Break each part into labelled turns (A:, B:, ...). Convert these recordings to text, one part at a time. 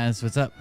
A: guys. What's up?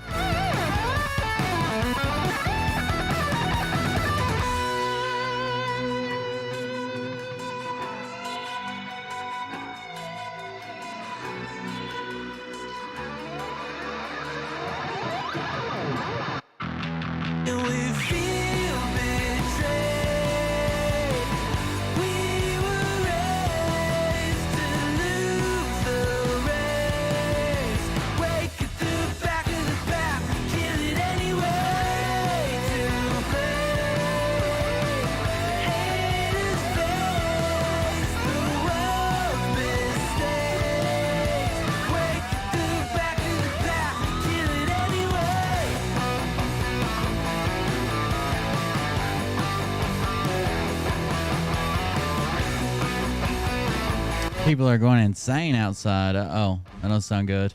A: People are going insane outside. Uh-oh, that don't sound good.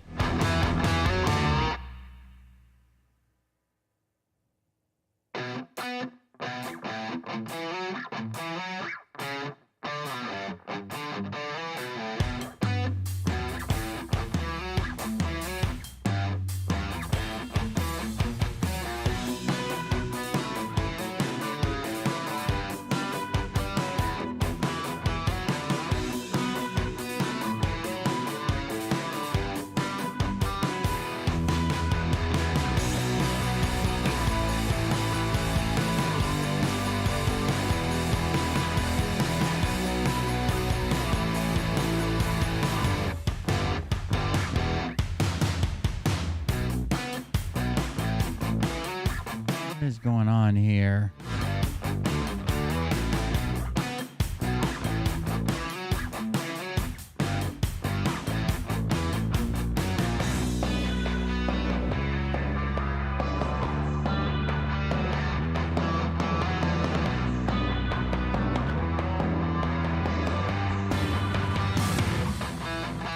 A: What is going on here?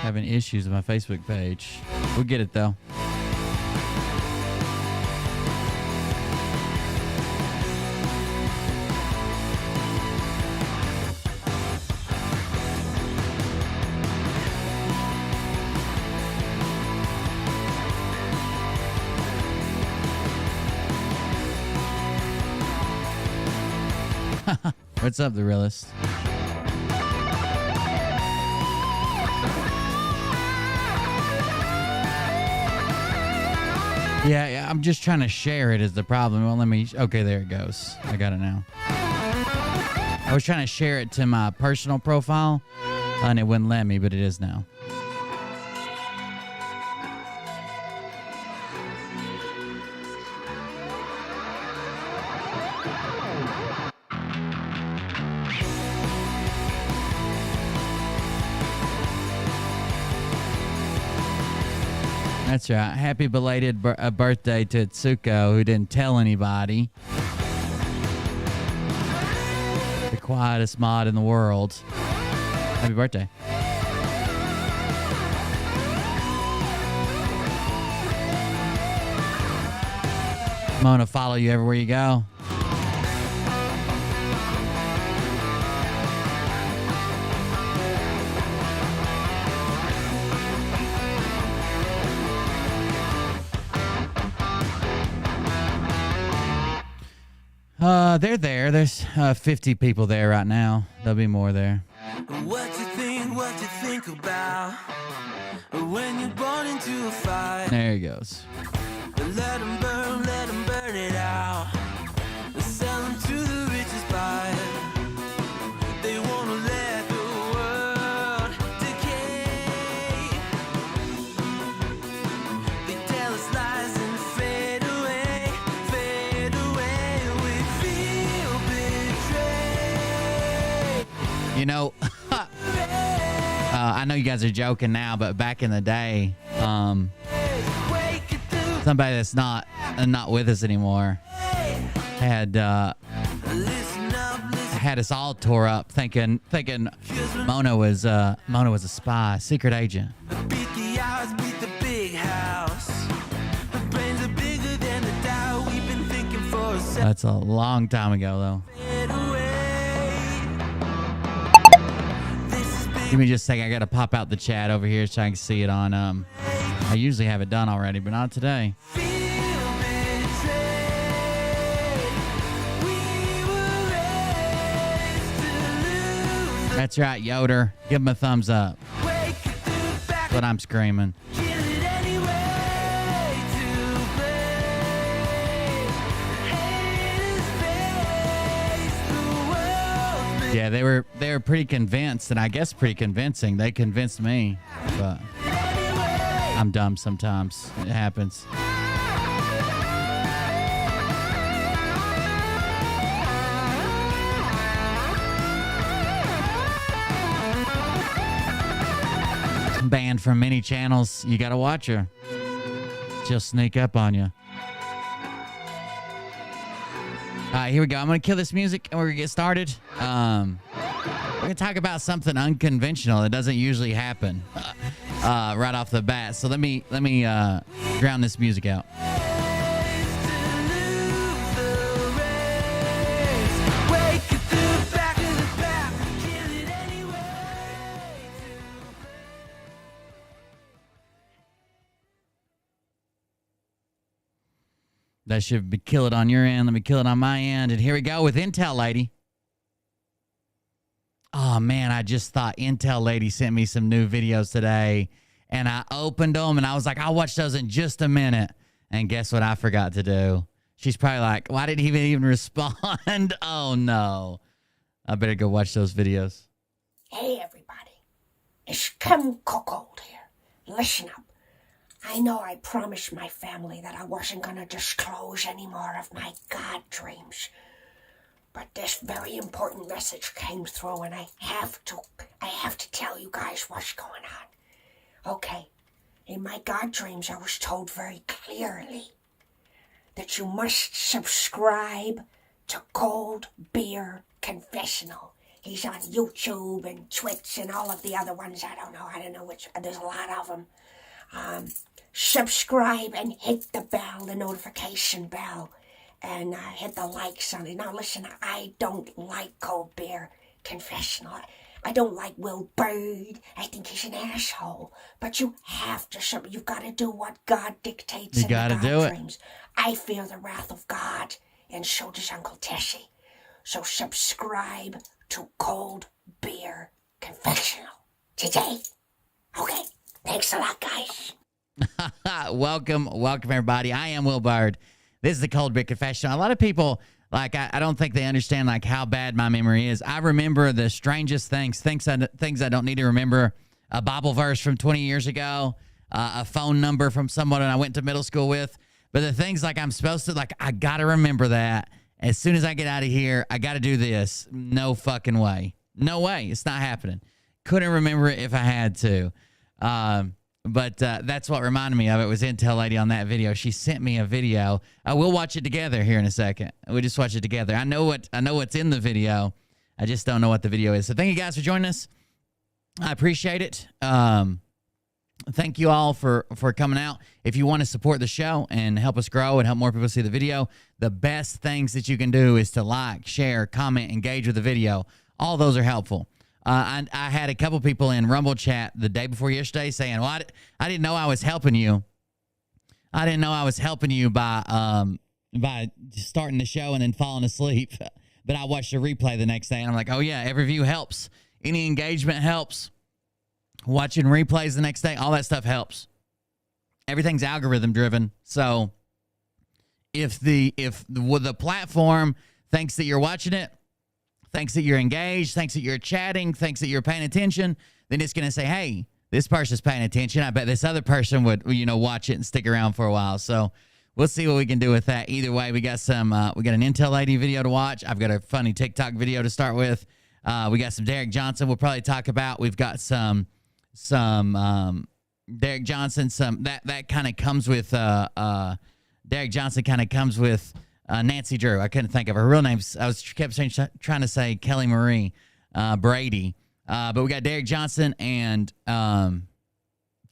A: Having issues with my Facebook page. We'll get it though. What's up, the realist? Yeah, I'm just trying to share it is the problem. It won't let me. Okay, there it goes. I got it now. I was trying to share it to my personal profile, and it wouldn't let me, but it is now. That's right. Happy belated birthday to Tsuko, who didn't tell anybody. The quietest mod in the world. Happy birthday. Mona, follow you everywhere you go. They're there. There's 50 people there right now. There'll be more there.
B: What you think about when you're born into a fire?
A: There he goes.
B: Let 'em burn it out. Sell 'em to the richest buyer. They wanna let the world decay. They tell us lies and fade away, fade away. We feel betrayed.
A: You know, I know you guys are joking now, but back in the day, somebody that's not with us anymore had us all tore up, thinking Mona was a spy, secret agent.
B: Beat the odds, beat the big house. The brains are bigger than the Dow. We've been thinking for a second.
A: That's a long time ago, though. Give me just a second. I gotta pop out the chat over here so I can see it on I usually have it done already, but not today.
B: Feel betrayed. We were raised to lose.
A: That's right, Yoder. Give him a thumbs up.
B: Wake it through back.
A: That's what I'm screaming.
B: Kill it anyway to play. Haters face the world's
A: Yeah, they were pretty convinced, and I guess pretty convincing. They convinced me, but I'm dumb sometimes. It happens. Banned from many channels. You gotta watch her. She'll sneak up on you. All right, here we go. I'm going to kill this music and we're going to get started. We're going to talk about something unconventional that doesn't usually happen right off the bat. So let me drown this music out. That should be kill it on your end. Let me kill it on my end. And here we go with Intel Lady. Oh, man, I just thought Intel Lady sent me some new videos today. And I opened them, and I was like, I'll watch those in just a minute. And guess what I forgot to do? She's probably like, why didn't he even respond? Oh, no. I better go watch those videos.
C: Hey, everybody. It's Kim Cookhold here. Listen up. I know I promised my family that I wasn't going to disclose any more of my God dreams. But this very important message came through, and I have to tell you guys what's going on. Okay, in my God dreams, I was told very clearly that you must subscribe to Cold Beer Confessional. He's on YouTube and Twitch and all of the other ones. I don't know which. There's a lot of them. Subscribe and hit the bell, the notification bell, and hit the likes on it. Now listen, I don't like Cold Beer Confessional. I don't like Will Bird. I think he's an asshole. But you have to, you've got to do what God dictates in the God dreams. I fear the wrath of God, and so does Uncle Tessie. So subscribe to Cold Beer Confessional today. Okay, thanks a lot, guys.
A: Welcome everybody. I am Will Bard. This is the Cold Beer Confessional. A lot of people, like, I don't think they understand, like, how bad my memory is. I remember the strangest things I don't need to remember. A Bible verse from 20 years ago, a phone number from someone I went to middle school with. But the things, like, I'm supposed to, like, I got to remember that. As soon as I get out of here, I got to do this. No fucking way. No way. It's not happening. Couldn't remember it if I had to. But that's what reminded me of it was Intel Lady on that video. She sent me a video. We'll watch it together here in a second. We'll just watch it together. I know what's in the video. I just don't know what the video is. So thank you guys for joining us. I appreciate it. Thank you all for coming out. If you want to support the show and help us grow and help more people see the video, the best things that you can do is to like, share, comment, engage with the video. All those are helpful. I had a couple people in Rumble chat the day before yesterday saying, well, I didn't know I was helping you. I didn't know I was helping you by starting the show and then falling asleep. But I watched the replay the next day, and I'm like, oh, yeah, every view helps. Any engagement helps. Watching replays the next day, all that stuff helps. Everything's algorithm driven. So if the platform thinks that you're watching it, thinks that you're engaged, thinks that you're chatting, thinks that you're paying attention, then it's going to say, hey, this person's paying attention. I bet this other person would, watch it and stick around for a while. So we'll see what we can do with that. Either way, we got an Intel Lady video to watch. I've got a funny TikTok video to start with. We got some Derek Johnson we'll probably talk about. We've got some Derek Johnson, that kind of comes with Derek Johnson kind of comes with Nancy Drew. I couldn't think of her real names. I kept trying to say Kelly Marie Brady. But we got Derek Johnson and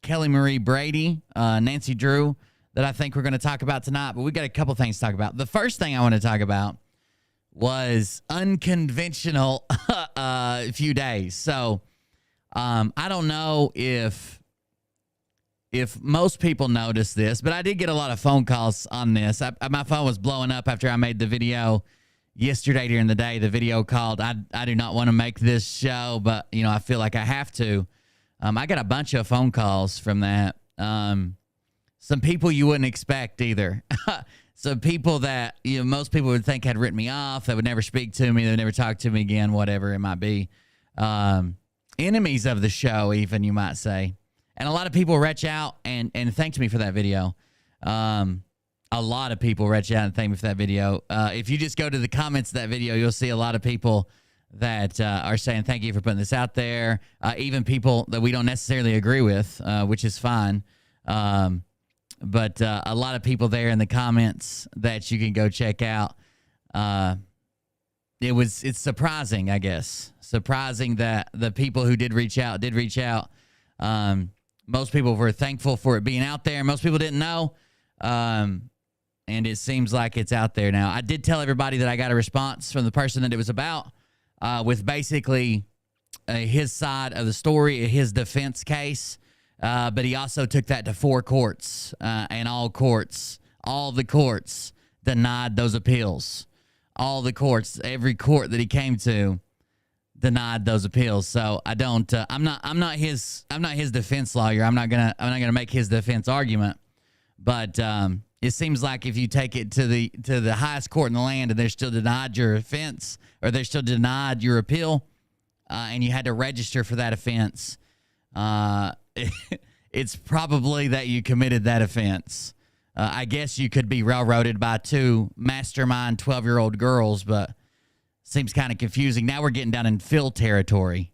A: Kelly Marie Brady, Nancy Drew, that I think we're going to talk about tonight. But we got a couple things to talk about. The first thing I want to talk about was unconventional few days. So I don't know if if most people notice this, but I did get a lot of phone calls on this. My phone was blowing up after I made the video yesterday during the day. The video called, I do not want to make this show, but, you know, I feel like I have to. I got a bunch of phone calls from that. Some people you wouldn't expect either. Some people that, you know, most people would think had written me off, that would never speak to me, that would never talk to me again, whatever it might be. Enemies of the show, even, you might say. And a lot of people reach out and thanked me for that video. A lot of people reach out and thank me for that video. If you just go to the comments of that video, you'll see a lot of people that are saying thank you for putting this out there. Even people that we don't necessarily agree with, which is fine. But a lot of people there in the comments that you can go check out. It's surprising, I guess. Surprising that the people who did reach out. Most people were thankful for it being out there. Most people didn't know. And it seems like it's out there now. I did tell everybody that I got a response from the person that it was about, with basically his side of the story, his defense case. But he also took that to 4 courts, and all the courts denied those appeals. All the courts, every court that he came to denied those appeals. So I don't, I'm not his defense lawyer. I'm not gonna make his defense argument. But it seems like if you take it to the highest court in the land and they're still denied your offense, or they're still denied your appeal, and you had to register for that offense, it's probably that you committed that offense. I guess you could be railroaded by 2 mastermind 12-year-old girls, but seems kind of confusing. Now we're getting down in Phil territory.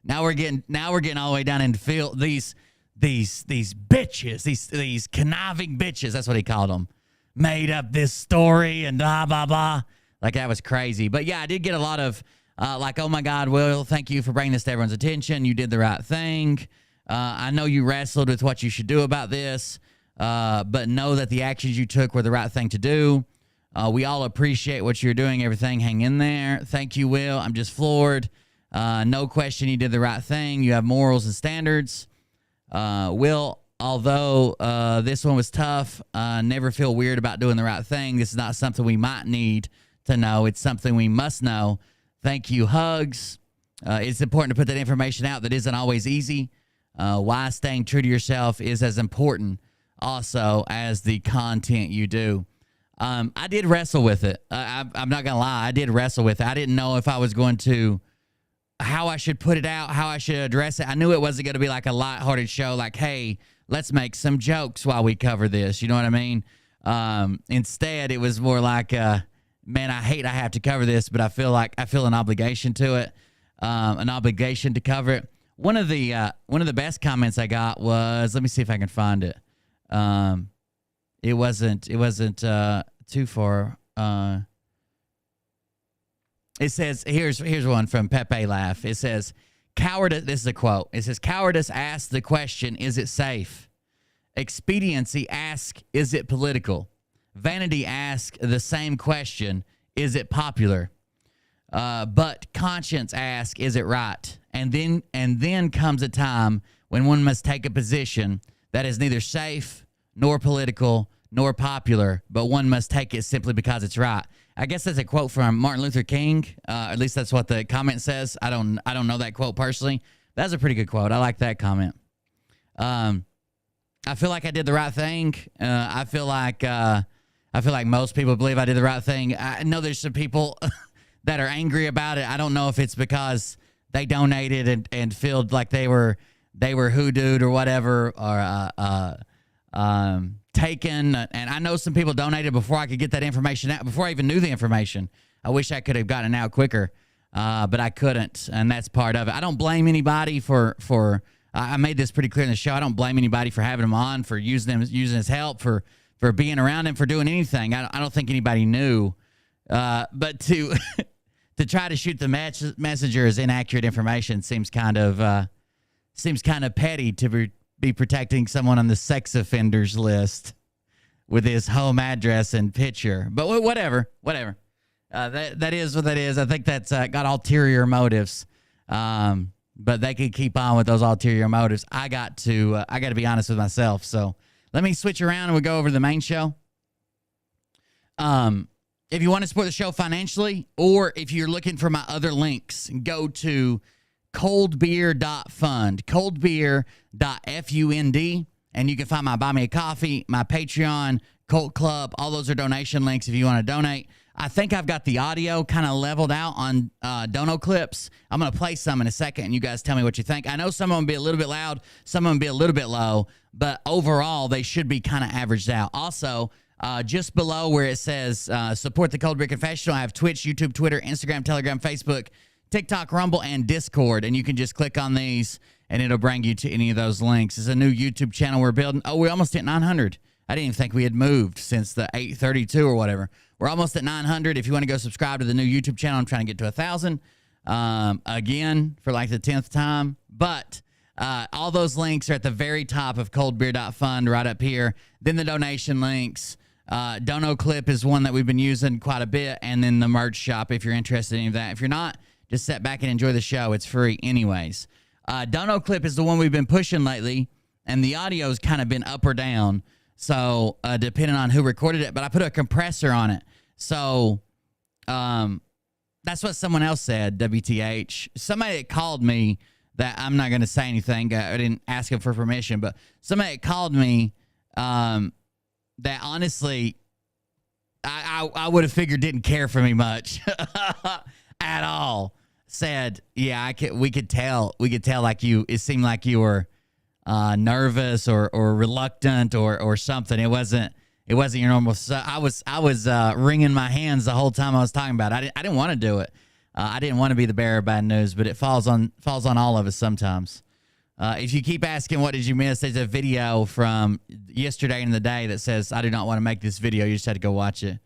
A: now we're getting all the way down in Phil. These bitches, these conniving bitches. That's what he called them. Made up this story and blah blah blah. Like, that was crazy. But yeah, I did get a lot of like, oh my God, Will, thank you for bringing this to everyone's attention. You did the right thing. I know you wrestled with what you should do about this, but know that the actions you took were the right thing to do. We all appreciate what you're doing, everything. Hang in there. Thank you, Will. I'm just floored. No question you did the right thing. You have morals and standards. Will, although this one was tough, never feel weird about doing the right thing. This is not something we might need to know. It's something we must know. Thank you. Hugs. It's important to put that information out that isn't always easy. Why staying true to yourself is as important also as the content you do. I did wrestle with it. I'm not going to lie. I did wrestle with it. I didn't know if I was going to, how I should put it out, how I should address it. I knew it wasn't going to be like a lighthearted show, like, hey, let's make some jokes while we cover this. You know what I mean? Instead, it was more like, man, I have to cover this, but I feel an obligation to it, an obligation to cover it. One of the best comments I got was, let me see if I can find it. It wasn't too far. It says, here's one from Pepe Laugh. It says, cowardice, this is a quote. It says, cowardice asks the question, is it safe? Expediency asks, is it political? Vanity asks the same question, is it popular? But conscience asks, is it right? And then comes a time when one must take a position that is neither safe nor political nor popular, but one must take it simply because it's right. I guess that's a quote from Martin Luther King. At least that's what the comment says. I don't know that quote personally. That's a pretty good quote. I like that comment. I feel like I did the right thing. I feel like most people believe I did the right thing. I know there's some people that are angry about it. I don't know if it's because they donated and felt like they were hoodooed or whatever, or taken. And I know some people donated before I could get that information out, before I even knew the information. I wish I could have gotten it out quicker, but I couldn't, and that's part of it. I don't blame anybody for I made this pretty clear in the show. I don't blame anybody for having him on, for using his help, for being around him, for doing anything. I don't think anybody knew, but to to try to shoot the messenger as inaccurate information seems kind of petty, to be protecting someone on the sex offenders list with his home address and picture. But whatever. That is what that is. I think that's got ulterior motives. but they could keep on with those ulterior motives. I got to be honest with myself. So let me switch around and we'll go over to the main show. If you want to support the show financially, or if you're looking for my other links, go to coldbeer.fund, coldbeer.fund, and you can find my Buy Me a Coffee, my Patreon, Cult Club. All those are donation links if you want to donate. I think I've got the audio kind of leveled out on Dono Clips. I'm going to play some in a second, and you guys tell me what you think. I know some of them be a little bit loud, some of them be a little bit low, but overall, they should be kind of averaged out. Also, just below where it says support the Cold Beer Confessional, I have Twitch, YouTube, Twitter, Instagram, Telegram, Facebook, TikTok, Rumble, and Discord. And you can just click on these, and it'll bring you to any of those links. It's a new YouTube channel we're building. Oh, we almost hit 900. I didn't even think we had moved since the 832 or whatever. We're almost at 900. If you want to go subscribe to the new YouTube channel, I'm trying to get to 1,000 again for like the 10th time. But all those links are at the very top of coldbeer.fund right up here. Then the donation links. Dono Clip is one that we've been using quite a bit. And then the merch shop if you're interested in any of that. If you're not, just sit back and enjoy the show. It's free anyways. Dono Clip is the one we've been pushing lately. And the audio's kind of been up or down. So, depending on who recorded it, but I put a compressor on it. So, that's what someone else said, WTH. Somebody that called me that I'm not going to say anything. I didn't ask him for permission, but somebody that called me that honestly, I would have figured didn't care for me much at all. Said, yeah, we could tell like it seemed like you were nervous or reluctant or something. It wasn't your normal. So I was wringing my hands the whole time I was talking about it. I didn't want to do it. I didn't want to be the bearer of bad news, but it falls on all of us sometimes. If you keep asking what did you miss, there's a video from yesterday in the day that says I do not want to make this video. You just had to go watch it.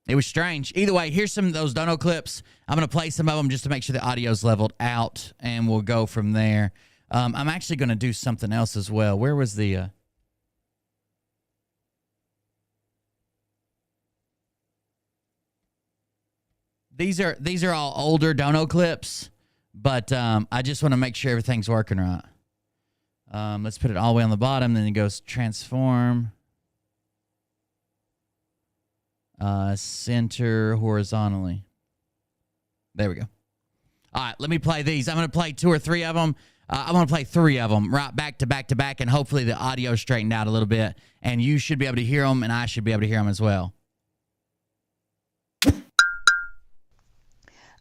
A: It was strange. Either way, here's some of those Dono clips. I'm going to play some of them just to make sure the audio's leveled out, and we'll go from there. I'm actually going to do something else as well. Where was the... These are all older Dono clips, but I just want to make sure everything's working right. Let's put it all the way on the bottom, then it goes transform. Center horizontally. There we go. All right, let me play these. I'm going to play 2 or 3 of them. I'm going to play 3 of them right back to back to back, and hopefully the audio straightened out a little bit, and you should be able to hear them, and I should be able to hear them as well.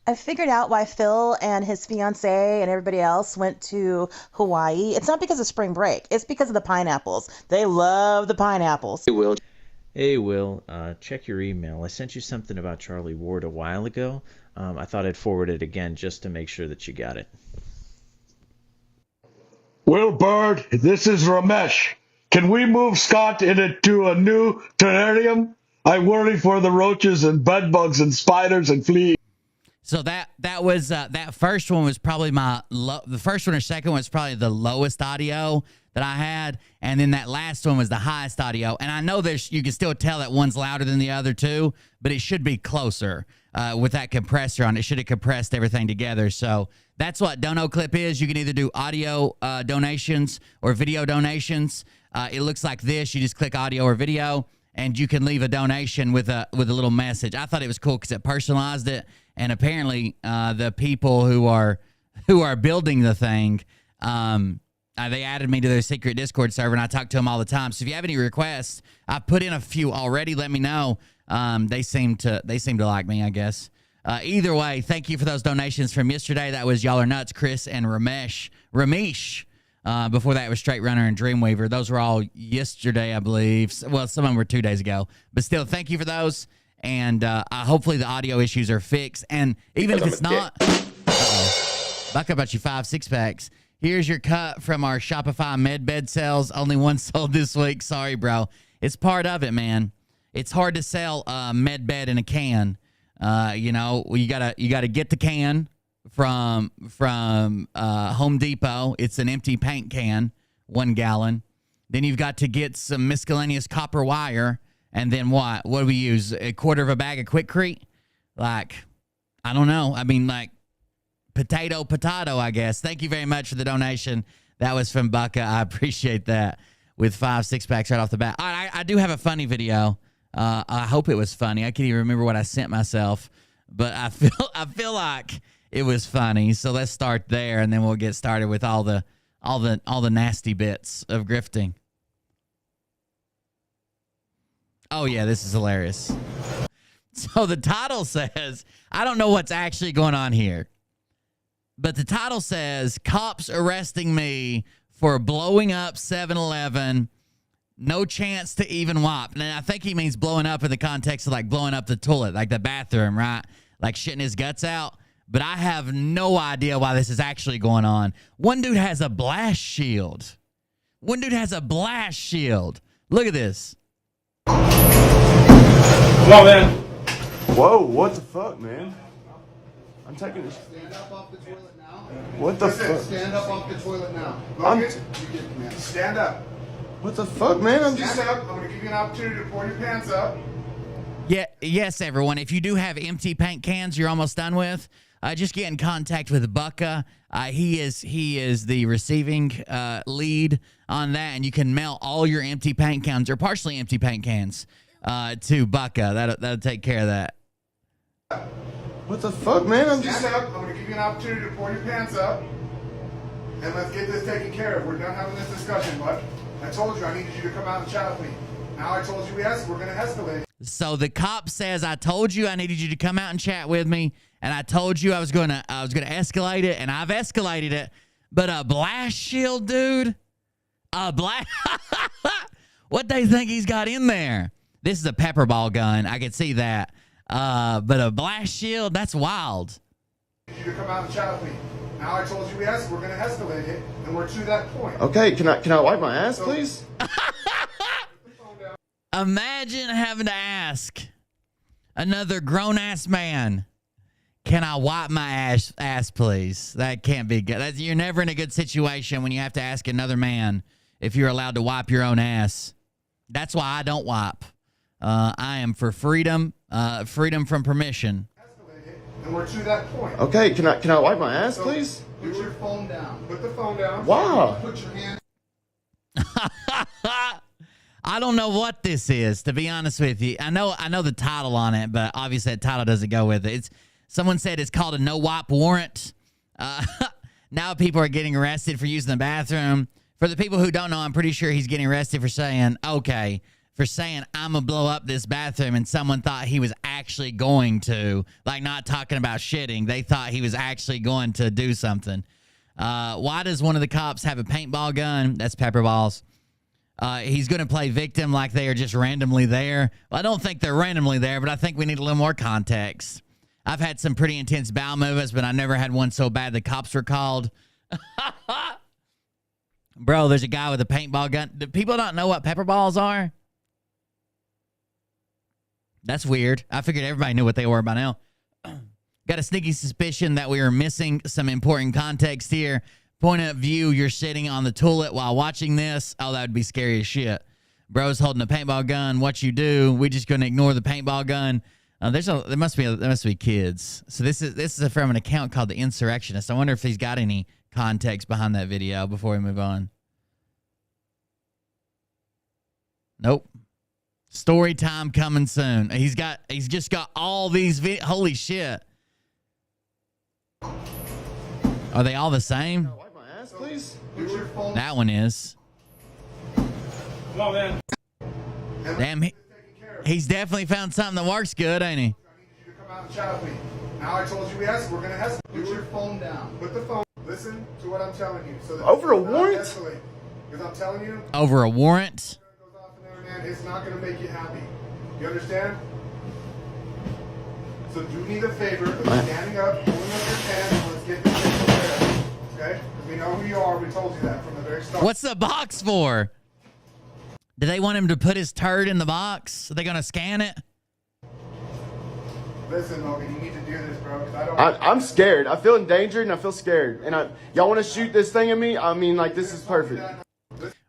D: I figured out why Phil and his fiance and everybody else went to Hawaii. It's not because of spring break. It's because of the pineapples. They love the pineapples.
E: Hey, Will, check your email. I sent you something about Charlie Ward a while ago. I thought I'd forward it again just to make sure that you got it.
F: Will Bird, this is Ramesh. Can we move Scott into a new terrarium? I worry for the roaches and bedbugs and spiders and fleas.
A: So that was that first one was probably the first one or second one was probably the lowest audio that I had, and then that last one was the highest audio. And I know you can still tell that one's louder than the other two, but it should be closer with that compressor on. It should have compressed everything together. So that's what Dono Clip is. You can either do audio donations or video donations. It looks like this. You just click audio or video, and you can leave a donation with a little message. I thought it was cool because it personalized it. And apparently, the people who are building the thing, they added me to their secret Discord server, and I talk to them all the time. So if you have any requests, I put in a few already. Let me know. They seem to like me, I guess. Either way, thank you for those donations from yesterday. That was Y'all Are Nuts, Chris and Ramesh. Before that was Straight Runner and Dreamweaver. Those were all yesterday, I believe. Well, some of them were 2 days ago, but still, thank you for those. And hopefully the audio issues are fixed. And even if it's not, buck up about you 5 6-packs. Here's your cut from our Shopify MedBed sales. Only one sold this week. Sorry, bro. It's part of it, man. It's hard to sell MedBed in a can. You gotta get the can from Home Depot. It's an empty paint can, 1 gallon. Then you've got to get some miscellaneous copper wire. And then what? What do we use? 1/4 of a bag of Quickcrete? Like, I don't know. I mean, like, potato, I guess. Thank you very much for the donation. That was from Bucka. I appreciate that. With 5 6-packs right off the bat. All right, I do have a funny video. I hope it was funny. I can't even remember what I sent myself, but I feel like it was funny. So let's start there, and then we'll get started with all the nasty bits of grifting. Oh yeah, this is hilarious. So the title says, I don't know what's actually going on here, but the title says, cops arresting me for blowing up 7-Eleven, no chance to even wipe. And I think he means blowing up in the context of like blowing up the toilet, like the bathroom, right? Like shitting his guts out. But I have no idea why this is actually going on. One dude has a blast shield. Look at this.
G: Come on, man. Whoa, what the fuck, man? I'm taking this.
H: Stand up off the toilet now.
G: What the fuck?
H: Stand up off the toilet now.
G: Stand up. What the fuck, man? I'm just.
H: Stand up. I'm going to give you an opportunity to pull your pants up.
A: Yeah, yes, everyone. If you do have empty paint cans you're almost done with, just get in contact with Bucka. He is the receiving lead on that, and you can mail all your empty paint cans or partially empty paint cans to Bucka. That'll take care of that.
G: What the fuck, man? I'm just.
H: Stand up. I'm going to give you an opportunity to pull your pants up. And let's get this taken care of. We're done having this discussion, bud. I told you I needed you to come out and chat with me. Now I told you we're going to escalate.
A: So the cop says, I told you I needed you to come out and chat with me, and I told you I was gonna escalate it, and I've escalated it. But a blast shield, dude? What they think he's got in there? This is a pepper ball gun. I could see that. But a blast shield, that's wild.
H: I need you to come out and chat with me. Now I told you we're going to escalate it, and we're to that point.
G: Okay, can I wipe my ass, please?
A: Imagine having to ask another grown-ass man, can I wipe my ass, please? That can't be good. You're never in a good situation when you have to ask another man if you're allowed to wipe your own ass. That's why I don't wipe. I am for freedom from permission.
H: And we're to that point.
G: Okay, can I wipe my ass, please?
H: Put your phone down. Put the phone down.
G: Wow.
H: Put your hand.
A: I don't know what this is, to be honest with you. I know the title on it, but obviously that title doesn't go with it. Someone said it's called a no-wipe warrant. Now people are getting arrested for using the bathroom. For the people who don't know, I'm pretty sure he's getting arrested for saying, I'm going to blow up this bathroom, and someone thought he was actually going to, like not talking about shitting. They thought he was actually going to do something. Why does one of the cops have a paintball gun? That's pepper balls. He's going to play victim like they are just randomly there. Well, I don't think they're randomly there, but I think we need a little more context. I've had some pretty intense bowel movements, but I never had one so bad the cops were called. Bro, there's a guy with a paintball gun. Do people not know what pepper balls are? That's weird. I figured everybody knew what they were by now. Got a sneaky suspicion that we are missing some important context here. Point of view, you're sitting on the toilet while watching this. Oh, that would be scary as shit. Bro's holding a paintball gun. What you do? We just gonna ignore the paintball gun. There must be kids. So this is from an account called The Insurrectionist. I wonder if he's got any context behind that video before we move on. Nope. Story time coming soon. He's just got all these holy shit. Are they all the same?
G: Wipe my ass, please.
A: That one is.
G: Come on, man.
A: Damn, he's definitely found something that works good, ain't he?
H: I needed you to come out and chat with me. Now I told you we're going to escalate. Put your phone down. Put the phone. Listen to what I'm telling you. So that
G: Over a warrant?
H: Because I'm telling you.
A: Over a warrant?
H: Goes off in there, man, it's not going to make you happy. You understand? So do me the favor of standing up, pulling up your pants, and let's get this taken care of. Okay? Because we know who you are. We told you that from the very start.
A: What's the box for? Do they want him to put his turd in the box? Are they going to scan it?
H: Listen, Logan, you need to do this, bro.
G: I'm scared. I feel endangered and I feel scared. And y'all want to shoot this thing at me? I mean, like, this is perfect.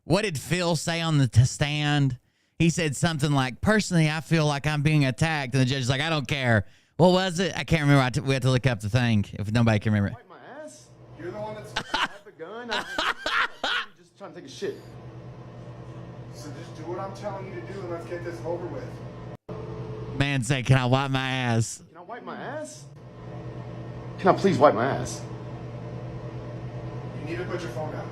A: What did Phil say on the stand? He said something like, personally, I feel like I'm being attacked. And the judge is like, I don't care. What was it? I can't remember. We had to look up the thing if nobody can remember.
G: Wipe my
H: You're the one that's.
G: I have a gun. I'm just trying to take a shit.
H: So just do what I'm telling you to do and let's get this over with.
A: Man say, can I wipe my ass?
G: Can I wipe my ass? Can I please wipe my ass?
H: You need to put your phone down.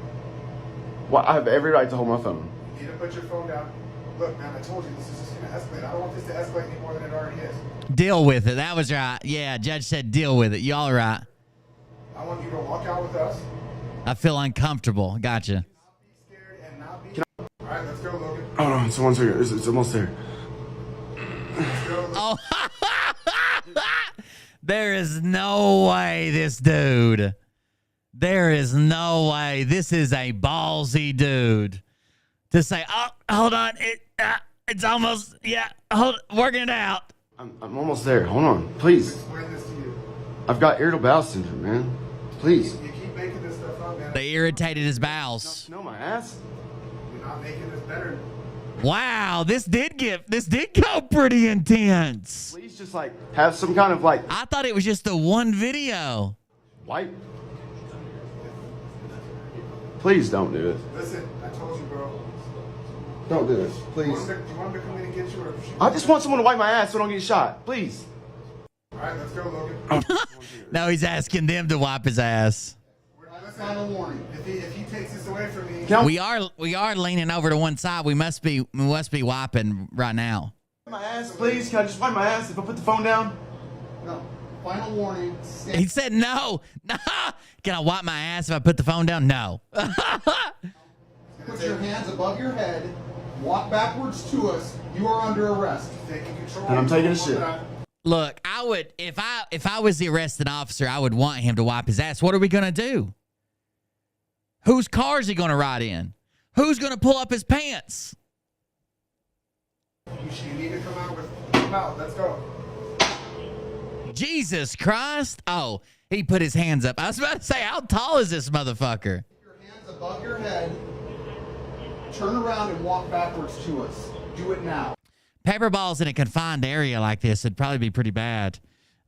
G: Well, I have every right to hold my phone.
H: You need to put your phone down. Look, man, I told you this is just going to escalate. I don't want this to escalate any more than it already is.
A: Deal with it. That was right. Yeah, Judge said deal with it. Y'all are right.
H: I want you to walk out with us.
A: I feel uncomfortable. Gotcha.
H: Not be scared and not be... All right, let's go, Logan.
G: Oh no, someone's here. It's almost there.
H: Let's go.
A: Oh, there is no way this dude. There is no way. This is a ballsy dude to say, oh, hold on. It's almost, yeah, working it out.
G: I'm almost there. Hold on, please.
H: Explain this to you.
G: I've got irritable bowel syndrome, man. Please.
H: You keep making this stuff up, man.
A: They irritated his bowels.
G: Smell my ass.
H: You're not making this better.
A: Wow, this did go pretty intense.
G: Please just like have some kind of like
A: I thought it was just the one video.
G: wipe. Please don't do it.
H: Listen, I told you, bro.
G: Don't do this,
H: Do
G: please.
H: you want him to come in and get you or...
G: I just want someone to wipe my ass so I don't get shot. Please.
H: All right, let's go, Logan.
A: No, he's asking them to wipe his ass.
H: Final warning. If he takes this away from me...
A: We are leaning over to one side. We must be wiping right now.
G: My ass, please. Can I just wipe my ass if I put the phone down?
H: No. Final warning.
A: He said no. Can I wipe my ass if I put the phone down? No.
I: Put your hands above your head. Walk backwards to us. You are under arrest.
H: Taking control.
G: And I'm taking a shit.
A: Look, I would if I was the arresting officer, I would want him to wipe his ass. What are we gonna do? Whose car is he gonna ride in? Who's gonna pull up his pants?
H: You need to come out. Let's go.
A: Jesus Christ! Oh, he put his hands up. I was about to say, how tall is this motherfucker?
I: Your hands above your head. Turn around and walk backwards to us. Do it now.
A: Paper balls in a confined area like this would probably be pretty bad.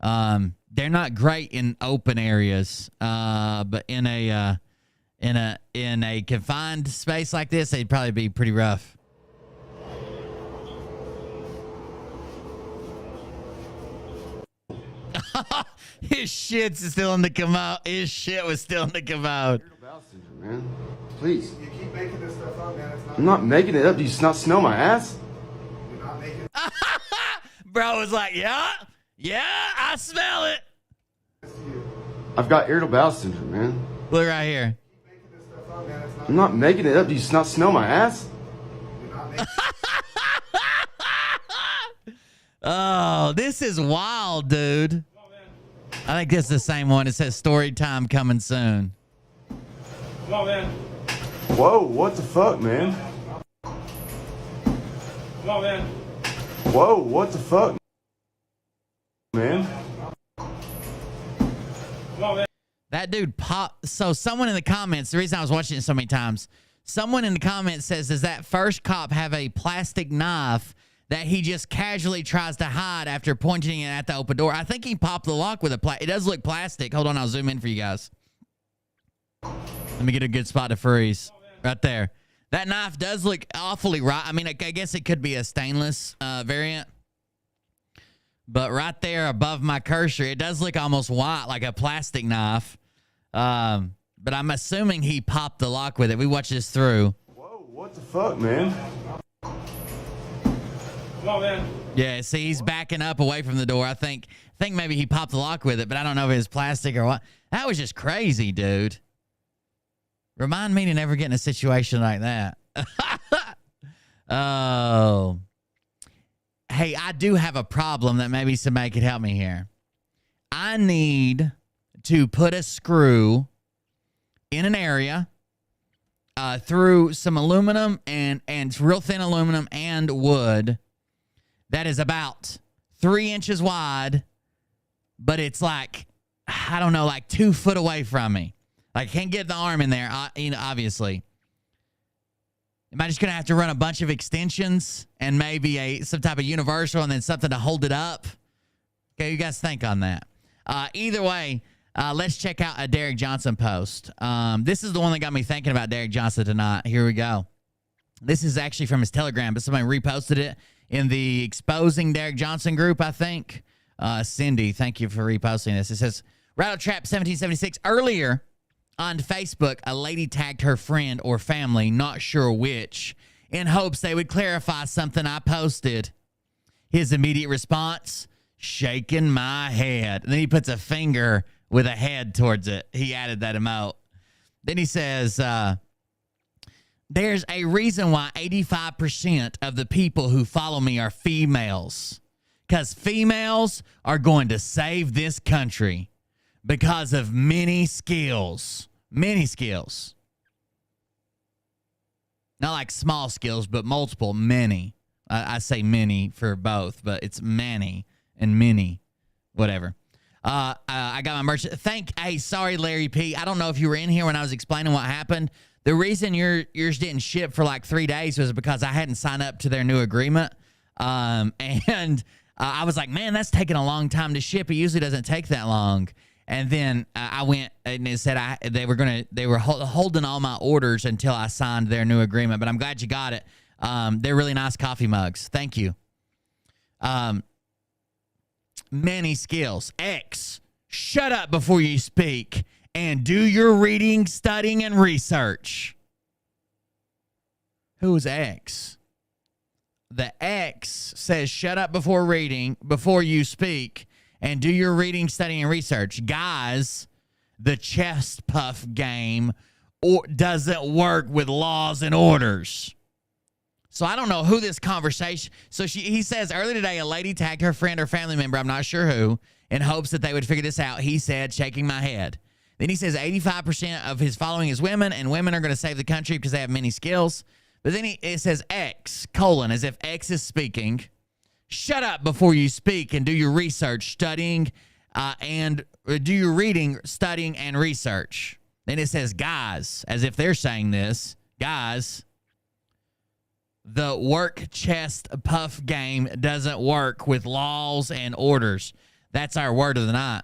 A: They're not great in open areas, but in a confined space like this, they'd probably be pretty rough. His shit's still in the commode. His shit was still in the commode.
G: Irritable bowel syndrome, man. Please.
H: You keep making this stuff up, man. It's not...
G: I'm not making it up. Do you not smell my ass?
H: You're not making it
A: Bro was like, yeah, I smell it.
H: to you.
G: I've got irritable bowel syndrome, man.
A: Look right here.
H: Keep making this stuff up, man. It's not...
G: I'm not making it up. Do you not smell my ass?
H: You're not making
A: Oh, this is wild, dude. I think this is the same one. It says story time coming soon.
J: Come on, man.
G: Whoa, what the fuck, man?
J: Come on, man.
G: Whoa, what the fuck, man?
J: Come on, man.
A: That dude popped. So someone in the comments, the reason I was watching it so many times, someone in the comments says, does that first cop have a plastic knife that he just casually tries to hide after pointing it at the open door? I think he popped the lock with a it does look plastic. Hold on, I'll zoom in for you guys. Let me get a good spot to freeze. Right there. That knife does look awfully right. I mean, I guess it could be a stainless variant. But right there above my cursor, it does look almost white, like a plastic knife. But I'm assuming he popped the lock with it. We watched this through.
G: Whoa, what the fuck, man?
J: Come on, man.
A: Yeah, see, he's backing up away from the door. I think maybe he popped the lock with it, but I don't know if it's plastic or what. That was just crazy, dude. Remind me to never get in a situation like that. Oh. Hey, I do have a problem that maybe somebody could help me here. I need to put a screw in an area through some aluminum and real thin aluminum and wood that is about 3 inches wide, but it's like, I don't know, like 2 foot away from me. Like, I can't get the arm in there, obviously. Am I just going to have to run a bunch of extensions and maybe some type of universal and then something to hold it up? Okay, you guys think on that. Either way, Let's check out a Derek Johnson post. This is the one that got me thinking about Derek Johnson tonight. Here we go. This is actually from his Telegram, but somebody reposted it in the Exposing Derek Johnson group, I think. Cindy, thank you for reposting this. It says, Rattle Trap 1776. Earlier on Facebook, a lady tagged her friend or family, not sure which, in hopes they would clarify something I posted. His immediate response, shaking my head. And then he puts a finger with a head towards it. He added that emote. Then he says, there's a reason why 85% of the people who follow me are females. Because females are going to save this country because of many skills. Many skills. Not like small skills, but multiple, many. I say many for both, but it's many and many, whatever. I got my merch. Hey, sorry, Larry P. I don't know if you were in here when I was explaining what happened. The reason yours didn't ship for like 3 days was because I hadn't signed up to their new agreement. I was like, man, that's taking a long time to ship. It usually doesn't take that long. And then I went and it said they were holding all my orders until I signed their new agreement. But I'm glad you got it. They're really nice coffee mugs. Thank you. Many skills. X, shut up before you speak and do your reading, studying, and research. Who is X? The X says, shut up before you speak, and do your reading, studying, and research. Guys, the chest puff game doesn't work with laws and orders. So I don't know who this conversation. So he says, earlier today, a lady tagged her friend or family member, I'm not sure who, in hopes that they would figure this out. He said, shaking my head. Then he says 85% of his following is women, and women are going to save the country because they have many skills. But then it says X, as if X is speaking. Shut up before you speak and do your research, studying, and do your reading, studying, and research. Then it says guys, as if they're saying this. Guys, the work chest puff game doesn't work with laws and orders. That's our word of the night.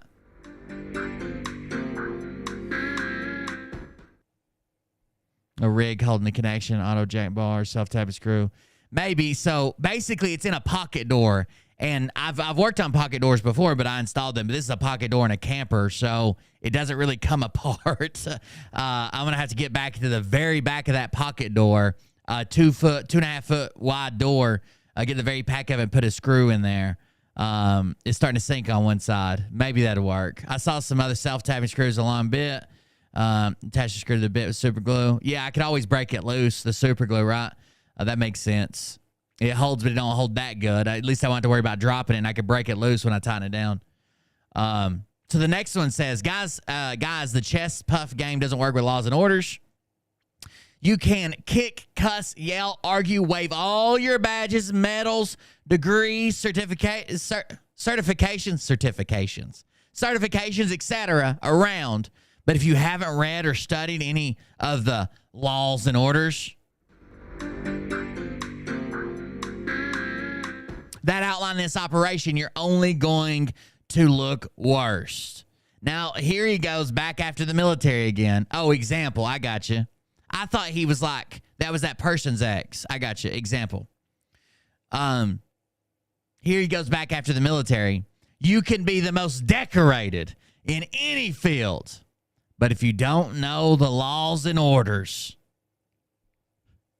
A: A rig holding the connection, auto jack bar, self-tapping screw. Maybe. So basically it's in a pocket door. And I've worked on pocket doors before, but I installed them. But this is a pocket door in a camper, so it doesn't really come apart. I'm going to have to get back to the very back of that pocket door, 2.5 foot wide door, get the very back of it and put a screw in there. It's starting to sink on one side. Maybe that'll work. I saw some other self-tapping screws a long bit. Attach the screw to the bit with super glue. Yeah, I could always break it loose, the super glue, right? That makes sense. It holds, but it don't hold that good. At least I don't have to worry about dropping it, and I could break it loose when I tighten it down. So the next one says, guys, the chest puff game doesn't work with laws and orders. You can kick, cuss, yell, argue, wave all your badges, medals, degrees, certifications, etc. around. But if you haven't read or studied any of the laws and orders that outline this operation, you're only going to look worse. Now, here he goes back after the military again. Oh, example. I got you. I thought he was like, that was that person's ex. I got you. Example. Here he goes back after the military. You can be the most decorated in any field, but if you don't know the laws and orders,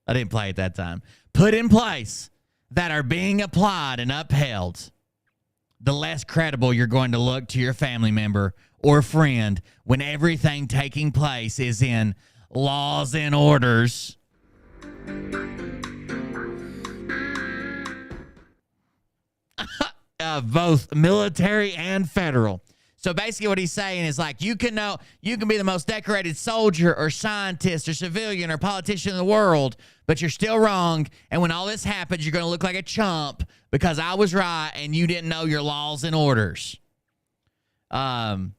A: I didn't play it that time, put in place that are being applied and upheld, the less credible you're going to look to your family member or friend when everything taking place is in laws and orders. Both military and federal. So basically what he's saying is like, you can be the most decorated soldier or scientist or civilian or politician in the world, but you're still wrong. And when all this happens, you're going to look like a chump because I was right and you didn't know your laws and orders. The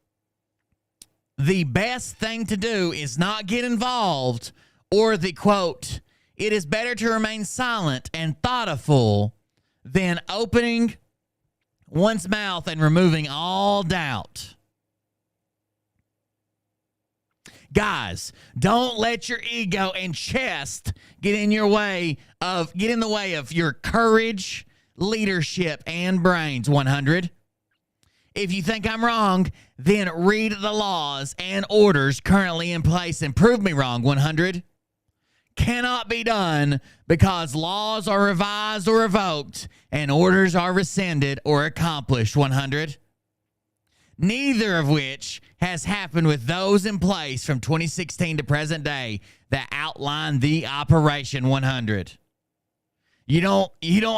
A: best thing to do is not get involved, or the quote, it is better to remain silent and thoughtful than opening one's mouth and removing all doubt. Guys, don't let your ego and chest get in the way of your courage, leadership, and brains. 100. If you think I'm wrong, then read the laws and orders currently in place and prove me wrong. 100. Cannot be done because laws are revised or revoked and orders are rescinded or accomplished. 100. Neither of which has happened with those in place from 2016 to present day that outline the operation. 100. You don't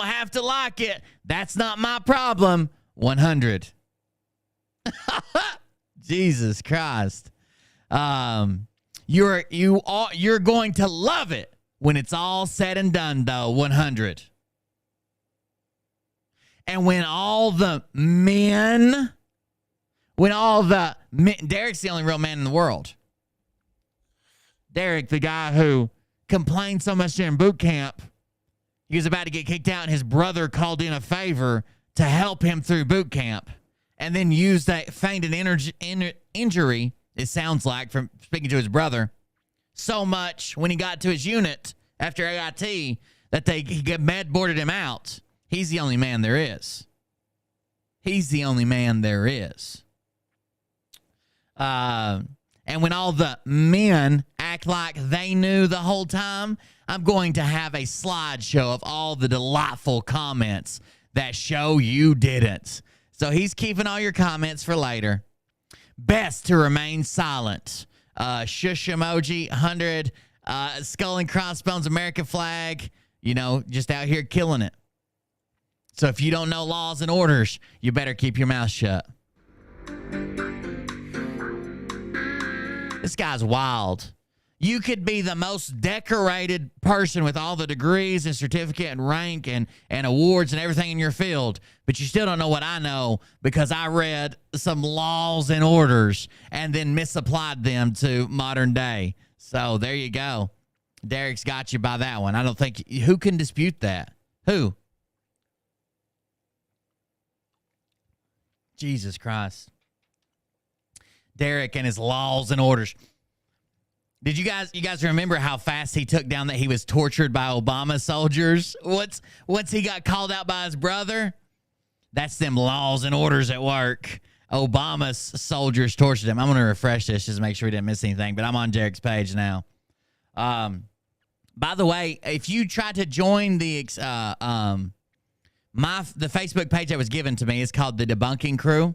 A: have to like it. That's not my problem. 100. Jesus Christ. You're going to love it when it's all said and done, though. 100. And when all the men, Derek's the only real man in the world. Derek, the guy who complained so much during boot camp, he was about to get kicked out, and his brother called in a favor to help him through boot camp, and then used that feigned injury, it sounds like, from speaking to his brother, so much when he got to his unit after AIT that he med boarded him out. He's the only man there is. He's the only man there is. And when all the men act like they knew the whole time, I'm going to have a slideshow of all the delightful comments that show you didn't. So he's keeping all your comments for later. Best to remain silent. Shush emoji, 100. Skull and crossbones, American flag. Just out here killing it. So if you don't know laws and orders, you better keep your mouth shut. This guy's wild. You could be the most decorated person with all the degrees and certificate and rank and awards and everything in your field, but you still don't know what I know because I read some laws and orders and then misapplied them to modern day. So there you go. Derek's got you by that one. I don't think, who can dispute that? Who? Jesus Christ. Derek and his laws and orders. Did you guys remember how fast he took down that he was tortured by Obama soldiers? Once he got called out by his brother? That's them laws and orders at work. Obama's soldiers tortured him. I'm going to refresh this just to make sure we didn't miss anything, but I'm on Derek's page now. By the way, if you try to join the Facebook page that was given to me, is called The Debunking Crew.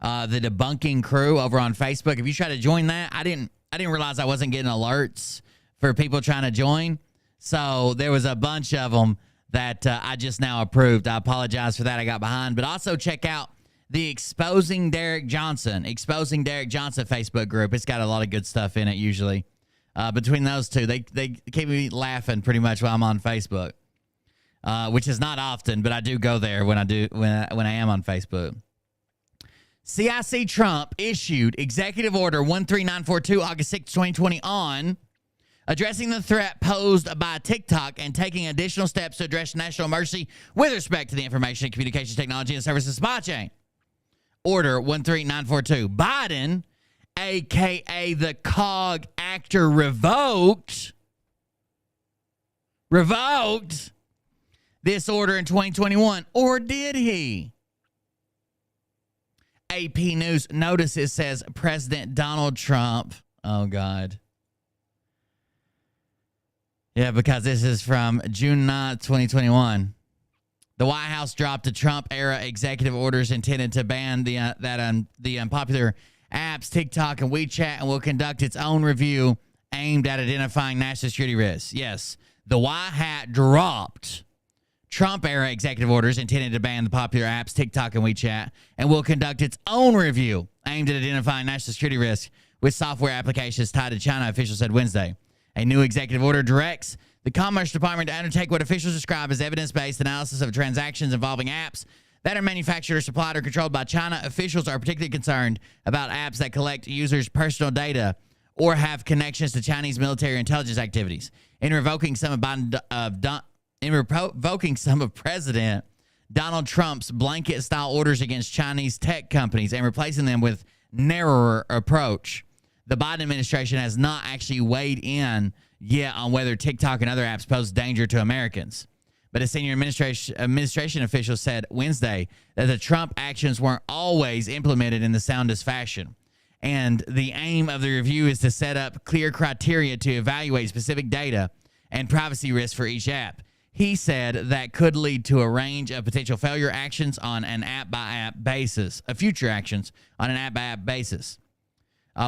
A: The Debunking Crew over on Facebook. If you try to join that, I didn't realize I wasn't getting alerts for people trying to join. So there was a bunch of them that I just now approved. I apologize for that. I got behind. But also check out the Exposing Derek Johnson Facebook group. It's got a lot of good stuff in it usually. Between those two, they keep me laughing pretty much while I'm on Facebook, which is not often, but I do go there when I am on Facebook. CIC Trump issued Executive Order 13942 August 6, 2020 on addressing the threat posed by TikTok and taking additional steps to address national emergency with respect to the information and communications technology and services supply chain. Order 13942. Biden, a.k.a. the COG actor, revoked this order in 2021. Or did he? AP News notices says President Donald Trump. Oh, God. Yeah, because this is from June 9th, 2021. The White House dropped a Trump-era executive orders intended to ban the unpopular apps TikTok and WeChat, and will conduct its own review aimed at identifying national security risks. Yes, the White Hat dropped Trump-era executive orders intended to ban the popular apps TikTok and WeChat, and will conduct its own review aimed at identifying national security risks with software applications tied to China, officials said Wednesday. A new executive order directs the Commerce Department to undertake what officials describe as evidence-based analysis of transactions involving apps that are manufactured or supplied or controlled by China. Officials are particularly concerned about apps that collect users' personal data or have connections to Chinese military intelligence activities. In revoking some of President Donald Trump's blanket-style orders against Chinese tech companies and replacing them with narrower approach, the Biden administration has not actually weighed in yet on whether TikTok and other apps pose danger to Americans. But a senior administration official said Wednesday that the Trump actions weren't always implemented in the soundest fashion. And the aim of the review is to set up clear criteria to evaluate specific data and privacy risks for each app. He said that could lead to a range of potential failure actions on an app-by-app basis, future actions on an app-by-app basis.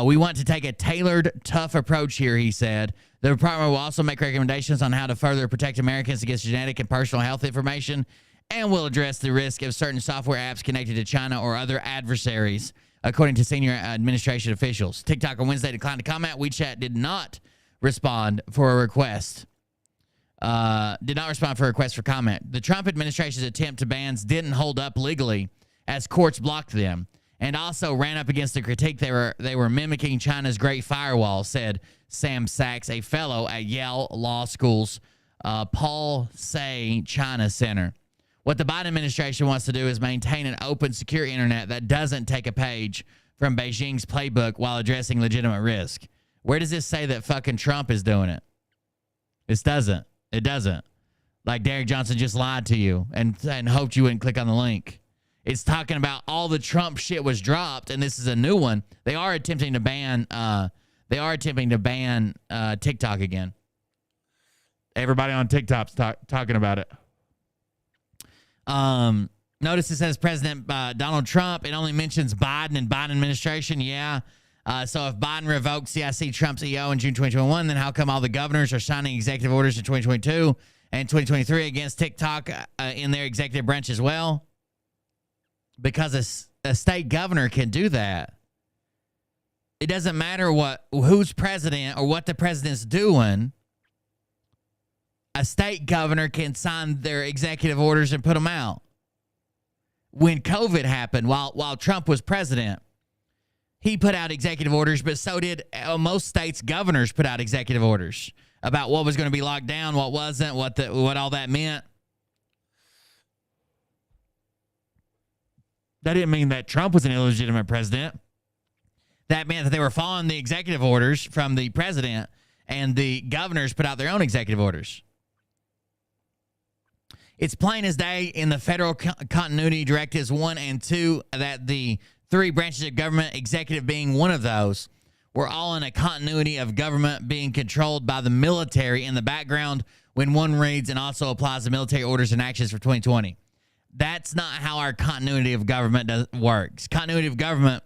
A: We want to take a tailored, tough approach here, he said. The department will also make recommendations on how to further protect Americans against genetic and personal health information, and will address the risk of certain software apps connected to China or other adversaries, according to senior administration officials. TikTok on Wednesday declined to comment. WeChat did not respond for a request. For comment. The Trump administration's attempt to bans didn't hold up legally, as courts blocked them, and also ran up against the critique they were mimicking China's Great Firewall, said Sam Sachs, a fellow at Yale Law School's Paul Say China Center. What the Biden administration wants to do is maintain an open, secure internet that doesn't take a page from Beijing's playbook while addressing legitimate risk. Where does this say that fucking Trump is doing it? This doesn't. It doesn't. Like Derek Johnson just lied to you and hoped you wouldn't click on the link. It's talking about all the Trump shit was dropped, and this is a new one. They are attempting to ban. TikTok again. Everybody on TikTok's talking about it. Notice it says President Donald Trump. It only mentions Biden and Biden administration. Yeah. So if Biden revoked CIC Trump's EO in June 2021, then how come all the governors are signing executive orders in 2022 and 2023 against TikTok in their executive branch as well? Because a state governor can do that. It doesn't matter who's president or what the president's doing. A state governor can sign their executive orders and put them out. When COVID happened, while Trump was president, he put out executive orders, but so did most states' governors put out executive orders about what was going to be locked down, what wasn't, what all that meant. That didn't mean that Trump was an illegitimate president. That meant that they were following the executive orders from the president, and the governors put out their own executive orders. It's plain as day in the federal continuity directives 1 and 2 that the three branches of government, executive being one of those, we're all in a continuity of government being controlled by the military in the background when one reads and also applies the military orders and actions for 2020. That's not how our continuity of government works. Continuity of government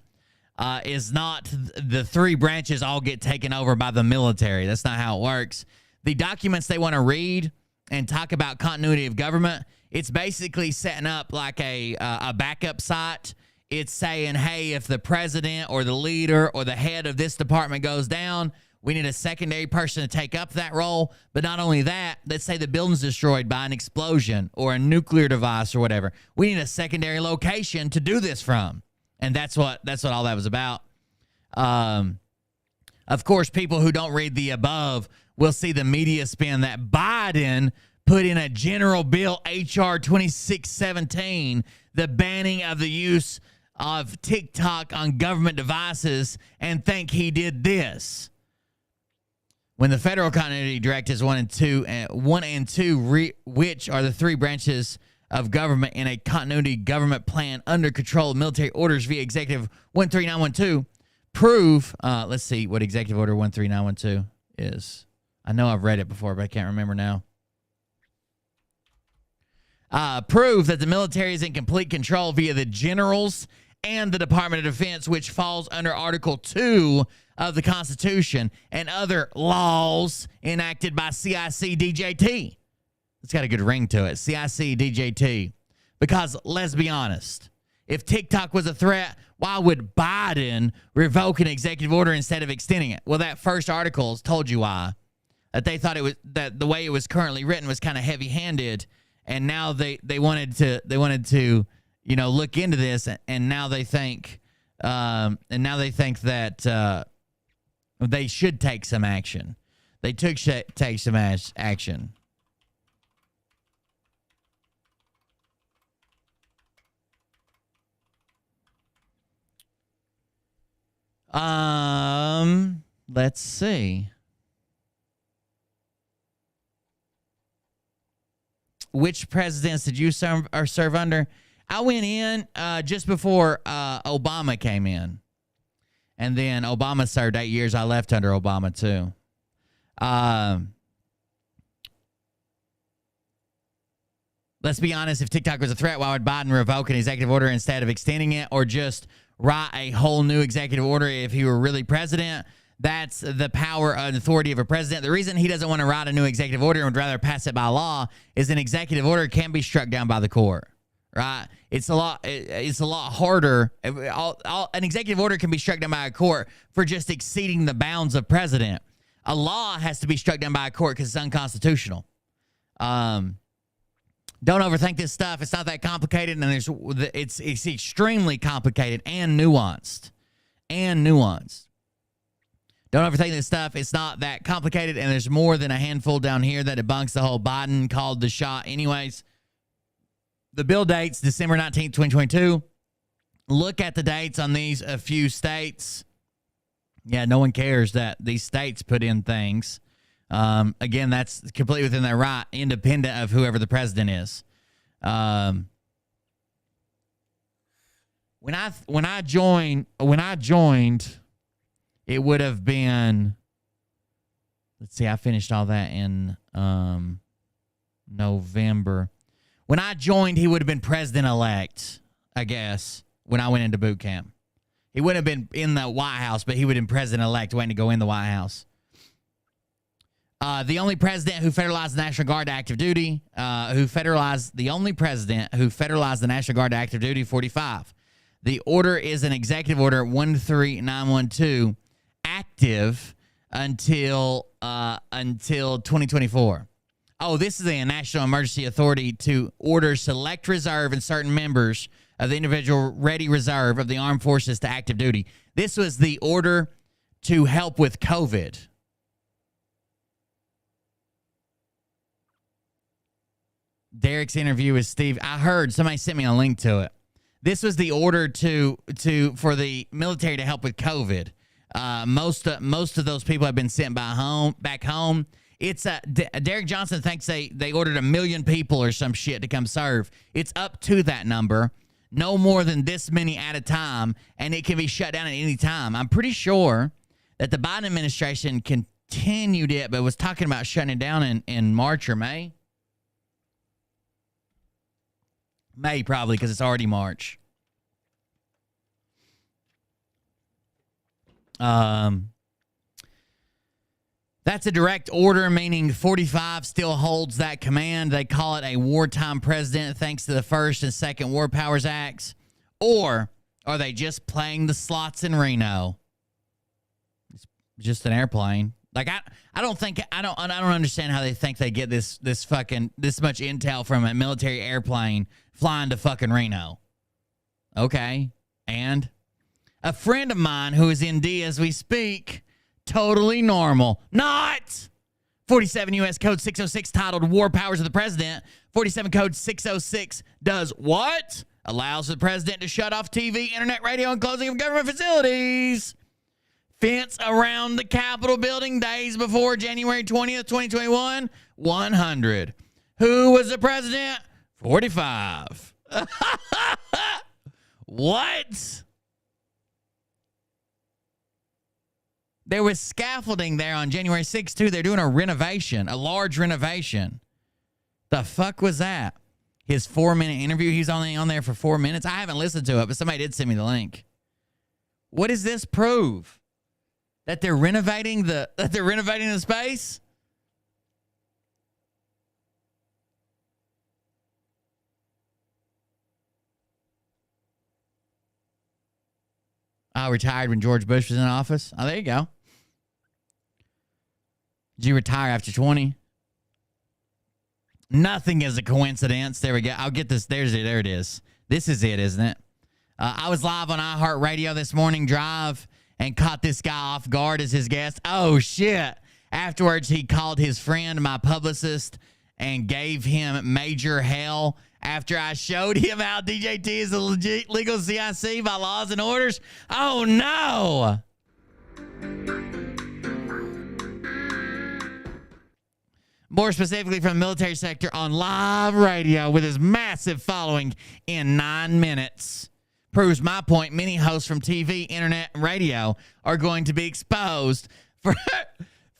A: is not the three branches all get taken over by the military. That's not how it works. The documents they want to read and talk about continuity of government, it's basically setting up like a backup site. It's saying, hey, if the president or the leader or the head of this department goes down, we need a secondary person to take up that role. But not only that, let's say the building's destroyed by an explosion or a nuclear device or whatever. We need a secondary location to do this from. And that's what all that was about. Of course, people who don't read the above will see the media spin that Biden put in a general bill, H.R. 2617, the banning of the use of TikTok on government devices, and think he did this. When the federal continuity directives 1 and 2, which are the three branches of government in a continuity government plan under control of military orders via Executive 13912, prove, let's see what Executive Order 13912 is. I know I've read it before, but I can't remember now. Prove that the military is in complete control via the generals and the Department of Defense, which falls under Article 2 of the Constitution, and other laws enacted by CIC DJT. It's got a good ring to it, CIC DJT. Because let's be honest, if TikTok was a threat, why would Biden revoke an executive order instead of extending it? Well, that first article told you why. That they thought it was that the way it was currently written was kind of heavy-handed, and now they wanted to look into this, and now they think that they should take some action. They take some action. let's see. Which presidents did you serve under? I went in just before Obama came in. And then Obama served 8 years. I left under Obama, too. Let's be honest. If TikTok was a threat, why would Biden revoke an executive order instead of extending it, or just write a whole new executive order if he were really president? That's the power and authority of a president. The reason he doesn't want to write a new executive order and would rather pass it by law is an executive order can be struck down by the court. Right? It's a lot harder. An executive order can be struck down by a court for just exceeding the bounds of president. A law has to be struck down by a court because it's unconstitutional. Don't overthink this stuff. It's not that complicated, and it's extremely complicated and nuanced. Don't overthink this stuff. It's not that complicated, and there's more than a handful down here that debunks the whole Biden called the shot. Anyways, the bill dates December 19th, 2022. Look at the dates on these a few states. Yeah, no one cares that these states put in things. Again, that's completely within their right, independent of whoever the president is. When I joined, it would have been. Let's see, I finished all that in November. When I joined, he would have been president-elect, I guess, when I went into boot camp. He wouldn't have been in the White House, but he would have been president-elect waiting to go in the White House. The only president who federalized the National Guard to active duty, the only president who federalized the National Guard to active duty, 45. The order is an executive order 13912, active until 2024. Oh, this is a national emergency authority to order select reserve and certain members of the individual ready reserve of the armed forces to active duty. This was the order to help with COVID. Derek's interview with Steve. I heard somebody sent me a link to it. This was the order for the military to help with COVID. Most of those people have been sent back home. It's Derek Johnson thinks they ordered 1 million people or some shit to come serve. It's up to that number, no more than this many at a time, and it can be shut down at any time. I'm pretty sure that the Biden administration continued it, but was talking about shutting it down in March or May. May probably, because it's already March. That's a direct order, meaning 45 still holds that command. They call it a wartime president thanks to the First and Second War Powers Acts. Or are they just playing the slots in Reno? It's just an airplane. Like I don't understand how they think they get this much intel from a military airplane flying to fucking Reno. Okay. And a friend of mine who is in D as we speak, totally normal. Not 47 U.S. Code 606 titled War Powers of the President. 47 Code 606 does what? Allows the president to shut off TV, internet, radio, and closing of government facilities. Fence around the Capitol building days before January 20th, 2021, 100. Who was the president? 45. What? There was scaffolding there on January 6th, too. They're doing a large renovation. The fuck was that? His 4-minute interview, he was only on there for 4 minutes. I haven't listened to it, but somebody did send me the link. What does this prove? That they're renovating the space? I retired when George Bush was in office. Oh, there you go. Did you retire after 20? Nothing is a coincidence. There we go. I'll get this. There it is. This is it, isn't it? I was live on iHeartRadio this morning drive and caught this guy off guard as his guest. Oh, shit. Afterwards, he called his friend, my publicist, and gave him major hell after I showed him how DJT is a legit legal CIC by laws and orders. Oh, no. more specifically from the military sector, on live radio with his massive following in 9 minutes. Proves my point. Many hosts from TV, internet, and radio are going to be exposed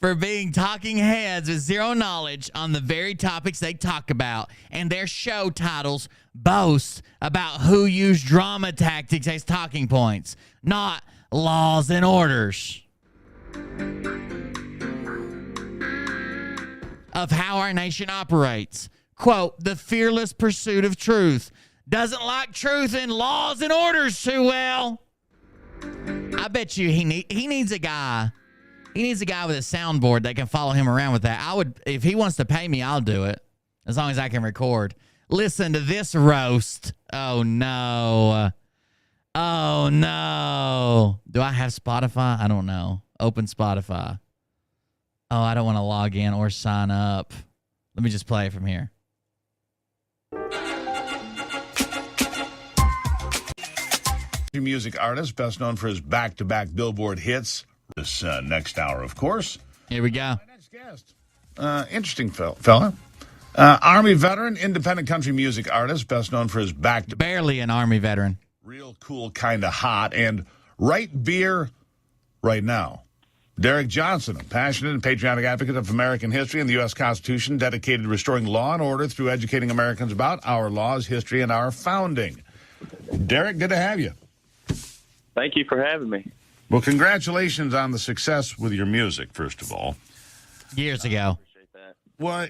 A: for being talking heads with zero knowledge on the very topics they talk about, and their show titles boast about who used drama tactics as talking points, not laws and orders of how our nation operates. Quote, the fearless pursuit of truth. Doesn't like truth and laws and orders too well. I bet you he needs a guy. He needs a guy with a soundboard that can follow him around with that. I would, if he wants to pay me, I'll do it. As long as I can record. Listen to this roast. Oh, no. Oh, no. Do I have Spotify? I don't know. Open Spotify. Oh, I don't want to log in or sign up. Let me just play it from here.
K: Music artist, best known for his back-to-back Billboard hits. This next hour, of course.
A: Here we go.
K: My next guest. Interesting fella. Army veteran, independent country music artist, best known for his back-to-back.
A: Barely an Army veteran.
K: Real cool, kind of hot, and right beer right now. Derek Johnson, a passionate and patriotic advocate of American history and the U.S. Constitution, dedicated to restoring law and order through educating Americans about our laws, history, and our founding. Derek, good to have you.
L: Thank you for having me.
K: Well, congratulations on the success with your music, first of all.
A: Years ago.
L: Appreciate that.
K: Well,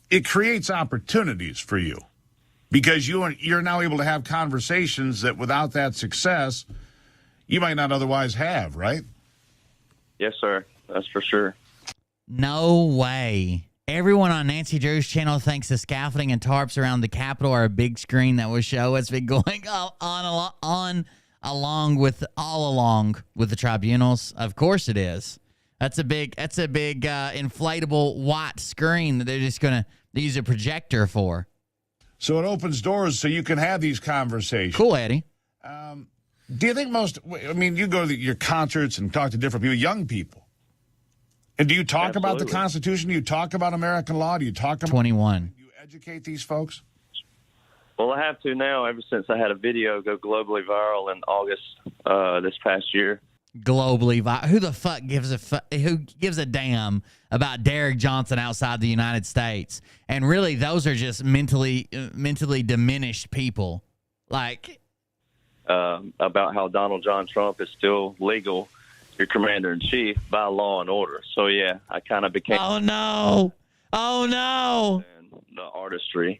K: it creates opportunities for you because you're now able to have conversations that without that success, you might not otherwise have, right?
L: Yes, sir. That's for sure.
A: No way. Everyone on Nancy Drew's channel thinks the scaffolding and tarps around the Capitol are a big screen that will show what's been going on along with the tribunals. Of course it is. That's a big inflatable white screen that they're just going to use a projector for.
K: So it opens doors so you can have these conversations.
A: Cool, Eddie.
K: Do you think you go to your concerts and talk to different people, young people. And do you talk about the Constitution? Do you talk about American law? Do you talk about
A: 21?
K: Do you educate these folks?
L: Well, I have to now ever since I had a video go globally viral in August this past year.
A: Globally viral. Who the fuck who gives a damn about Derek Johnson outside the United States? And really, those are just mentally diminished people. Like
L: about how Donald John Trump is still legal, your commander-in-chief, by law and order. So, yeah, I kind of became...
A: Oh, no.
L: The artistry,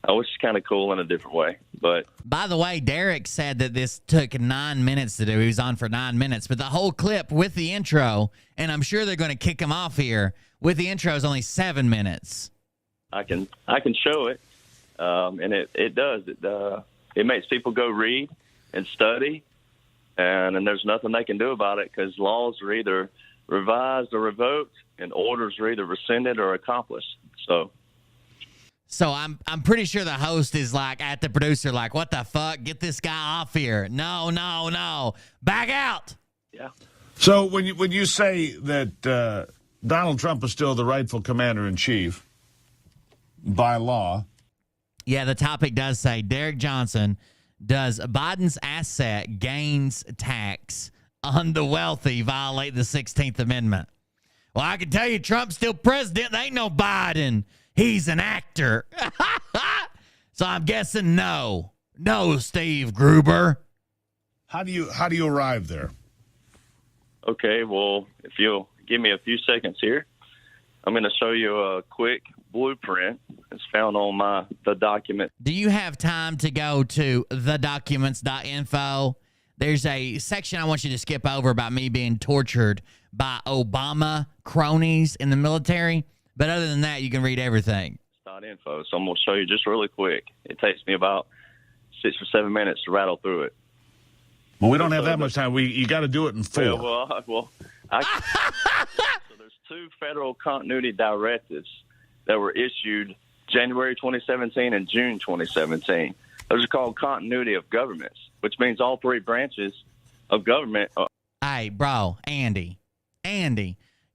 L: which is kind of cool in a different way. But
A: by the way, Derek said that this took 9 minutes to do. He was on for 9 minutes. But the whole clip with the intro, and I'm sure they're going to kick him off here, with the intro is only 7 minutes.
L: I can show it, and it does. It makes people go read and study, and there's nothing they can do about it because laws are either revised or revoked, and orders are either rescinded or accomplished. So
A: I'm pretty sure the host is like at the producer, like, what the fuck? Get this guy off here. No. Back out.
L: Yeah.
K: So when you say that Donald Trump is still the rightful commander-in-chief by law.
A: Yeah, the topic does say Derek Johnson, does Biden's asset gains tax on the wealthy violate the 16th Amendment? Well, I can tell you Trump's still president. There ain't no Biden. He's an actor. So I'm guessing no. No, Steve Gruber.
K: How do you arrive there?
L: Okay, well, if you'll give me a few seconds here, I'm going to show you a quick blueprint. It's found on the document.
A: Do you have time to go to thedocuments.info? There's a section I want you to skip over about me being tortured by Obama cronies in the military. But other than that, you can read everything.
L: .info. So I'm going to show you just really quick. It takes me about 6 or 7 minutes to rattle through it.
K: Well, we don't have that much time. You got to do it in 4.
L: So there's 2 federal continuity directives that were issued January 2017 and June 2017. Those are called continuity of governments, which means all 3 branches of government.
A: Hey, bro, Andy,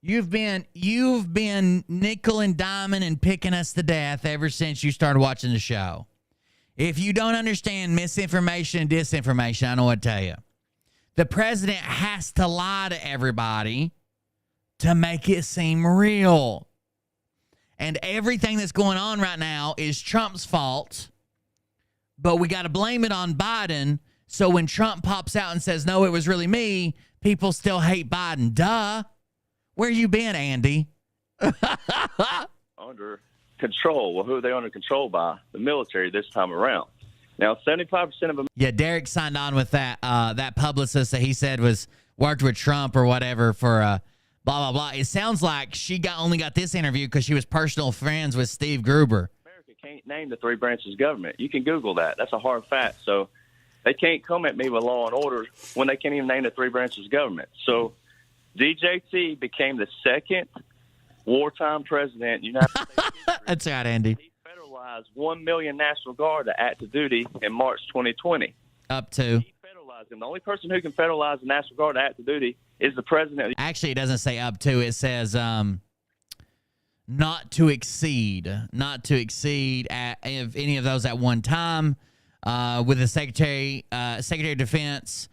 A: You've been nickel and diamond and picking us to death ever since you started watching the show. If you don't understand misinformation and disinformation, I know what to tell you. The president has to lie to everybody to make it seem real. And everything that's going on right now is Trump's fault, but we got to blame it on Biden. So when Trump pops out and says, no, it was really me, people still hate Biden. Duh. Where you been, Andy?
L: Under control. Well, who are they under control by? The military this time around. Now, 75% of them.
A: Yeah, Derek signed on with that publicist that he said worked with Trump or whatever for blah, blah, blah. It sounds like she only got this interview because she was personal friends with Steve Gruber.
L: America can't name the three branches of government. You can Google that. That's a hard fact. So they can't come at me with law and order when they can't even name the three branches of government. So DJT became the second wartime president in the United States history.
A: That's right, Andy.
L: He federalized 1 million National Guard to active duty in March 2020.
A: Up to.
L: He federalized them. The only person who can federalize the National Guard to active duty is the president.
A: Actually, it doesn't say up to. It says not to exceed. Not to exceed if any of those at one time. With the Secretary of Defense,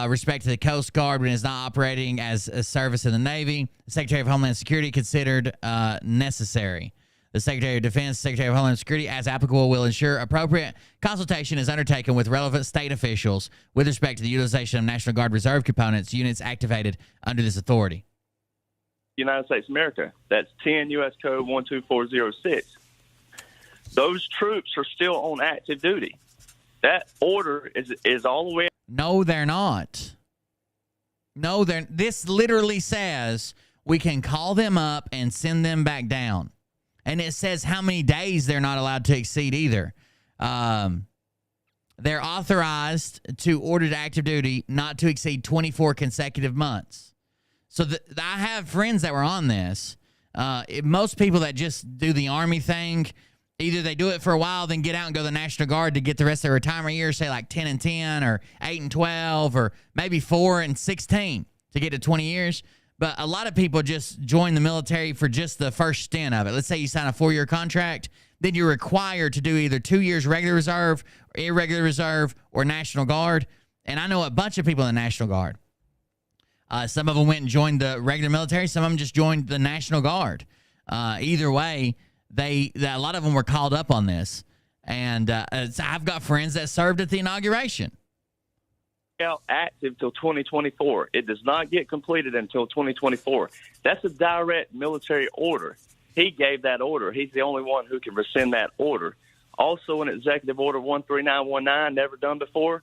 A: respect to the Coast Guard when it's not operating as a service in the Navy. The Secretary of Homeland Security considered necessary. The Secretary of Defense, Secretary of Homeland Security, as applicable, will ensure appropriate consultation is undertaken with relevant state officials with respect to the utilization of National Guard Reserve components, units activated under this authority.
L: United States of America. That's 10 U.S. Code 12406. Those troops are still on active duty. That order is all the way.
A: No, they're not. No, this literally says we can call them up and send them back down. And it says how many days they're not allowed to exceed either. They're authorized to order to active duty not to exceed 24 consecutive months. So I have friends that were on this. Most people that just do the Army thing, either they do it for a while, then get out and go to the National Guard to get the rest of their retirement years, say like 10 and 10 or 8 and 12 or maybe 4 and 16 to get to 20 years. But a lot of people just join the military for just the first stint of it. Let's say you sign a 4-year contract, then you're required to do either 2 years regular reserve, or irregular reserve, or National Guard. And I know a bunch of people in the National Guard. Some of them went and joined the regular military. Some of them just joined the National Guard. Either way, a lot of them were called up on this. And I've got friends that served at the inauguration.
L: Active till 2024. It does not get completed until 2024. That's a direct military order. He gave that order. He's the only one who can rescind that order. Also, an Executive Order 13919, never done before.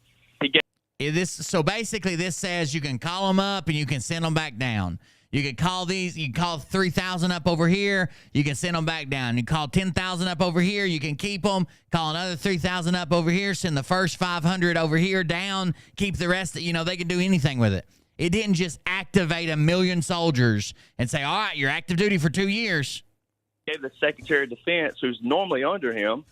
A: So basically, this says you can call them up and you can send them back down. You can call 3,000 up over here. You can send them back down. You call 10,000 up over here. You can keep them. Call another 3,000 up over here. Send the first 500 over here down. Keep the rest. They can do anything with it. It didn't just activate 1 million soldiers and say, all right, you're active duty for 2 years.
L: He gave the Secretary of Defense, who's normally under him,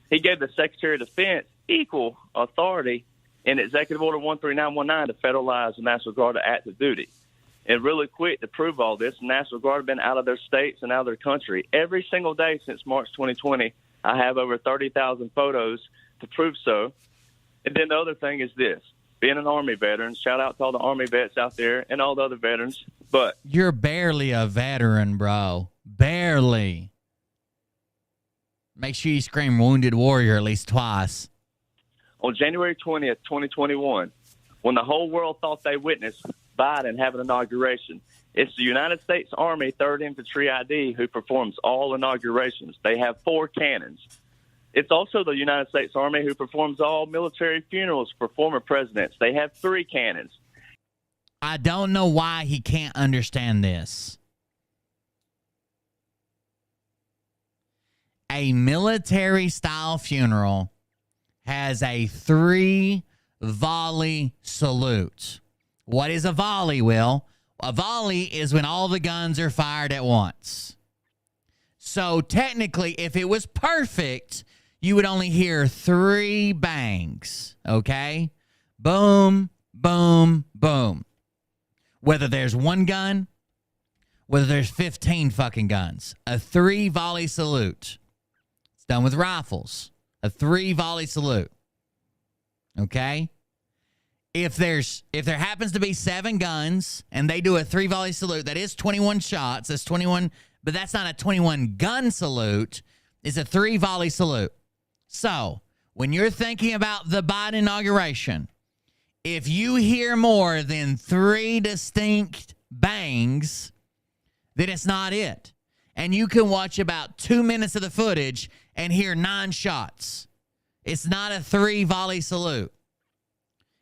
L: he gave the Secretary of Defense equal authority in Executive Order 13919 to federalize the National Guard to active duty. And really quick to prove all this, the National Guard have been out of their states and out of their country every single day since March 2020. I have over 30,000 photos to prove so. And then the other thing is this, being an Army veteran, shout out to all the Army vets out there and all the other veterans. But
A: you're barely a veteran, bro. Barely. Make sure you scream Wounded Warrior at least twice.
L: On January 20th, 2021, when the whole world thought they witnessed Biden have an inauguration, it's the United States Army 3rd Infantry ID who performs all inaugurations. They have 4 cannons. It's also the United States Army who performs all military funerals for former presidents. They have 3 cannons.
A: I don't know why he can't understand this. A military-style funeral has a 3-volley salute. What is a volley, Will? A volley is when all the guns are fired at once. So technically, if it was perfect, you would only hear 3 bangs, okay? Boom, boom, boom. Whether there's 1 gun, whether there's 15 fucking guns. A 3-volley salute. It's done with rifles. A 3-volley salute. Okay? If there happens to be 7 guns and they do a 3-volley salute, that is 21 shots. That's 21, but that's not a 21 gun salute. It's a 3-volley salute. So, when you're thinking about the Biden inauguration, if you hear more than 3 distinct bangs, then it's not it. And you can watch about 2 minutes of the footage and hear 9 shots. It's not a 3-volley salute.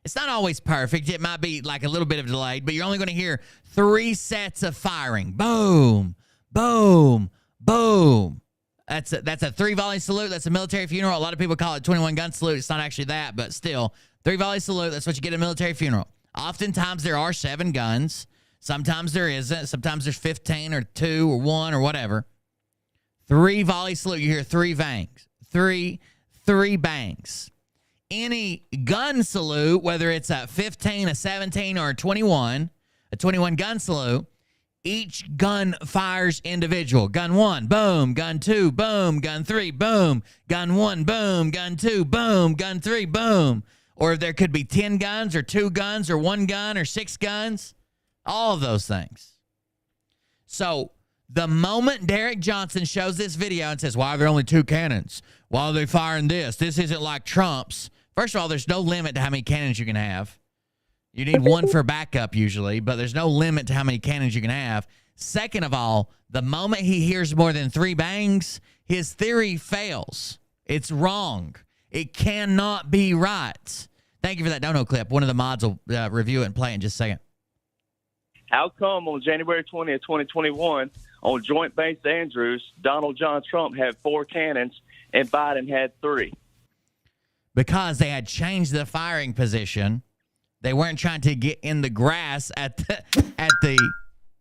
A: It's not always perfect. It might be like a little bit of delayed, but you're only going to hear 3 sets of firing. Boom, boom, boom. That's a 3-volley salute. That's a military funeral. A lot of people call it 21 gun salute. It's not actually that, but still, 3-volley salute. That's what you get at a military funeral. Oftentimes there are 7 guns. Sometimes there isn't. Sometimes there's 15 or 2 or 1 or whatever. 3-volley salute. You hear 3 bangs. Three bangs. Any gun salute, whether it's a 15, a 17, or a 21 gun salute, each gun fires individual. Gun 1, boom. Gun 2, boom. Gun 3, boom. Gun 1, boom. Gun 2, boom. Gun 3, boom. Or there could be 10 guns or 2 guns or 1 gun or 6 guns. All of those things. So the moment Derek Johnson shows this video and says, why are there only 2 cannons? Why are they firing this? This isn't like Trump's. First of all, there's no limit to how many cannons you can have. You need 1 for backup usually, but there's no limit to how many cannons you can have. Second of all, the moment he hears more than 3 bangs, his theory fails. It's wrong. It cannot be right. Thank you for that dono clip. One of the mods will review it and play it in just a second.
L: How come on January 20th, 2021, on Joint Base Andrews, Donald John Trump had 4 cannons and Biden had 3?
A: Because they had changed the firing position. They weren't trying to get in the grass at the.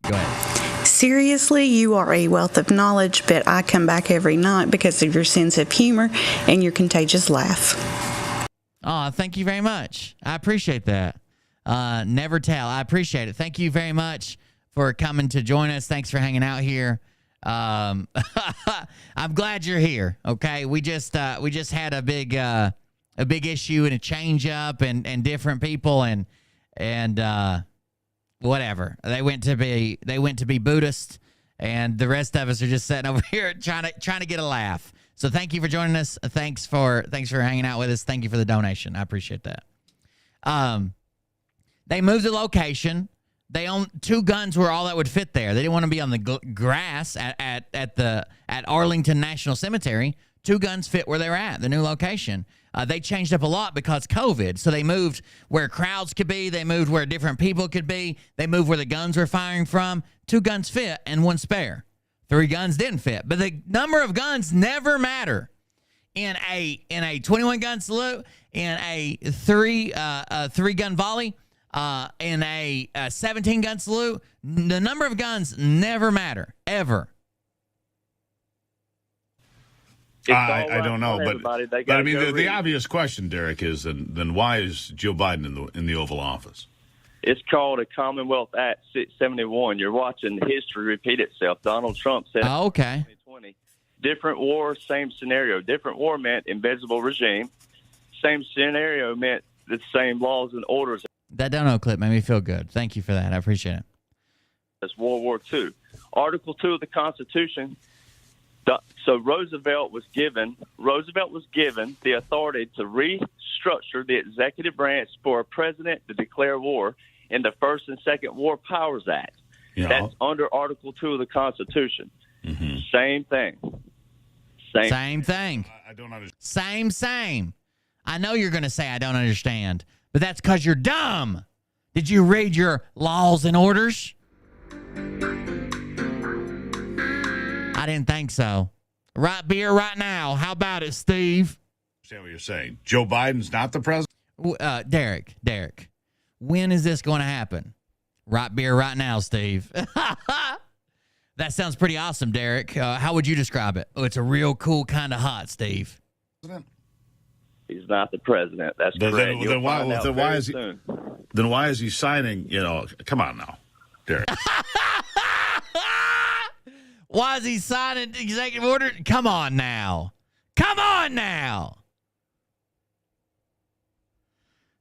A: Go ahead.
M: Seriously, you are a wealth of knowledge, but I come back every night because of your sense of humor and your contagious laugh.
A: Oh, thank you very much. I appreciate that. Never tell. I appreciate it. Thank you very much for coming to join us. Thanks for hanging out here. I'm glad you're here. Okay, we just had a big issue and a change up and different people and whatever. They went to be Buddhist, and the rest of us are just sitting over here trying to get a laugh. So thank you for joining us. Thanks for hanging out with us. Thank you for the donation. I appreciate that. They moved the location. They owned 2 guns were all that would fit there. They didn't want to be on the grass at Arlington National Cemetery. 2 guns fit where they were at, the new location. They changed up a lot because COVID. So they moved where crowds could be. They moved where different people could be. They moved where the guns were firing from. 2 guns fit and 1 spare. 3 guns didn't fit. But the number of guns never matter. In a 21 gun salute, in a 3 gun volley, in a 17 gun salute, the number of guns never matter ever.
K: I don't know, but I mean, the obvious question, Derek, is then why is Joe Biden in the Oval Office?
L: It's called a Commonwealth Act 671. You're watching history repeat itself. Donald Trump said,
A: "Oh, okay,
L: 2020, different war, same scenario. Different war meant invisible regime. Same scenario meant the same laws and orders."
A: That dono clip made me feel good. Thank you for that. I appreciate it.
L: That's World War II. Article 2 of the Constitution. So Roosevelt was given the authority to restructure the executive branch for a president to declare war in the First and Second War Powers Act.
K: Yeah.
L: That's under Article 2 of the Constitution.
K: Mm-hmm.
L: Same thing.
A: Same thing.
K: I don't understand.
A: Same. I know you're going to say I don't understand, but that's because you're dumb. Did you read your laws and orders? I didn't think so. Right beer right now. How about it, Steve?
K: I understand what you're saying. Joe Biden's not the president?
A: Derek, when is this going to happen? Right beer right now, Steve. That sounds pretty awesome, Derek. How would you describe it? Oh, it's a real cool kind of hot, Steve.
L: He's not the president. That's correct.
K: Then why is he signing? Come on now, Derek.
A: Why is he signing executive order? Come on now. Come on now.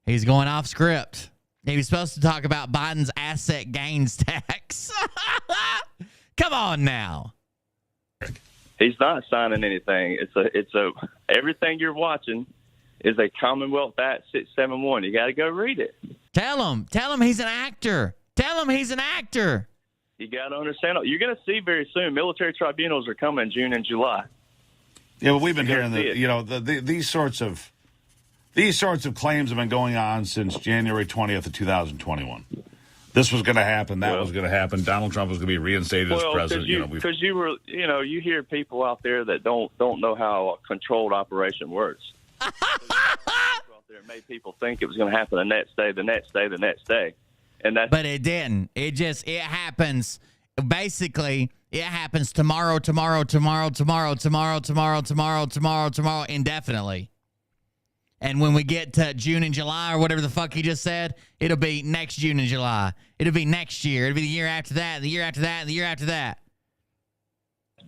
A: He's going off script. He was supposed to talk about Biden's asset gains tax. Come on now.
L: He's not signing anything. It's a everything you're watching is a Commonwealth Act 671. You got to go read it.
A: Tell him he's an actor. Tell him he's an actor.
L: You got to understand. You're going to see very soon. Military tribunals are coming June and July.
K: Yeah, well, we've been hearing these sorts of claims have been going on since January 20th of 2021. This was going to happen. That was going to happen. Donald Trump was going to be reinstated as president.
L: Because you hear people out there that don't know how a controlled operation works. People out there made people think it was going to happen the next day, and
A: but it didn't. It happens. Basically, it happens tomorrow, indefinitely. And when we get to June and July or whatever the fuck he just said, it'll be next June and July. It'll be next year. It'll be the year after that, the year after that, and the year after that.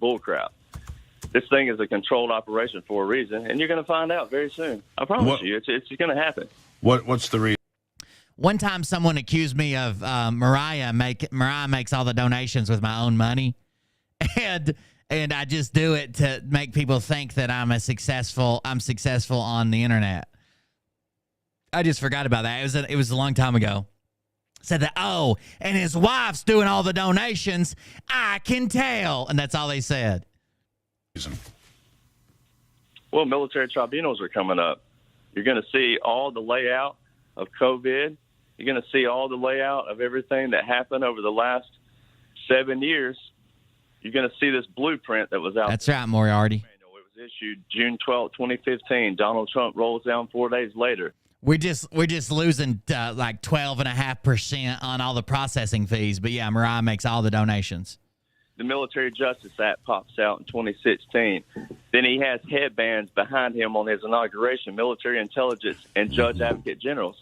L: Bullcrap. This thing is a controlled operation for a reason, and you're going to find out very soon. I promise you, it's going to happen.
K: What's the reason?
A: One time someone accused me of Mariah makes all the donations with my own money. And I just do it to make people think that I'm successful on the internet. I just forgot about that. It was a long time ago. Said that, and his wife's doing all the donations. I can tell. And that's all they said.
L: Well, military tribunals are coming up. You're going to see all the layout of COVID. You're going to see all the layout of everything that happened over the last 7 years. You're going to see this blueprint that was out.
A: That's right, Moriarty.
L: It was issued June 12, 2015. Donald Trump rolls down 4 days later.
A: We're just losing like 12.5% on all the processing fees. But yeah, Mariah makes all the donations.
L: The Military Justice Act pops out in 2016. Then he has headbands behind him on his inauguration. Military intelligence and judge advocate generals.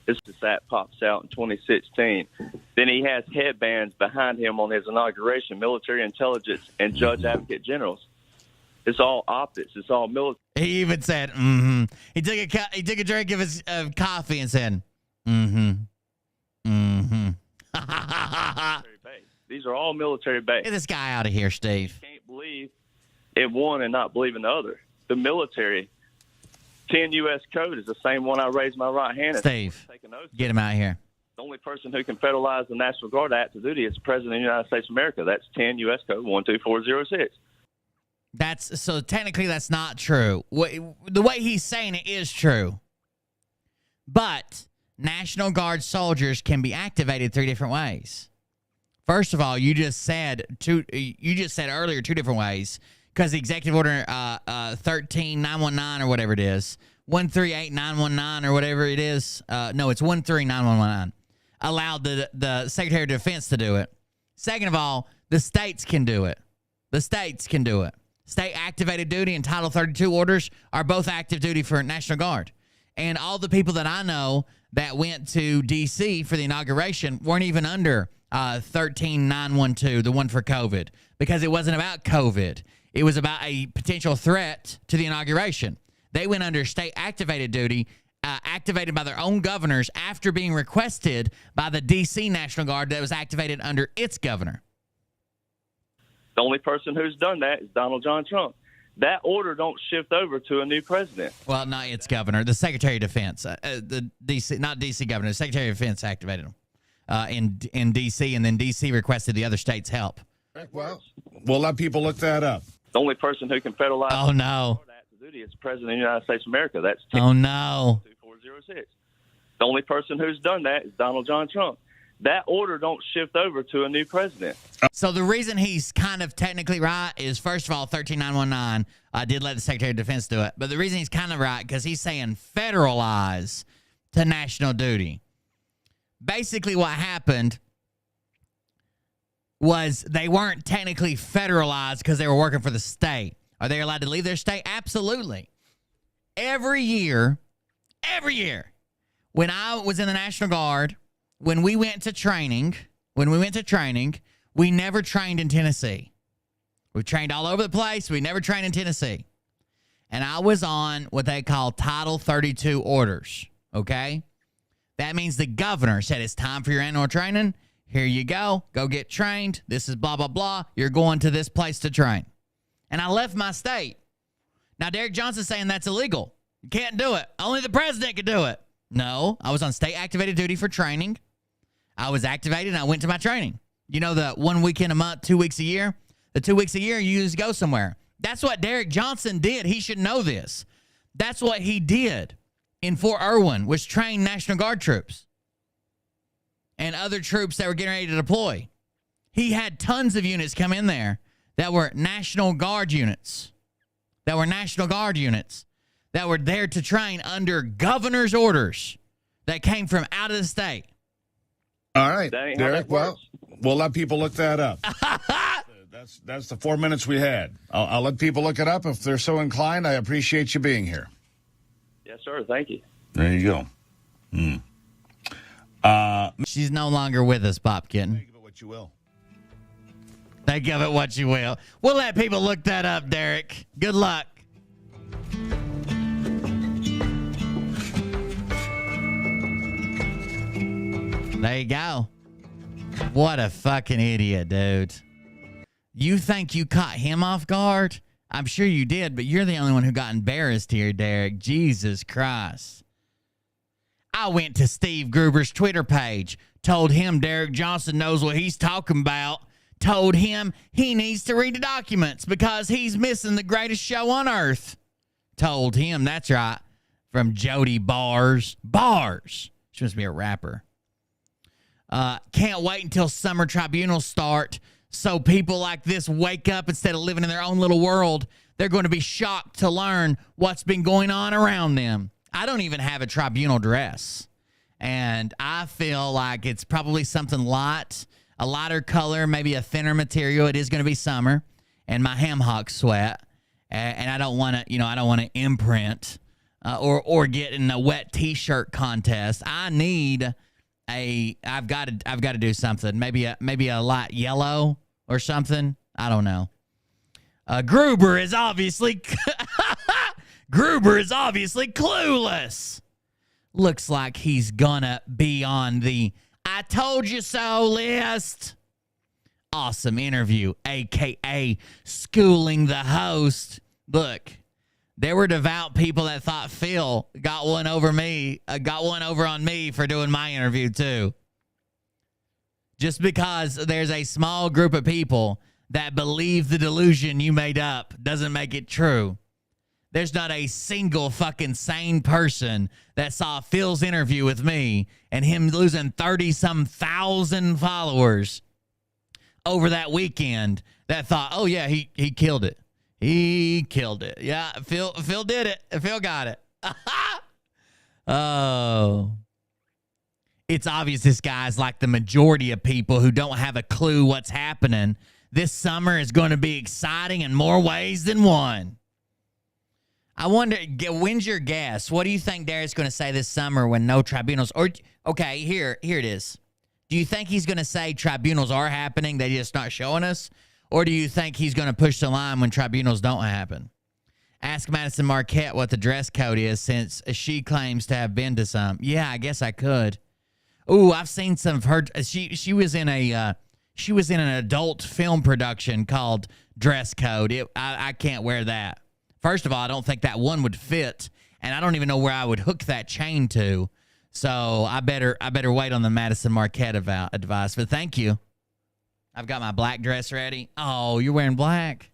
L: This act pops out in 2016. Then he has headbands behind him on his inauguration. Military intelligence and judge advocate generals. It's all optics. It's all military.
A: He even said, "Mm-hmm." He took a drink of his coffee and said, "Mm-hmm, mm-hmm."
L: These are all military based.
A: Get this guy out of here, Steve.
L: Can't believe in one and not believe in the other. The military, 10 U.S. code is the same one I raised my right hand.
A: Steve, get him out of here.
L: The only person who can federalize the National Guard active duty is the President of the United States of America. That's 10 U.S. code 12406.
A: So technically that's not true. The way he's saying it is true. But National Guard soldiers can be activated 3 different ways. First of all, you just said earlier 2 different ways, because the executive order 13919 or whatever it is, 138919 or whatever it is. No, it's 13919 allowed the Secretary of Defense to do it. Second of all, the states can do it. State activated duty and Title 32 orders are both active duty for National Guard. And all the people that I know that went to D.C. for the inauguration weren't even under 13912, the one for COVID, because it wasn't about COVID. It was about a potential threat to the inauguration. They went under state activated duty, activated by their own governors after being requested by the D.C. National Guard that was activated under its governor.
L: The only person who's done that is Donald John Trump. That order don't shift over to a new president.
A: Well, not its governor, the Secretary of Defense, the D.C. not D.C. governor, the Secretary of Defense activated them in D.C. and then D.C. requested the other states' help.
K: Well, we'll let people look that up.
L: The only person who can federalize
A: oh no
L: active duty is the President of the United States of America. That's 10
A: oh no
L: 2406. The only person who's done that is Donald John Trump. That order don't shift over to a new president.
A: So the reason he's kind of technically right is, first of all, 13919 did let the Secretary of Defense do it. But the reason he's kind of right, because he's saying federalize to national duty. Basically what happened was they weren't technically federalized because they were working for the state. Are they allowed to leave their state? Absolutely. Every year, when I was in the National Guard, when we went to training, we never trained in Tennessee. We've trained all over the place. We never trained in Tennessee. And I was on what they call Title 32 orders, okay? That means the governor said it's time for your annual training. Here you go. Go get trained. This is blah, blah, blah. You're going to this place to train. And I left my state. Now, Derek Johnson's saying that's illegal. You can't do it. Only the president could do it. No, I was on state activated duty for training. I was activated and I went to my training. You know, the 1 weekend a month, 2 weeks a year? The 2 weeks a year, you just go somewhere. That's what Derek Johnson did. He should know this. That's what he did in Fort Irwin, was train National Guard troops and other troops that were getting ready to deploy. He had tons of units come in there that were National Guard units, that were there to train under governor's orders that came from out of the state.
K: All right, Derek, well, we'll let people look that up. That's the 4 minutes we had. I'll let people look it up if they're so inclined. I appreciate you being here.
L: Yes, sir. Thank you.
K: There you go.
A: She's no longer with us, Pop Kitten.
K: Think of it what you will.
A: Think of it what you will. We'll let people look that up, Derek. Good luck. There you go. What a fucking idiot, dude. You think you caught him off guard? I'm sure you did, but you're the only one who got embarrassed here, Derek. Jesus Christ. I went to Steve Gruber's Twitter page, told him Derek Johnson knows what he's talking about, told him he needs to read the documents because he's missing the greatest show on earth. Told him, that's right, from Jody Bars. Bars. She must be a rapper. Can't wait until summer tribunals start so people like this wake up instead of living in their own little world. They're going to be shocked to learn what's been going on around them. I don't even have a tribunal dress. And I feel like it's probably something light, a lighter color, maybe a thinner material. It is going to be summer. And my ham hock sweat. And I don't want to, I don't want to imprint or get in a wet t-shirt contest. I need I've got to do something. Maybe a light yellow or something. I don't know. Gruber is obviously clueless. Looks like he's gonna be on the "I told you so" list. Awesome interview, aka schooling the host. Look, there were devout people that thought Phil got one over on me for doing my interview too. Just because there's a small group of people that believe the delusion you made up doesn't make it true. There's not a single fucking sane person that saw Phil's interview with me and him losing 30-some thousand followers over that weekend that thought, oh yeah, he killed it. He killed it. Yeah, Phil did it. Phil got it. Oh. It's obvious this guy's like the majority of people who don't have a clue what's happening. This summer is going to be exciting in more ways than one. I wonder, when's your guess? What do you think Derek's going to say this summer when no tribunals? Or, okay, here it is. Do you think he's going to say tribunals are happening, they just not showing us? Or do you think he's going to push the line when tribunals don't happen? Ask Madison Marquette what the dress code is since she claims to have been to some. Yeah, I guess I could. Ooh, I've seen some of her. She was in an adult film production called Dress Code. I can't wear that. First of all, I don't think that one would fit, and I don't even know where I would hook that chain to. So I better wait on the Madison Marquette advice. But thank you. I've got my black dress ready. Oh, you're wearing black?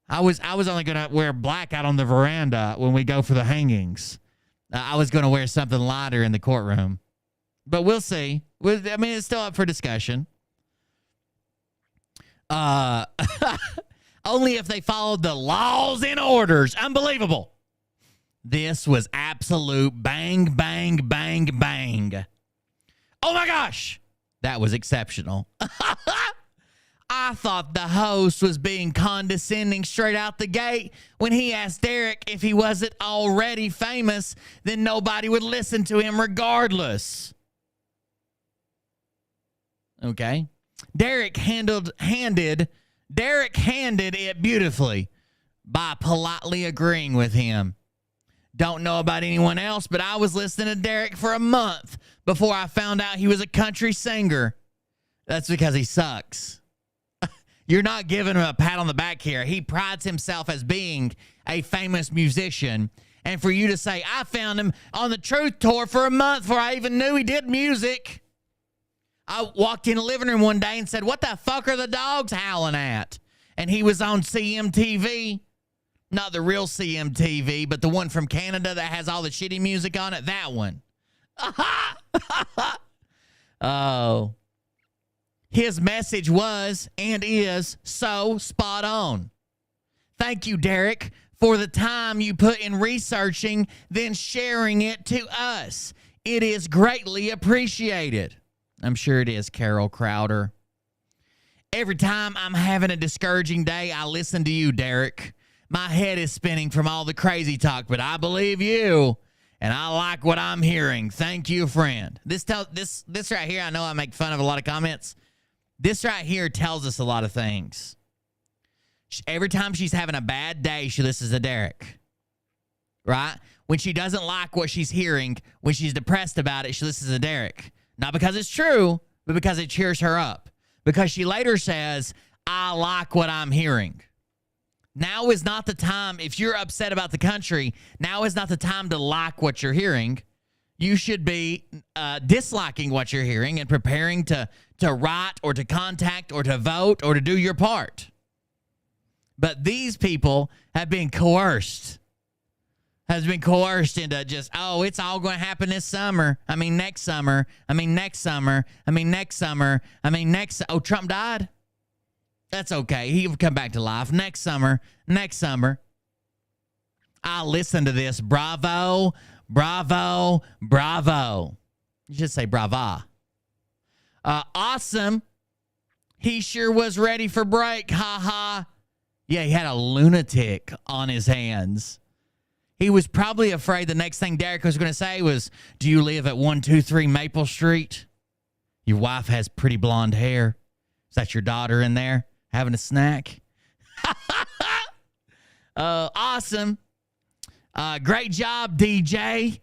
A: I was only gonna wear black out on the veranda when we go for the hangings. I was gonna wear something lighter in the courtroom, but we'll see. I mean, it's still up for discussion. Only if they followed the laws and orders. Unbelievable. This was absolute bang, bang, bang, bang. Oh my gosh. That was exceptional. I thought the host was being condescending straight out the gate when he asked Derek if he wasn't already famous, then nobody would listen to him regardless. Okay. Derek handed Derek handled it beautifully by politely agreeing with him. Don't know about anyone else, but I was listening to Derek for a month before I found out he was a country singer. That's because he sucks. You're not giving him a pat on the back here. He prides himself as being a famous musician. And for you to say, I found him on the Truth Tour for a month before I even knew he did music. I walked in the living room one day and said, what the fuck are the dogs howling at? And he was on CMTV. Not the real CMTV, but the one from Canada that has all the shitty music on it. That one. Oh. His message was and is so spot on. Thank you, Derek, for the time you put in researching, then sharing it to us. It is greatly appreciated. I'm sure it is, Carol Crowder. Every time I'm having a discouraging day, I listen to you, Derek. My head is spinning from all the crazy talk, but I believe you, and I like what I'm hearing. Thank you, friend. This right here, I know I make fun of a lot of comments. This right here tells us a lot of things. Every time she's having a bad day, she listens to Derek. Right? When she doesn't like what she's hearing, when she's depressed about it, she listens to Derek. Not because it's true, but because it cheers her up. Because she later says, I like what I'm hearing. Now is not the time, if you're upset about the country, now is not the time to like what you're hearing. You should be disliking what you're hearing and preparing to write or to contact or to vote or to do your part. But these people have been coerced. Has been coerced into just, oh, it's all going to happen this summer. I mean, next summer. I mean, next summer. I mean, next summer. I mean, next. Oh, Trump died? That's okay. He'll come back to life next summer. Next summer. I'll listen to this. Bravo, bravo, bravo. You should say brava. Awesome. He sure was ready for break. Ha ha. Yeah, he had a lunatic on his hands. He was probably afraid the next thing Derek was going to say was, do you live at 123 Maple Street? Your wife has pretty blonde hair. Is that your daughter in there having a snack? Awesome. Great job, DJ.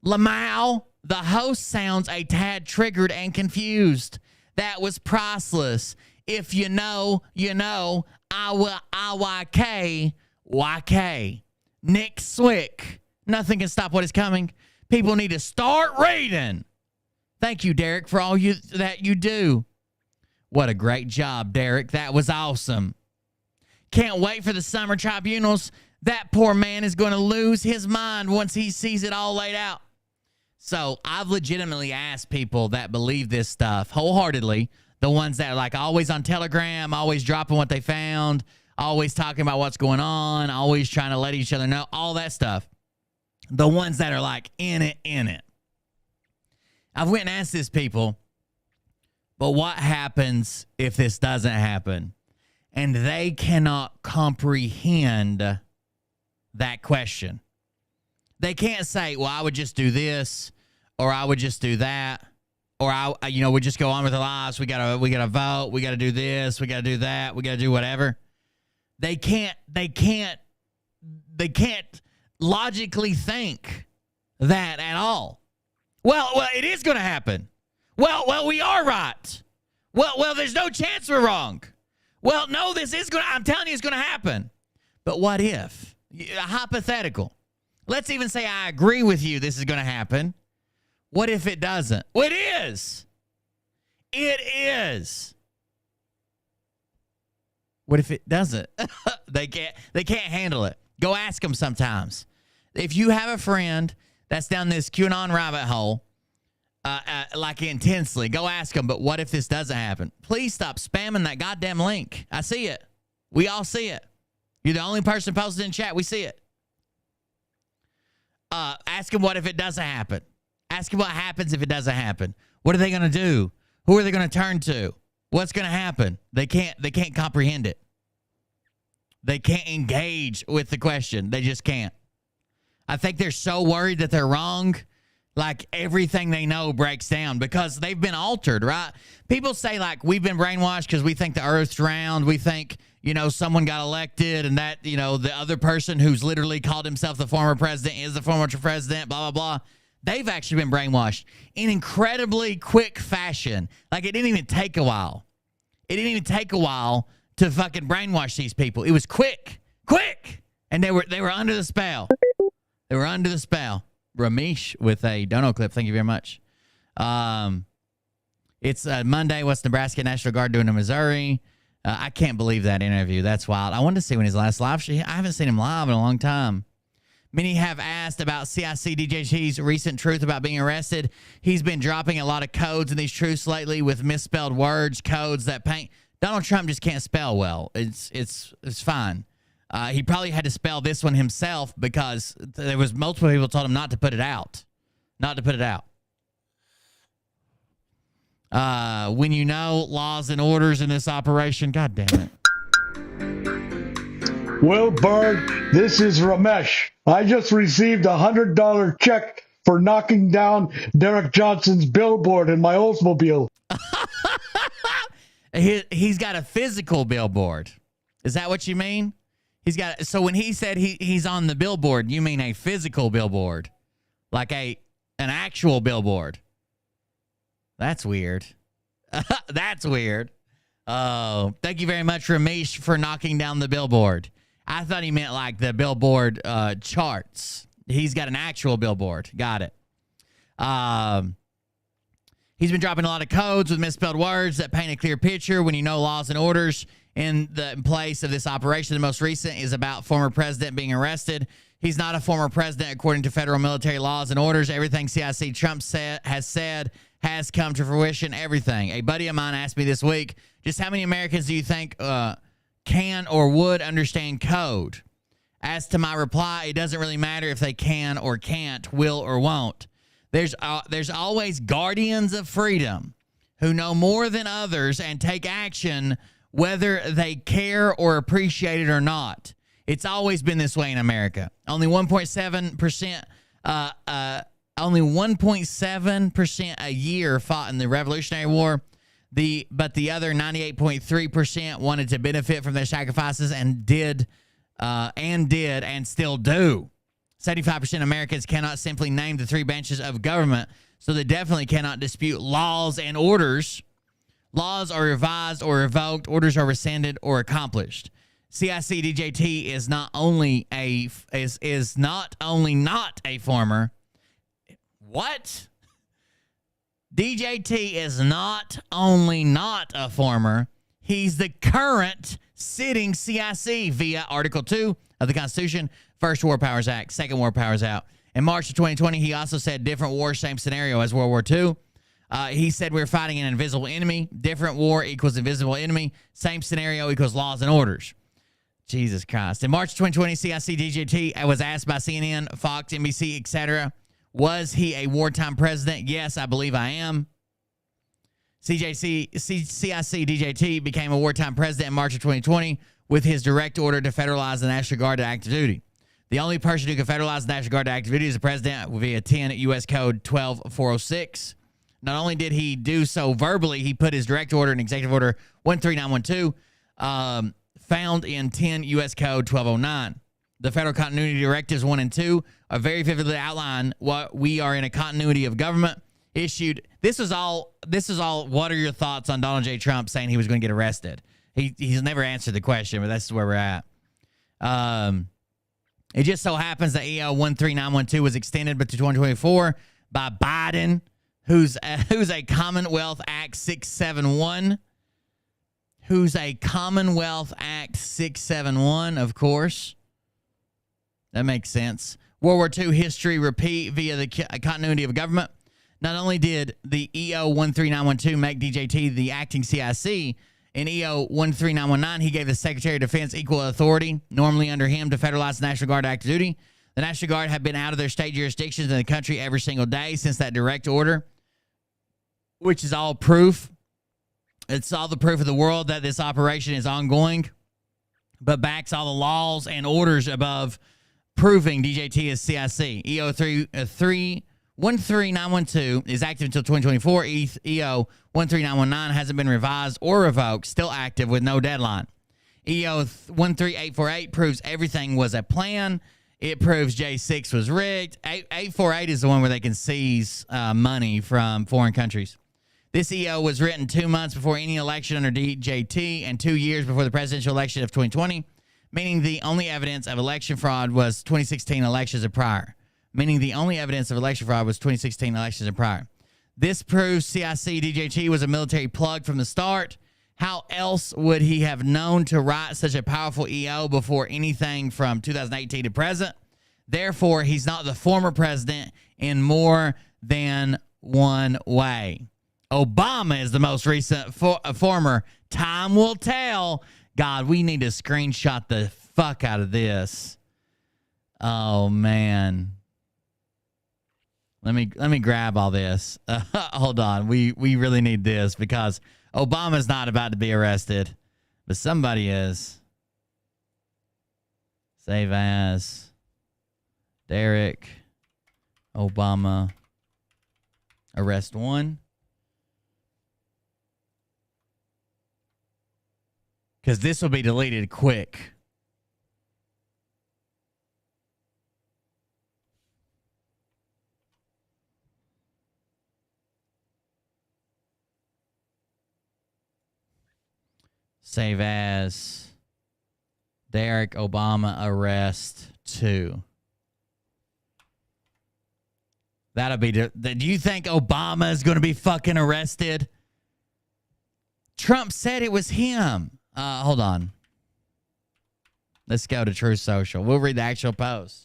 A: Lamau, the host sounds a tad triggered and confused. That was priceless. If you know, you know. IYK, YK. Nick Swick. Nothing can stop what is coming. People need to start reading. Thank you, Derek, for all that you do. What a great job, Derek. That was awesome. Can't wait for the summer tribunals. That poor man is going to lose his mind once he sees it all laid out. So I've legitimately asked people that believe this stuff wholeheartedly, the ones that are like always on Telegram, always dropping what they found, always talking about what's going on, always trying to let each other know, all that stuff. The ones that are like in it. I've went and asked these people, but what happens if this doesn't happen? And they cannot comprehend that question. They can't say, well, I would just do this, or I would just do that, or we just go on with our lives. We gotta vote. We gotta do this. We gotta do that. We gotta do whatever. They can't logically think that at all. Well, it is going to happen. Well, we are right. Well, there's no chance we're wrong. Well, no, I'm telling you, it's going to happen. But what if? A hypothetical. Let's even say I agree with you this is going to happen. What if it doesn't? Well, it is. It is. What if it doesn't? They can't handle it. Go ask them sometimes. If you have a friend that's down this QAnon rabbit hole, like intensely, go ask them, but what if this doesn't happen? Please stop spamming that goddamn link. I see it. We all see it. You're the only person posted in chat. We see it. Ask them what if it doesn't happen. Ask them what happens if it doesn't happen. What are they going to do? Who are they going to turn to? What's going to happen? They can't comprehend it. They can't engage with the question. They just can't. I think they're so worried that they're wrong. like everything they know breaks down because they've been altered, right? People say like we've been brainwashed because we think the earth's round. We think, someone got elected and that, the other person who's literally called himself the former president is the former president, blah, blah, blah. They've actually been brainwashed in incredibly quick fashion. Like it didn't even take a while. It didn't even take a while to fucking brainwash these people. It was quick. And they were under the spell. They were under the spell. Ramesh with a dono clip. Thank you very much. It's Monday. What's Nebraska National Guard doing in Missouri? I can't believe that interview. That's wild. I wanted to see when his last live show. I haven't seen him live in a long time. Many have asked about CIC DJT's recent truth about being arrested. He's been dropping a lot of codes in these truths lately with misspelled words, codes that paint. Donald Trump just can't spell well. It's fine. He probably had to spell this one himself because there was multiple people told him not to put it out. Not to put it out. When you know laws and orders in this operation, God damn it.
F: Will Bard, this is Ramesh. I just received a $100 check for knocking down Derek Johnson's billboard in my Oldsmobile.
A: He's got a physical billboard. Is that what you mean? So when he said he's on the billboard, you mean a physical billboard, like an actual billboard. That's weird. That's weird. Oh, thank you very much, Ramesh, for knocking down the billboard. I thought he meant like the billboard charts. He's got an actual billboard. Got it. He's been dropping a lot of codes with misspelled words that paint a clear picture when you know laws and orders in place of this operation. The most recent is about former president being arrested. He's not a former president according to federal military laws and orders. Everything CIC Trump has said has come to fruition. Everything. A buddy of mine asked me this week, just how many Americans do you think can or would understand code? As to my reply, it doesn't really matter if they can or can't, will or won't. There's always guardians of freedom who know more than others and take action whether they care or appreciate it or not. It's always been this way in America. Only 1.7%, only 1.7% a year fought in the Revolutionary War. But the other 98.3% wanted to benefit from their sacrifices and did and still do. 75% of Americans cannot simply name the three branches of government, so they definitely cannot dispute laws and orders. Laws are revised or revoked. Orders are rescinded or accomplished. CIC DJT is not only not a former. What? DJT is not only not a former. He's the current sitting CIC via Article 2 of the Constitution, First War Powers Act, Second War Powers Act. In March of 2020, he also said different war, same scenario as World War II. He said we're fighting an invisible enemy. Different war equals invisible enemy. Same scenario equals laws and orders. Jesus Christ. In March 2020, CIC DJT was asked by CNN, Fox, NBC, etc., was he a wartime president? Yes, I believe I am. CIC DJT became a wartime president in March of 2020 with his direct order to federalize the National Guard to active duty. The only person who can federalize the National Guard to active duty is the president via 10 U.S. Code 12406. Not only did he do so verbally, he put his direct order in Executive Order 13912, found in 10 U.S. Code 1209. The Federal Continuity Directives 1 and 2 are very vividly outline what we are in a continuity of government issued. This is all. What are your thoughts on Donald J. Trump saying he was going to get arrested? He's never answered the question, but that's where we're at. It just so happens that EO 13912 was extended to 2024 by Biden, who's a Commonwealth Act 671. Who's a Commonwealth Act 671, of course. That makes sense. World War II history repeat via the continuity of government. Not only did the EO 13912 make DJT the acting CIC, in EO 13919, he gave the Secretary of Defense equal authority, normally under him, to federalize the National Guard active duty. The National Guard have been out of their state jurisdictions in the country every single day since that direct order, which is all proof. It's all the proof of the world that this operation is ongoing, but backs all the laws and orders above proving DJT is CIC. EO 3 13912 is active until 2024. EO 13919 hasn't been revised or revoked, still active with no deadline. EO 13848 proves everything was a plan. It proves J6 was rigged. 848 is the one where they can seize money from foreign countries. This EO was written 2 months before any election under DJT and 2 years before the presidential election of 2020, meaning the only evidence of election fraud was 2016 elections and prior. This proves CIC DJT was a military plug from the start. How else would he have known to write such a powerful EO before anything from 2018 to present? Therefore, he's not the former president in more than one way. Obama is the most recent former. Time will tell. God, we need to screenshot the fuck out of this. Oh, man. Let me grab all this. Hold on. We really need this because Obama's not about to be arrested, but somebody is. Save as Derek Obama arrest 1. Because this will be deleted quick. Save as Derek Obama arrest 2. That'll be. Do you think Obama is going to be fucking arrested? Trump said it was him. Hold on. Let's go to Truth Social. We'll read the actual post.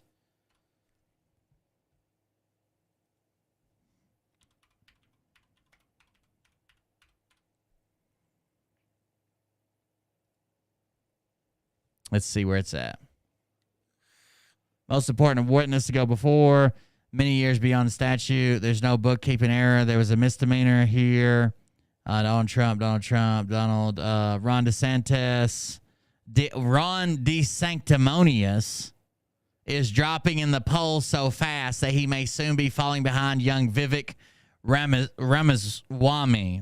A: Let's see where it's at. Most important witness to go before. Many years beyond the statute. There's no bookkeeping error. There was a misdemeanor here. Donald Trump, Ron DeSantis. Ron DeSanctimonious is dropping in the polls so fast that he may soon be falling behind young Vivek Ramaswamy.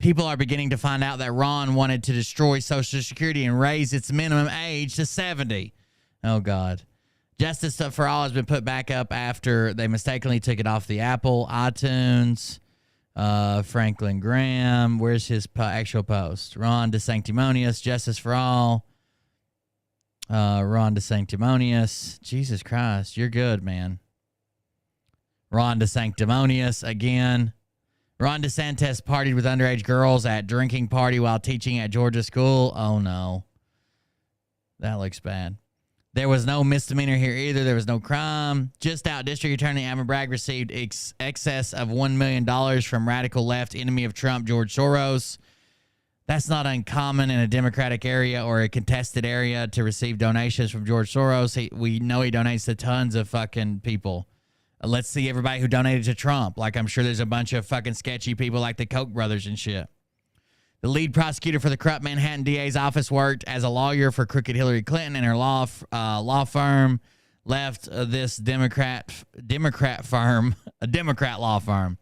A: People are beginning to find out that Ron wanted to destroy Social Security and raise its minimum age to 70. Oh, God. Justice for All has been put back up after they mistakenly took it off the Apple, iTunes. Franklin Graham. Where's his actual post? Ron DeSanctimonious. Justice for All. Ron DeSanctimonious. Jesus Christ. You're good, man. Ron DeSanctimonious again. Ron DeSantis partied with underage girls at drinking party while teaching at Georgia school. Oh, no. That looks bad. There was no misdemeanor here either. There was no crime. Just out, District Attorney Alvin Bragg received excess of $1 million from radical left enemy of Trump, George Soros. That's not uncommon in a Democratic area or a contested area to receive donations from George Soros. We know he donates to tons of fucking people. Let's see everybody who donated to Trump. Like, I'm sure there's a bunch of fucking sketchy people like the Koch brothers and shit. The lead prosecutor for the corrupt Manhattan DA's office worked as a lawyer for crooked Hillary Clinton and her law firm left this Democrat firm, a Democrat law firm,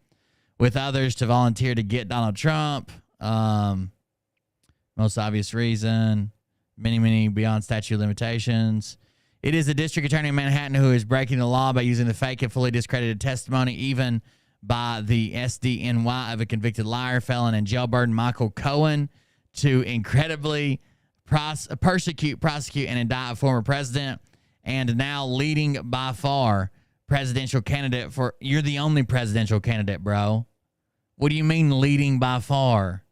A: with others to volunteer to get Donald Trump. Most obvious reason, many beyond statute of limitations. It is the district attorney of Manhattan who is breaking the law by using the fake and fully discredited testimony, even by the SDNY of a convicted liar, felon, and jailbird Michael Cohen, to incredibly persecute, prosecute, and indict a former president, and now leading by far presidential candidate for. You're the only presidential candidate, bro. What do you mean leading by far?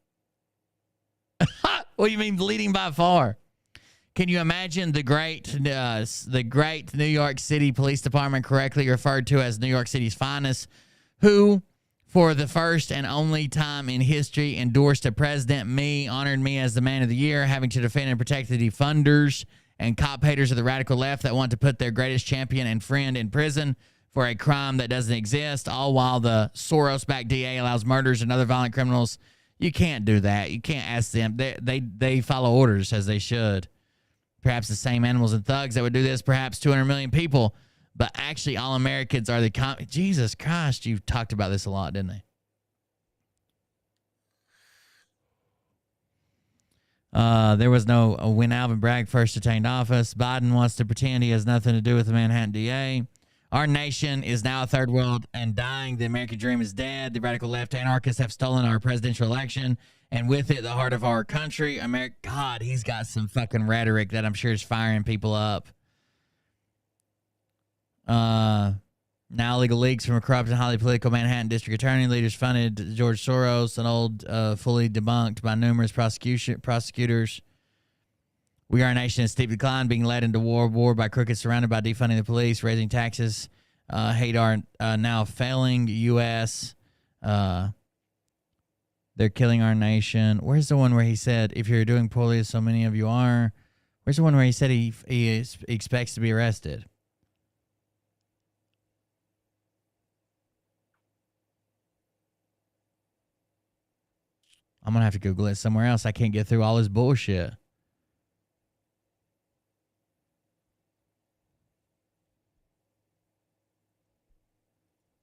A: What do you mean leading by far? Can you imagine the great New York City Police Department, correctly referred to as New York City's finest, who, for the first and only time in history, endorsed a president, me, honored me as the man of the year, having to defend and protect the defunders and cop haters of the radical left that want to put their greatest champion and friend in prison for a crime that doesn't exist, all while the Soros-backed DA allows murderers and other violent criminals. You can't do that. You can't ask them. They follow orders as they should. Perhaps the same animals and thugs that would do this, perhaps 200 million people. but actually all Americans are the Jesus Christ, you've talked about this a lot, didn't they? There was no when Alvin Bragg first attained office. Biden wants to pretend he has nothing to do with the Manhattan DA. Our nation is now a third world and dying. The American dream is dead. The radical left anarchists have stolen our presidential election, and with it, the heart of our country. God, he's got some fucking rhetoric that I'm sure is firing people up. Now legal leaks from a corrupt and highly political Manhattan district attorney. Leaders funded George Soros, an old fully debunked by numerous prosecutors. We are a nation in steep decline, being led into war by crooked, surrounded by defunding the police, raising taxes. Hate our now failing U.S. They're killing our nation. Where's the one where he said, if you're doing poorly, as so many of you are? Where's the one where he said he expects to be arrested? I'm going to have to Google it somewhere else. I can't get through all this bullshit.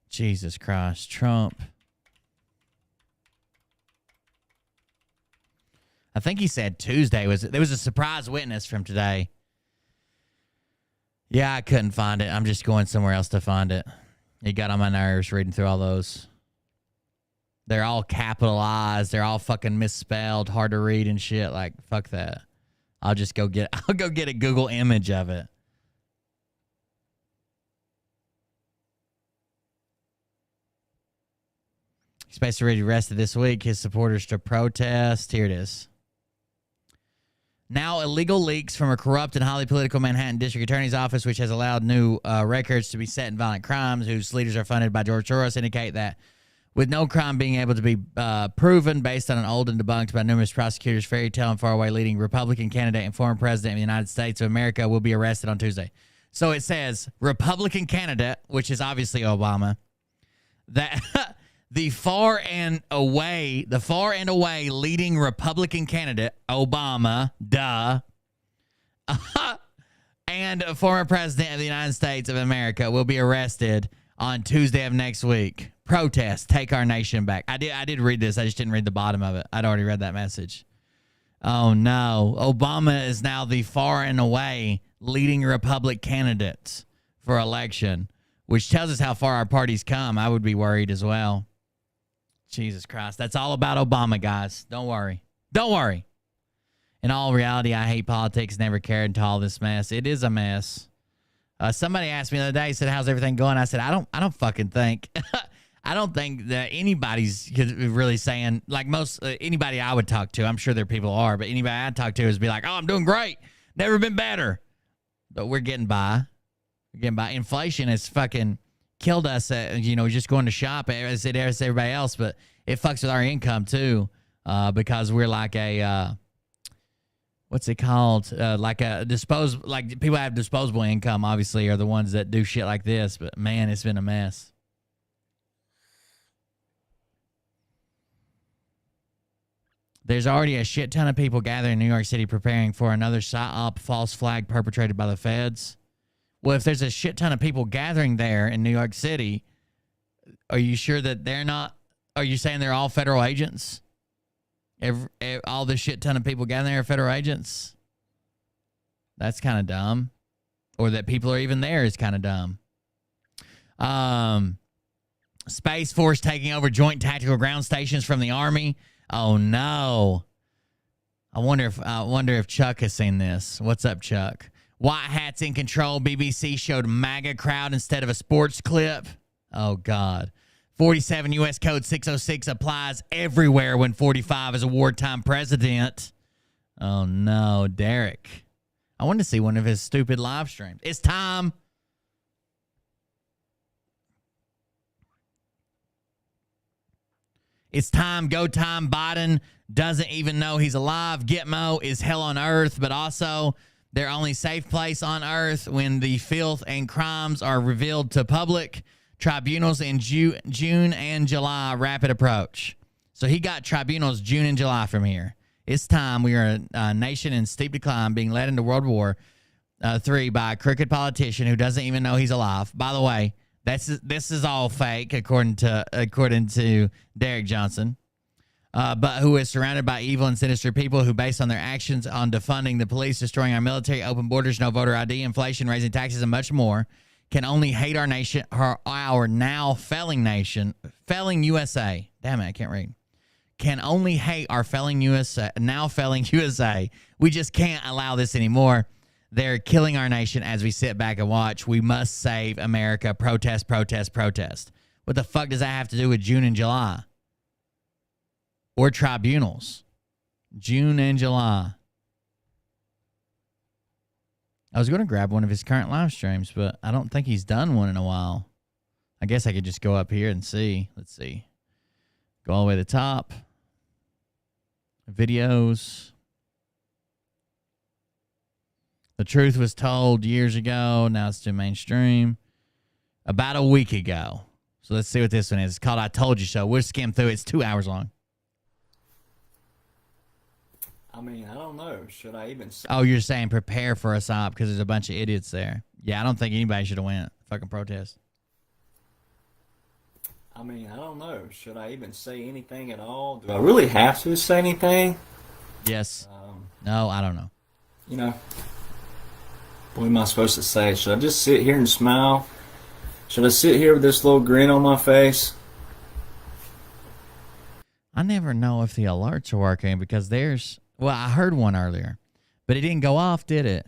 A: Jesus Christ. Trump. I think he said Tuesday. There was a surprise witness from today. Yeah, I couldn't find it. I'm just going somewhere else to find it. It got on my nerves reading through all those. They're all capitalized. They're all fucking misspelled, hard to read and shit. Like, fuck that. I'll go get a Google image of it. He's supposed to be arrested this week. His supporters to protest. Here it is. Now, illegal leaks from a corrupt and highly political Manhattan district attorney's office, which has allowed new records to be set in violent crimes, whose leaders are funded by George Soros, indicate that with no crime being able to be proven based on an old and debunked by numerous prosecutors, fairy tale and faraway leading Republican candidate and former president of the United States of America will be arrested on Tuesday. So it says Republican candidate, which is obviously Obama, that the far and away leading Republican candidate, Obama, and a former president of the United States of America will be arrested on Tuesday of next week. Protest, take our nation back. I did read this. I just didn't read the bottom of it. I'd already read that message. Oh, no. Obama is now the far and away leading Republican candidate for election, which tells us how far our party's come. I would be worried as well. Jesus Christ. That's all about Obama, guys. Don't worry. Don't worry. In all reality, I hate politics, never cared into all this mess. It is a mess. Somebody asked me the other day, said, how's everything going? I said, I don't fucking think. I don't think that anybody's really saying, like anybody I would talk to, I'm sure there people are, but anybody I talk to is be like, oh, I'm doing great. Never been better. But we're getting by. We're getting by. Inflation has fucking killed us, just going to shop as it is everybody else, but it fucks with our income too, because we're like a, what's it called? Like people have disposable income, obviously, are the ones that do shit like this, but man, it's been a mess. There's already a shit ton of people gathering in New York City preparing for another psyop false flag perpetrated by the feds. Well, if there's a shit ton of people gathering there in New York City, are you sure that they're not? Are you saying they're all federal agents? All the shit ton of people gathering there are federal agents? That's kind of dumb. Or that people are even there is kind of dumb. Space Force taking over joint tactical ground stations from the Army. Oh no! I wonder if Chuck has seen this. What's up, Chuck? White hats in control. BBC showed MAGA crowd instead of a sports clip. Oh God! 47 U.S. Code 606 applies everywhere when 45 is a wartime president. Oh no, Derek! I want to see one of his stupid live streams. It's time. It's time, go time. Biden doesn't even know he's alive. Gitmo is hell on earth, but also their only safe place on earth when the filth and crimes are revealed to public. Tribunals in June and July, rapid approach. So he got tribunals June and July from here. It's time. We are a nation in steep decline, being led into world war. 3 by a crooked politician who doesn't even know he's alive. By the way, this is all fake according to Derek Johnson. But who is surrounded by evil and sinister people who, based on their actions on defunding the police, destroying our military, open borders, no voter ID, inflation, raising taxes, and much more, can only hate our nation, our now failing nation, failing USA. Damn it, I can't read. Can only hate our failing USA, now failing USA. We just can't allow this anymore. They're killing our nation as we sit back and watch. We must save America. Protest, protest, protest. What the fuck does that have to do with June and July? Or tribunals? June and July. I was going to grab one of his current live streams, but I don't think he's done one in a while. I guess I could just go up here and see. Let's see. Go all the way to the top. Videos. The truth was told years ago. Now it's too mainstream. About a week ago. So let's see what this one is. It's called I Told You So. We'll skim through it. It's 2 hours long.
N: I mean, I don't know. Should I even say?
A: Oh, you're saying prepare for a SOP because there's a bunch of idiots there. Yeah, I don't think anybody should have went. Fucking protest.
N: I mean, I don't know. Should I even say anything at all? Do I really have to say anything?
A: Yes. No, I don't know.
N: You know, what am I supposed to say? Should I just sit here and smile? Should I sit here with this little grin on my face?
A: I never know if the alerts are working because there's... Well, I heard one earlier, but it didn't go off, did it?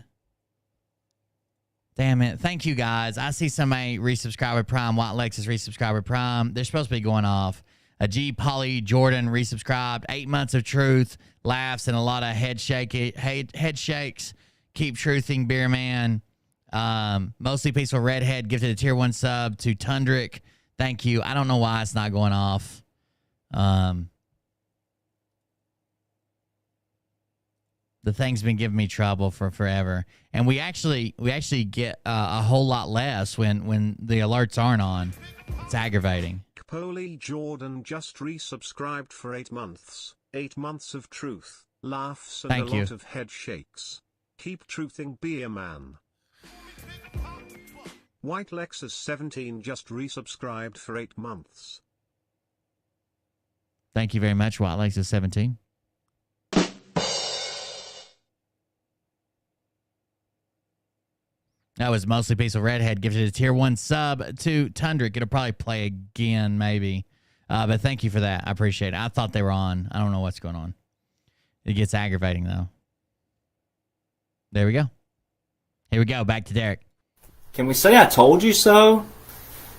A: Damn it. Thank you, guys. I see somebody resubscribe with Prime. White Lexus resubscribe with Prime. They're supposed to be going off. A G. Polly Jordan resubscribed. 8 months of truth, laughs, and a lot of head shakes. Keep truthing, Beer Man. Mostly Peaceful Redhead gifted a tier 1 sub to Tundrick. Thank you. I don't know why it's not going off. The thing's been giving me trouble for forever, and we actually get a whole lot less when the alerts aren't on. It's aggravating.
O: Polly Jordan just resubscribed for 8 months. 8 months of truth, laughs, and
A: Thank
O: a
A: you.
O: lot of head shakes. Keep truthing, Beer Man. White Lexus 17 just resubscribed for 8 months.
A: Thank you very much, White Lexus 17. That was Mostly Peaceful Redhead gifted a tier 1 sub to Tundrick. It'll probably play again, maybe. But thank you for that. I appreciate it. I thought they were on. I don't know what's going on. It gets aggravating, though. There we go. Here we go. Back to Derek.
N: Can we say I told you so?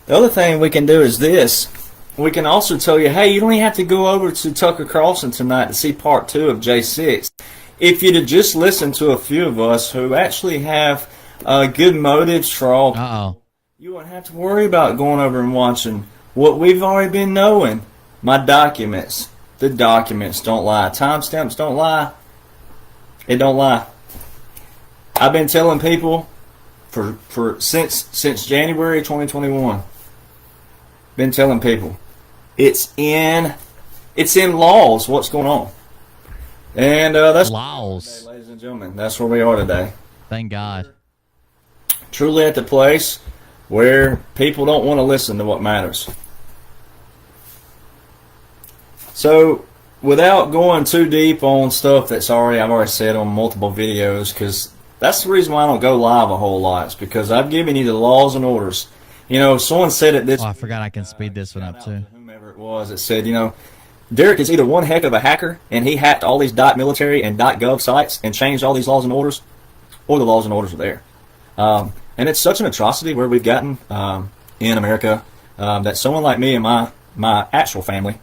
N: The other thing we can do is this. We can also tell you, hey, you don't even have to go over to Tucker Carlson tonight to see part 2 of J6. If you'd have just listened to a few of us who actually have good motives for all, you wouldn't have to worry about going over and watching what we've already been knowing. My documents. The documents don't lie. Timestamps don't lie. It don't lie. I've been telling people for since January 2021. Been telling people it's in laws what's going on, and that's
A: laws,
N: ladies and gentlemen. That's where we are today.
A: Thank God.
N: Truly at the place where people don't want to listen to what matters. So, without going too deep on stuff I've already said on multiple videos, because that's the reason why I don't go live a whole lot. It's because I've given you the laws and orders. You know, someone said it this.
A: Oh, I forgot I can speed this one up too.
N: Whomever it was, it said, you know, Derek is either one heck of a hacker and he hacked all these .military and .gov sites and changed all these laws and orders, or the laws and orders are there. And it's such an atrocity where we've gotten in America that someone like me and my actual family,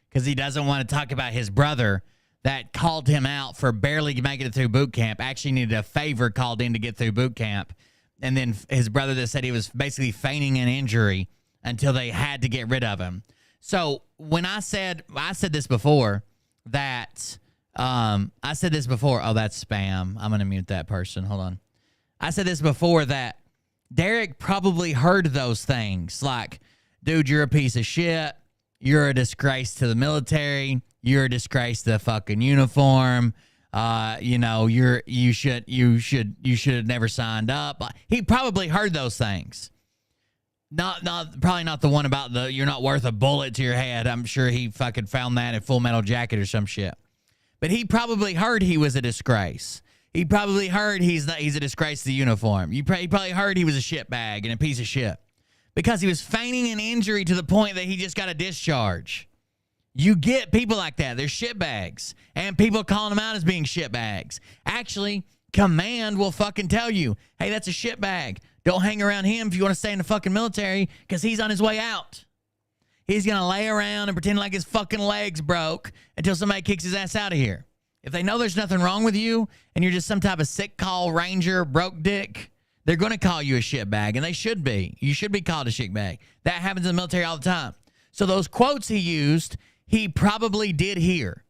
A: because he doesn't want to talk about his brother that called him out for barely making it through boot camp, actually needed a favor called in to get through boot camp. And then his brother that said he was basically feigning an injury until they had to get rid of him. So when I said this before that, oh, that's spam. I'm going to mute that person. Hold on. I said this before that Derek probably heard those things like, dude, you're a piece of shit. You're a disgrace to the military. You're a disgrace to the fucking uniform. You should have never signed up. He probably heard those things. Probably not the one about the you're not worth a bullet to your head. I'm sure he fucking found that in Full Metal Jacket or some shit. But he probably heard he was a disgrace. He probably heard he's a disgrace to the uniform. He probably heard he was a shitbag and a piece of shit because he was feigning an injury to the point that he just got a discharge. You get people like that. They're shitbags. And people calling them out as being shitbags. Actually, command will fucking tell you, hey, that's a shitbag. Don't hang around him if you want to stay in the fucking military because he's on his way out. He's going to lay around and pretend like his fucking legs broke until somebody kicks his ass out of here. If they know there's nothing wrong with you and you're just some type of sick call ranger, broke dick, they're going to call you a shitbag, and they should be. You should be called a shitbag. That happens in the military all the time. So those quotes he used, he probably did hear.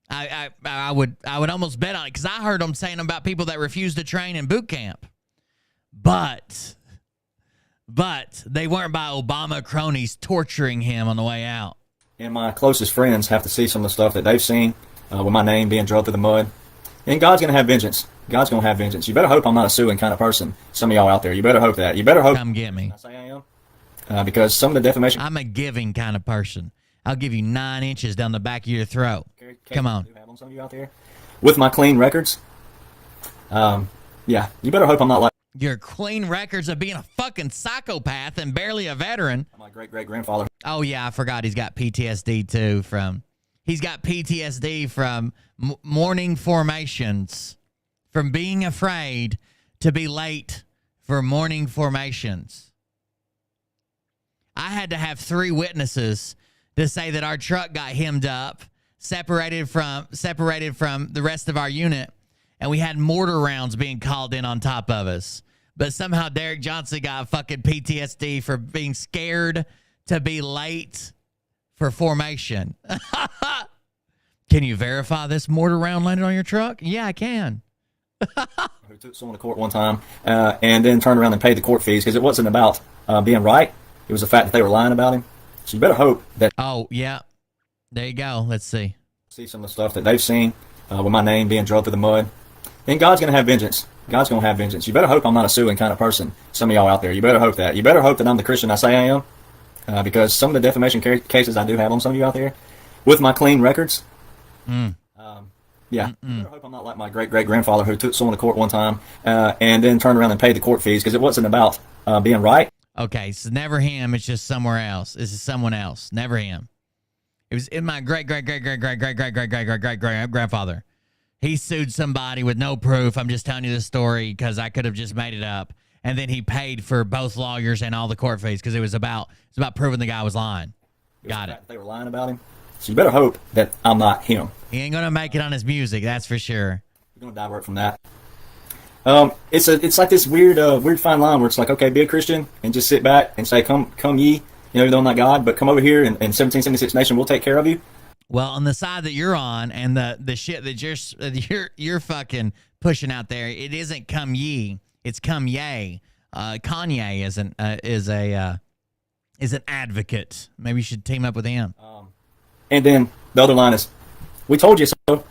A: I would almost bet on it because I heard him saying about people that refuse to train in boot camp. But they weren't by Obama cronies torturing him on the way out.
N: And my closest friends have to see some of the stuff that they've seen with my name being drugged through the mud. And God's going to have vengeance. God's going to have vengeance. You better hope I'm not a suing kind of person. Some of y'all out there, you better hope that. You better hope.
A: Come get me.
N: I say I am. Because some of the defamation.
A: I'm a giving kind of person. I'll give you 9 inches down the back of your throat. Come on.
N: Some of you out there with my clean records. Yeah, you better hope I'm not like
A: your clean records of being a fucking psychopath and barely a veteran.
N: My great-great-grandfather.
A: Oh yeah, I forgot he's got PTSD too he's got PTSD from morning formations, from being afraid to be late for morning formations. I had to have 3 witnesses to say that our truck got hemmed up, separated from the rest of our unit, and we had mortar rounds being called in on top of us. But somehow Derek Johnson got fucking PTSD for being scared to be late for formation. Can you verify this mortar round landed on your truck? Yeah, I can.
N: Who took someone to court one time and then turned around and paid the court fees because it wasn't about being right. It was the fact that they were lying about him. So you better hope that...
A: Oh, yeah. There you go. Let's see.
N: See some of the stuff that they've seen with my name being drugged through the mud. And God's going to have vengeance. God's going to have vengeance. You better hope I'm not a suing kind of person. Some of y'all out there, you better hope that. You better hope that I'm the Christian I say I am. Because some of the defamation cases I do have on some of you out there, with my clean records, yeah, you better hope I'm not like my great-great-grandfather who took someone to court one time and then turned around and paid the court fees because it wasn't about being right.
A: Okay, so never him. It's just somewhere else. This is someone else. Never him. It was in my great-great-great-great-great-great-great-great-great-grandfather. He sued somebody with no proof. I'm just telling you this story because I could have just made it up. And then he paid for both lawyers and all the court fees because it was about proving the guy was lying. Got it.
N: They were lying about him. So you better hope that I'm not him.
A: He ain't gonna make it on his music, that's for sure.
N: You're gonna divert from that. It's like this weird fine line where it's like, okay, be a Christian and just sit back and say, come ye, even though I'm not God, but come over here and 1776 nation, we'll take care of you.
A: Well, on the side that you're on and the shit that you're fucking pushing out there, it isn't come ye, it's come yay. Kanye is an advocate. Maybe you should team up with him.
N: And then the other line is, we told you so.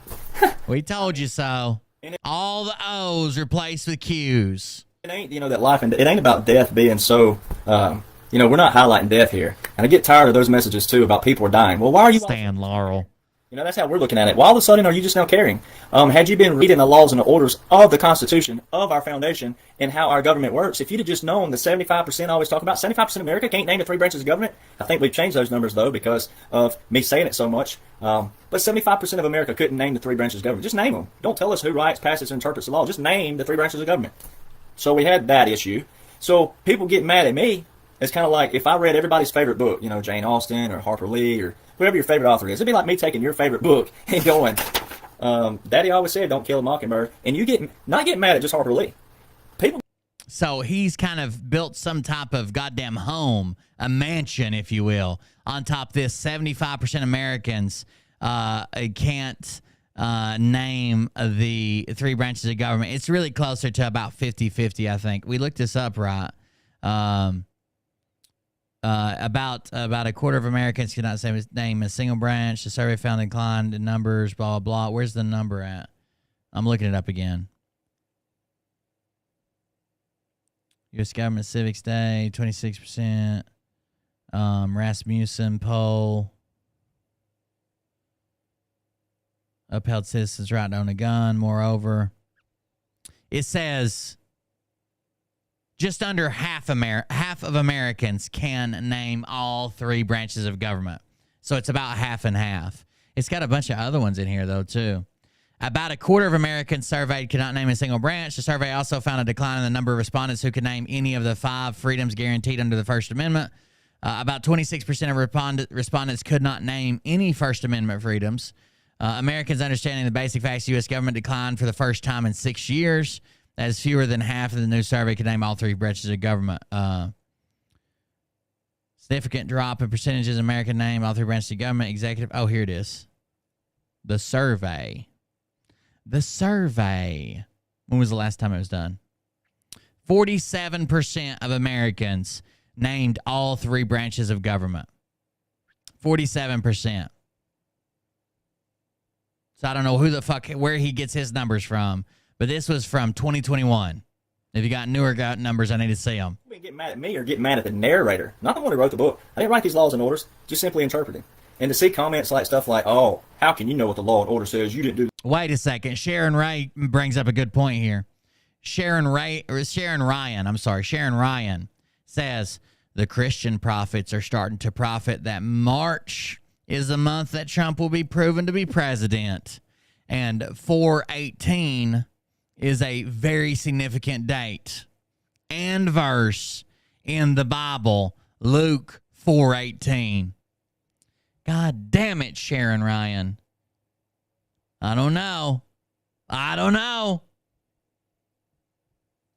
A: We told you so. All the O's replaced with Q's.
N: It ain't, that life and it ain't about death being so, we're not highlighting death here. And I get tired of those messages too about people are dying. Well, why are you...
A: Stan Laurel.
N: That's how we're looking at it. Why all of a sudden are you just now caring? Had you been reading the laws and the orders of the Constitution, of our foundation, and how our government works, if you'd have just known the 75% I always talk about, 75% of America can't name the 3 branches of government. I think we've changed those numbers, though, because of me saying it so much. But 75% of America couldn't name the 3 branches of government. Just name them. Don't tell us who writes, passes, and interprets the law. Just name the 3 branches of government. So we had that issue. So people get mad at me. It's kind of like if I read everybody's favorite book, Jane Austen or Harper Lee or whoever your favorite author is. It'd be like me taking your favorite book and going, Daddy always said, don't kill a mockingbird. And you not getting mad at just Harper Lee.
A: So he's kind of built some type of goddamn home, a mansion, if you will, on top of this. 75% Americans can't name the 3 branches of government. It's really closer to about 50-50, I think. We looked this up, right? About a quarter of Americans cannot name a single branch. The survey found inclined in numbers, blah, blah, blah. Where's the number at? I'm looking it up again. U.S. Government Civics Day, 26%. Rasmussen poll. Upheld citizens' right to own a gun. Moreover, it says just under half of Americans can name all three branches of government. So it's about half and half. It's got a bunch of other ones in here, though, too. About a quarter of Americans surveyed cannot name a single branch. The survey also found a decline in the number of respondents who could name any of the 5 freedoms guaranteed under the First Amendment. About 26% of respondents could not name any First Amendment freedoms. Americans understanding the basic facts, the U.S. government declined for the first time in 6 years, as fewer than half of the new survey could name all 3 branches of government. Significant drop in percentages of American name all 3 branches of government. Executive. Oh, here it is. The survey. The survey. When was the last time it was done? 47% of Americans named all 3 branches of government. 47%. So I don't know who the fuck, where he gets his numbers from, but this was from 2021. If you got newer numbers, I need to see them.
N: You get mad at me or get mad at the narrator, not the one who wrote the book. I didn't write these laws and orders, just simply interpreting. And to see comments like stuff like, oh, how can you know what the law and order says? You didn't do.
A: Wait a second. Sharon Ray brings up a good point here. Sharon Ryan says the Christian prophets are starting to prophet that March is the month that Trump will be proven to be president. And 4/18 is a very significant date and verse in the Bible, Luke 4:18. God damn it, Sharon Ryan. I don't know.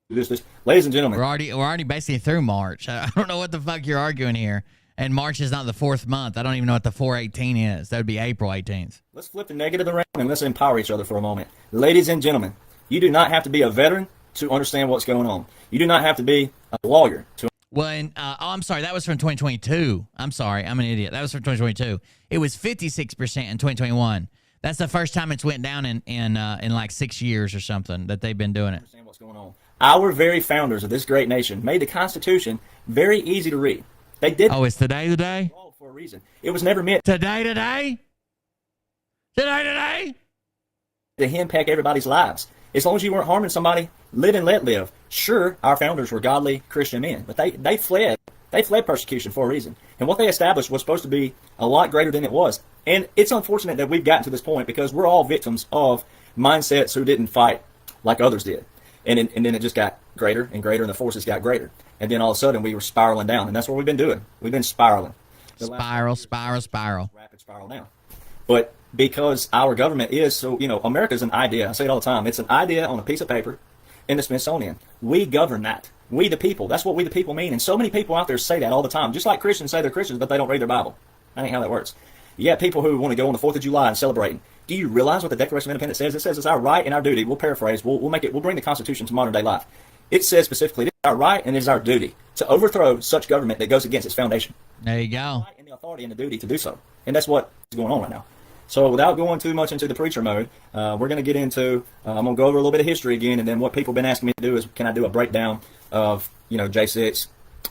N: Ladies and gentlemen.
A: We're already basically through March. I don't know what the fuck you're arguing here. And March is not the 4th month. I don't even know what the 4/18 is. That would be April 18th.
N: Let's flip the negative around and let's empower each other for a moment. Ladies and gentlemen, you do not have to be a veteran to understand what's going on. You do not have to be a lawyer to.
A: Well, I'm sorry. That was from 2022. I'm sorry. I'm an idiot. That was from 2022. It was 56% in 2021. That's the first time it's went down in like 6 years or something that they've been doing it.
N: Understand what's going on. Our very founders of this great nation made the Constitution very easy to read. They did.
A: Oh, it's today
N: for a reason. It was never meant
A: today
N: to henpeck everybody's lives. As long as you weren't harming somebody, live and let live. Sure, our founders were godly Christian men, but they fled persecution for a reason. And what they established was supposed to be a lot greater than it was. And it's unfortunate that we've gotten to this point because we're all victims of mindsets who didn't fight like others did. And then it just got greater and greater, and the forces got greater. And then all of a sudden, we were spiraling down. And that's what we've been doing. We've been spiraling.
A: Spiral.
N: Rapid spiral down. But because our government is so, America's an idea. I say it all the time. It's an idea on a piece of paper in the Smithsonian. We govern that. We the people. That's what we the people mean. And so many people out there say that all the time. Just like Christians say they're Christians, but they don't read their Bible. That ain't how that works. You got people who want to go on the 4th of July and celebrating. Do you realize what the Declaration of Independence says? It says it's our right and our duty. We'll paraphrase. We'll bring the Constitution to modern day life. It says specifically, it's our right and it is our duty to overthrow such government that goes against its foundation.
A: There you go.
N: And the authority and the duty to do so. And that's what's going on right now. So without going too much into the preacher mode, we're going to get into, I'm going to go over a little bit of history again, and then what people have been asking me to do is, can I do a breakdown of, J6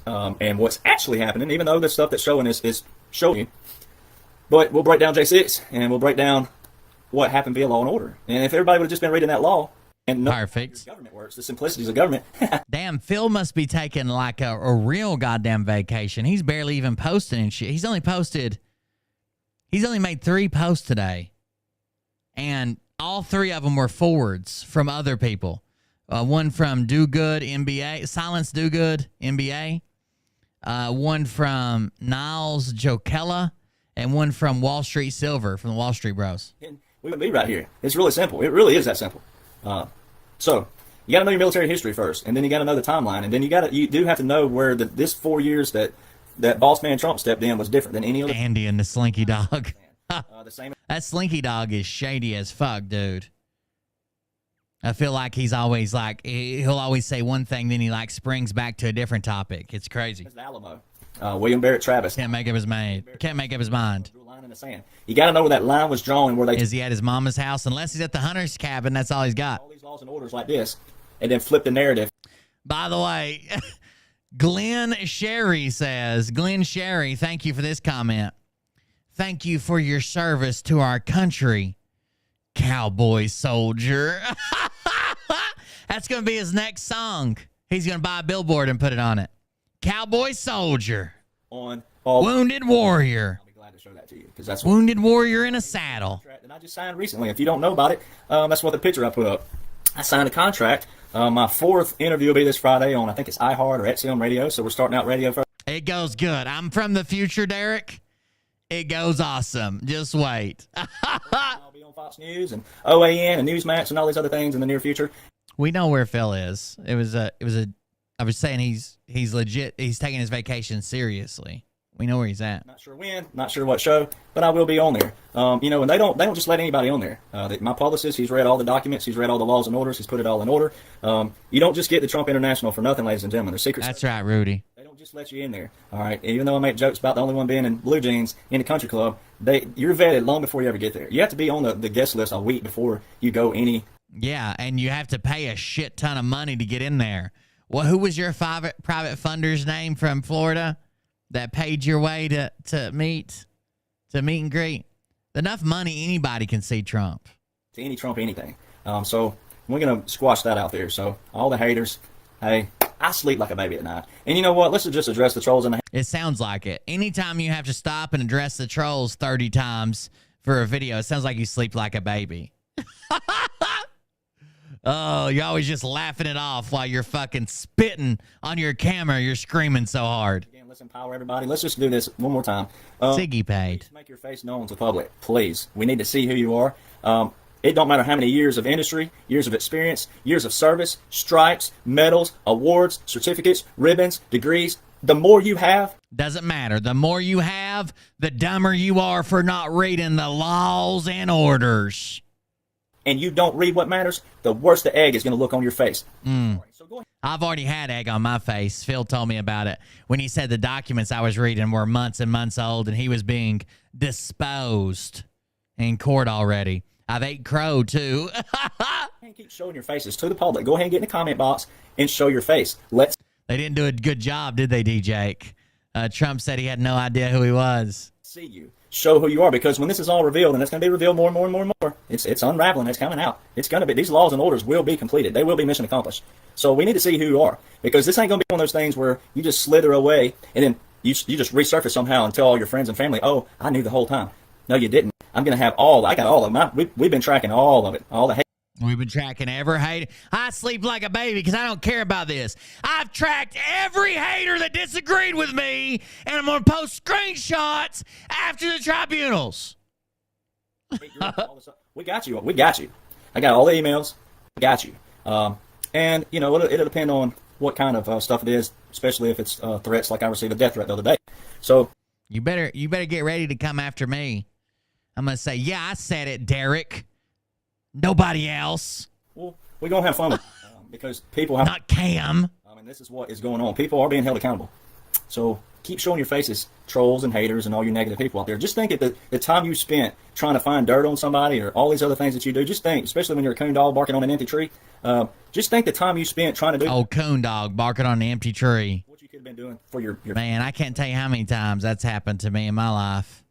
N: and what's actually happening, even though the stuff that's showing is showing you. But we'll break down J6, and we'll break down what happened via law and order. And if everybody would have just been reading that law, and no government works, the simplicities of government.
A: Damn, Phil must be taking like a real goddamn vacation. He's barely even posting and shit. He's only made 3 posts today. And all 3 of them were forwards from other people. One from Do Good NBA, Silence Do Good NBA. One from Niles Jokella. And one from Wall Street Silver, from the Wall Street Bros.
N: We would be right here. It's really simple. It really is that simple. So you got to know your military history first, and then you got to know the timeline, and then you do have to know where this 4 years that boss man Trump stepped in was different than any other.
A: Andy and the Slinky Dog. That Slinky Dog is shady as fuck, dude. I feel like he's always like he'll always say one thing, then he like springs back to a different topic. It's crazy.
N: It's the Alamo. William Barrett Travis.
A: Can't make up his mind. Can't make up his mind.
N: Drew a line in the sand. You got to know where that line was drawn and where they.
A: Is he at his mama's house? Unless he's at the hunter's cabin, that's all he's got.
N: All these laws and orders like this, and then flip the narrative.
A: By the way, Glenn Sherry, thank you for this comment. Thank you for your service to our country, cowboy soldier. That's going to be his next song. He's going to buy a billboard and put it on it. Cowboy soldier.
N: On all
A: Wounded warrior.
N: I'll be glad to show that to you because that's
A: Wounded warrior in a saddle.
N: And I just signed recently. If you don't know about it, that's what the picture I put up. I signed a contract. My 4th interview will be this Friday on, I think it's iHeart or XM Radio. So we're starting out radio first.
A: It goes good. I'm from the future, Derek. It goes awesome. Just wait.
N: I'll be on Fox News and OAN and Newsmax and all these other things in the near future.
A: We know where Phil is. I was saying he's legit. He's taking his vacation seriously. We know where he's at.
N: Not sure when, not sure what show, but I will be on there. And they don't just let anybody on there. My publicist, he's read all the documents, he's read all the laws and orders, he's put it all in order. You don't just get the Trump International for nothing, ladies and gentlemen. There's secret.
A: That's right, Rudy.
N: They don't just let you in there. All right. Even though I make jokes about the only one being in blue jeans in the country club, you're vetted long before you ever get there. You have to be on the guest list a week before you go any.
A: Yeah, and you have to pay a shit ton of money to get in there. Well, who was your private funder's name from Florida that paid your way to meet and greet? Enough money anybody can see Trump.
N: To any Trump anything. So we're going to squash that out there. So all the haters, hey, I sleep like a baby at night. And you know what? Let's just address the trolls and the
A: It sounds like it. Anytime you have to stop and address the trolls 30 times for a video, it sounds like you sleep like a baby. Oh, you're always just laughing it off while you're fucking spitting on your camera. You're screaming so hard.
N: Again, let's empower everybody. Let's just do this one more time.
A: Siggy paid.
N: Make your face known to the public, please. We need to see who you are. It don't matter how many years of industry, years of experience, years of service, stripes, medals, awards, certificates, ribbons, degrees. The more you have.
A: Doesn't matter. The more you have, the dumber you are for not reading the laws and orders.
N: And you don't read what matters, the worse the egg is going to look on your face.
A: I've already had egg on my face. Phil told me about it when he said the documents I was reading were months and months old and he was being disposed in court already. I've ate crow, too.
N: And keep showing your faces to the public. Go ahead and get in the comment box and show your face.
A: They didn't do a good job, did they, DJ? Trump said he had no idea who he was.
N: See you. Show who you are, because when this is all revealed, and it's going to be revealed more and more and more and more, it's unraveling, it's coming out. It's going to be, these laws and orders will be completed. They will be mission accomplished. So we need to see who you are, because this ain't going to be one of those things where you just slither away and then you just resurface somehow and tell all your friends and family, oh, I knew the whole time. No, you didn't. I'm going to have I got all of them. We've been tracking all of it, all the hate.
A: We've been tracking every hater. I sleep like a baby because I don't care about this. I've tracked every hater that disagreed with me, and I'm going to post screenshots after the tribunals.
N: We got you. We got you. I got all the emails. We got you. And, you know, it'll depend on what kind of stuff it is, especially if it's threats like I received a death threat the other day. So
A: you better get ready to come after me. I'm going to say, yeah, I said it, Derek. Nobody else.
N: Well, we're going to have fun with it, because people have...
A: Not Cam.
N: I mean, this is what is going on. People are being held accountable. So keep showing your faces, trolls and haters and all you negative people out there. Just think at the time you spent trying to find dirt on somebody or all these other things that you do. Just think, especially when you're a coon dog barking on an empty tree, just think the time you spent trying to do...
A: Oh, coon dog barking on an empty tree.
N: What you could have been doing for your...
A: Man, I can't tell you how many times that's happened to me in my life.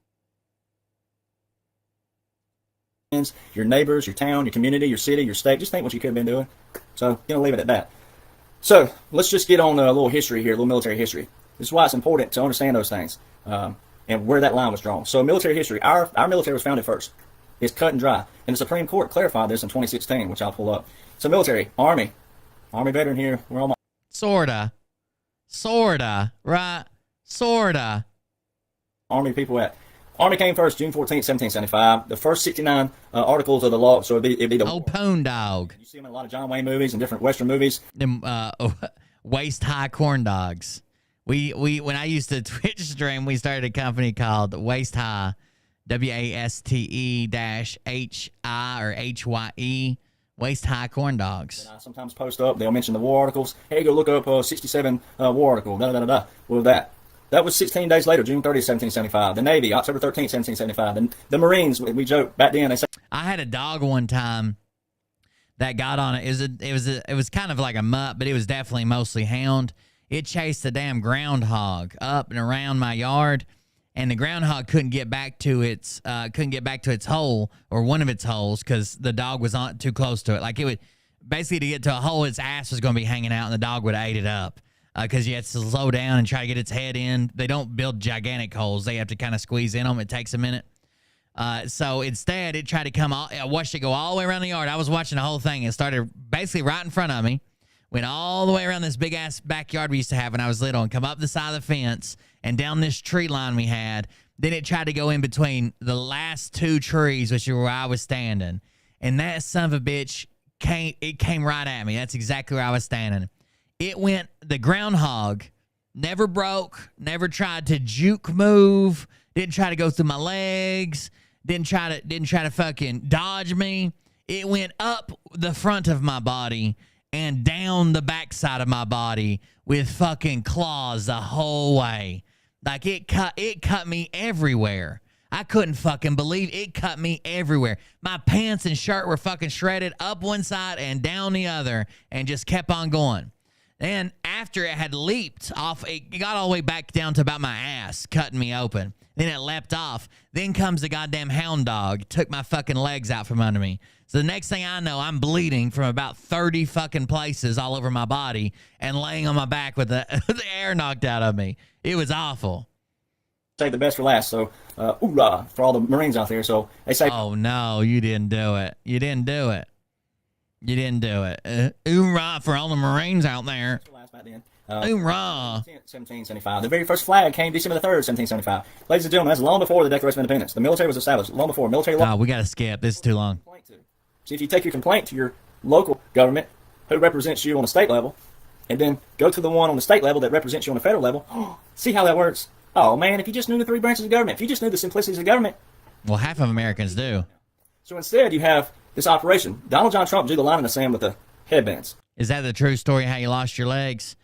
N: Your neighbors, your town, your community, your city, your state. Just think what you could have been doing. So, leave it at that. So, let's just get on a little history here, a little military history. This is why it's important to understand those things and where that line was drawn. So, military history, our military was founded first. It's cut and dry. And the Supreme Court clarified this in 2016, which I'll pull up. So, military, Army veteran here. We're all...
A: Sorta, right? Sorta.
N: Army people at... Army came first, June 14th, 1775. The first 69 articles of the law, so it'd be the...
A: Oh, Poon Dog.
N: You see them in a lot of John Wayne movies and different Western movies.
A: Them waist-high corn dogs. When I used to Twitch stream, we started a company called Waist High, WASTE-HI or HYE, Waist High Corn Dogs.
N: And I sometimes post up, they'll mention the war articles. Hey, go look up 67 war article, da-da-da-da. Well, that That was 16 days later, June 30th, 1775. The Navy, October 13th, 1775. And the Marines, we joke back then. They say
A: I had a dog one time that got on it. It was kind of like a mutt, but it was definitely mostly hound. It chased the damn groundhog up and around my yard, and the groundhog couldn't get back to its hole, or one of its holes, because the dog was on too close to it. Like, it would basically, to get to a hole, its ass was going to be hanging out, and the dog would have ate it up. Because you have to slow down and try to get its head in. They don't build gigantic holes. They have to kind of squeeze in them. It takes a minute. So instead, it tried to come all, I watched it go all the way around the yard. I was watching the whole thing. It started basically right in front of me, went all the way around this big-ass backyard we used to have when I was little, and come up the side of the fence and down this tree line we had. Then it tried to go in between the last two trees, which were where I was standing. And that son of a bitch came right at me. That's exactly where I was standing. It went, the groundhog never broke, never tried to juke move, didn't try to go through my legs, didn't try to fucking dodge me. It went up the front of my body and down the backside of my body with fucking claws the whole way. Like, it cut me everywhere. I couldn't fucking believe it cut me everywhere. My pants and shirt were fucking shredded up one side and down the other, and just kept on going. And after it had leaped off, it got all the way back down to about my ass, cutting me open. Then it leapt off. Then comes the goddamn hound dog, took my fucking legs out from under me. So the next thing I know, I'm bleeding from about 30 fucking places all over my body and laying on my back with the air knocked out of me. It was awful.
N: Save the best for last. So, hoorah for all the Marines out there. So they say,
A: oh, no, you didn't do it. You didn't do it. You didn't do it. Hoorah for all the Marines out there. Hoorah.
N: 1775. The very first flag came December the 3rd, 1775. Ladies and gentlemen, that's long before the Declaration of Independence. The military was established long before. Military law.
A: Oh, we got to skip. This is too long.
N: See, if you take your complaint to your local government, who represents you on the state level, and then go to the one on the state level that represents you on the federal level, see how that works? Oh, man, if you just knew the three branches of government, if you just knew the simplicities of government.
A: Well, half of Americans do.
N: So instead, you have this operation. Donald John Trump drew the line in the sand with the headbands.
A: Is that the true story, how you lost your legs?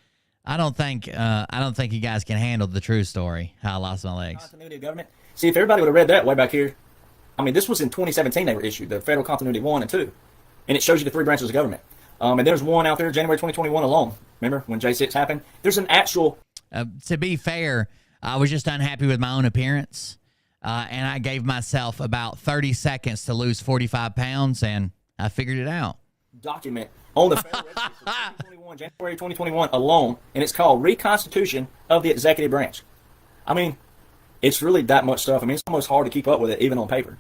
A: I don't think you guys can handle the true story, how I lost my legs.
N: Continuity of government. See, if everybody would have read that way back here, I mean, this was in 2017 they were issued, the Federal Continuity 1 and 2. And it shows you the three branches of government. And there's one out there, January 2021 alone. Remember when J6 happened? There's an actual...
A: to be fair, I was just unhappy with my own appearance. And I gave myself about 30 seconds to lose 45 pounds, and I figured it out.
N: Document on the Federal Register for 2021, January 2021 alone, and it's called Reconstitution of the Executive Branch. I mean, it's really that much stuff. I mean, it's almost hard to keep up with it, even on paper,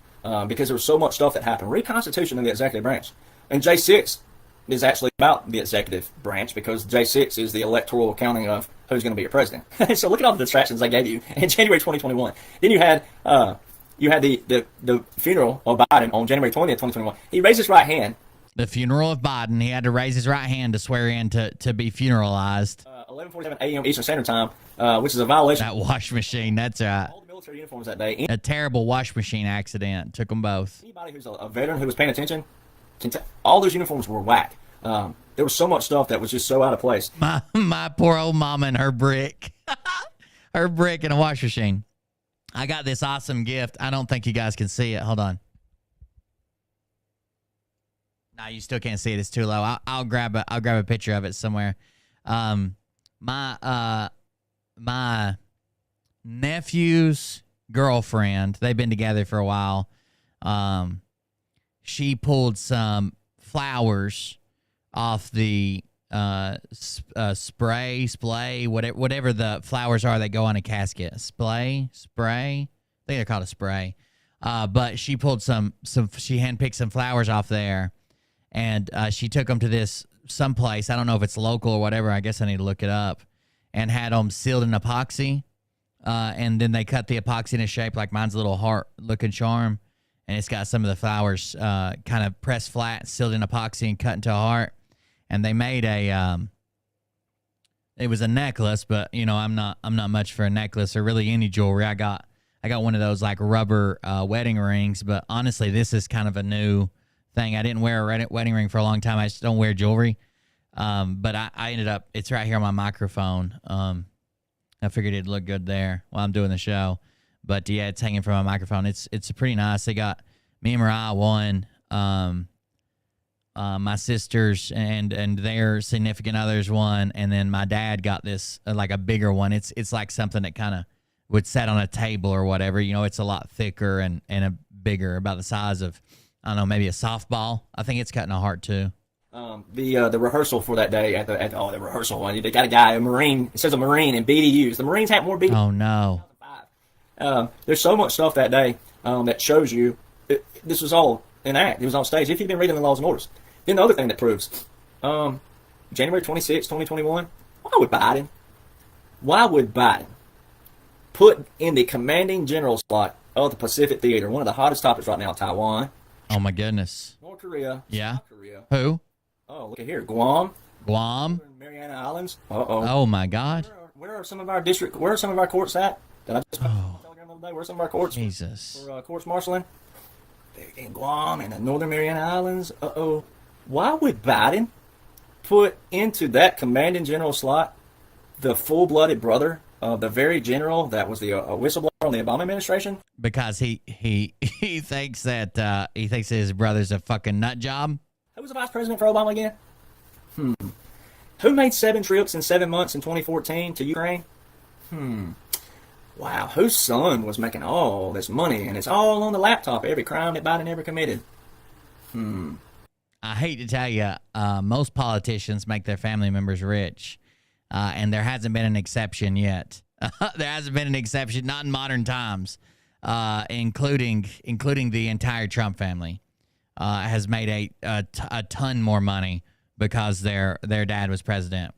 N: because there's so much stuff that happened. Reconstitution of the Executive Branch. And J6 is actually about the executive branch, because J6 is the electoral accounting of who's going to be your president. So look at all the distractions I gave you in January 2021. Then you had the funeral of Biden on January 20th, 2021. He raised his right hand.
A: The funeral of Biden. He had to raise his right hand to swear in to be funeralized.
N: 11:47 a.m. Eastern Standard Time, which is a violation.
A: That wash machine. That's right.
N: All the military uniforms that day.
A: A terrible wash machine accident. Took them both.
N: Anybody who's a veteran who was paying attention, all those uniforms were whack. There was so much stuff that was just so out of place.
A: My poor old mama and her brick. Her brick and a wash machine. I got this awesome gift. I don't think you guys can see it. Hold on. No, you still can't see it. It's too low. I'll grab a picture of it somewhere. My nephew's girlfriend, they've been together for a while. She pulled some flowers off the splay, whatever the flowers are that go on a casket. Spray. I think they're called a spray. But she pulled she handpicked some flowers off there, and she took them to someplace. I don't know if it's local or whatever. I guess I need to look it up. And had them sealed in epoxy. And then they cut the epoxy in a shape like mine's a little heart-looking charm. And it's got some of the flowers kind of pressed flat, sealed in epoxy, and cut into a heart. And they made it was a necklace, but you know, I'm not much for a necklace or really any jewelry. I got one of those like rubber wedding rings, but honestly, this is kind of a new thing. I didn't wear a wedding ring for a long time. I just don't wear jewelry. But I ended up, it's right here on my microphone. I figured it'd look good there while I'm doing the show. But yeah, it's hanging from my microphone. It's pretty nice. They got me and Mariah won. My sisters and their significant others won, and then my dad got this like a bigger one. It's like something that kind of would set on a table or whatever. You know, it's a lot thicker and a bigger, about the size of, I don't know, maybe a softball. I think it's cut in a heart too.
N: The rehearsal for that day at the rehearsal one, they got a guy, a Marine. It says a Marine in BDUs. The Marines have more BDUs.
A: Oh no.
N: There's so much stuff that day that shows you this was all an act. It was on stage. If you've been reading the laws and orders. Then the other thing that proves, January 26, 2021, why would Biden put in the commanding general slot of the Pacific Theater, one of the hottest topics right now, Taiwan?
A: Oh my goodness.
N: North Korea.
A: Yeah.
N: South Korea.
A: Who?
N: Oh, look at here. Guam.
A: Mariana
N: Islands.
A: Oh my God.
N: Where are some of our courts at? Did I just telegram the other day? Where are some of our courts?
A: Jesus.
N: For courts marshaling? They're in Guam and the Northern Mariana Islands. Why would Biden put into that commanding general slot the full-blooded brother of the very general that was the whistleblower on the Obama administration?
A: Because he thinks that his brother's a fucking nut job.
N: Who was the vice president for Obama again? Who made 7 trips in 7 months in 2014 to Ukraine? Wow, whose son was making all this money, and it's all on the laptop, every crime that Biden ever committed?
A: I hate to tell you, most politicians make their family members rich, and there hasn't been an exception yet. There hasn't been an exception, not in modern times, including the entire Trump family has made a ton more money because their dad was president.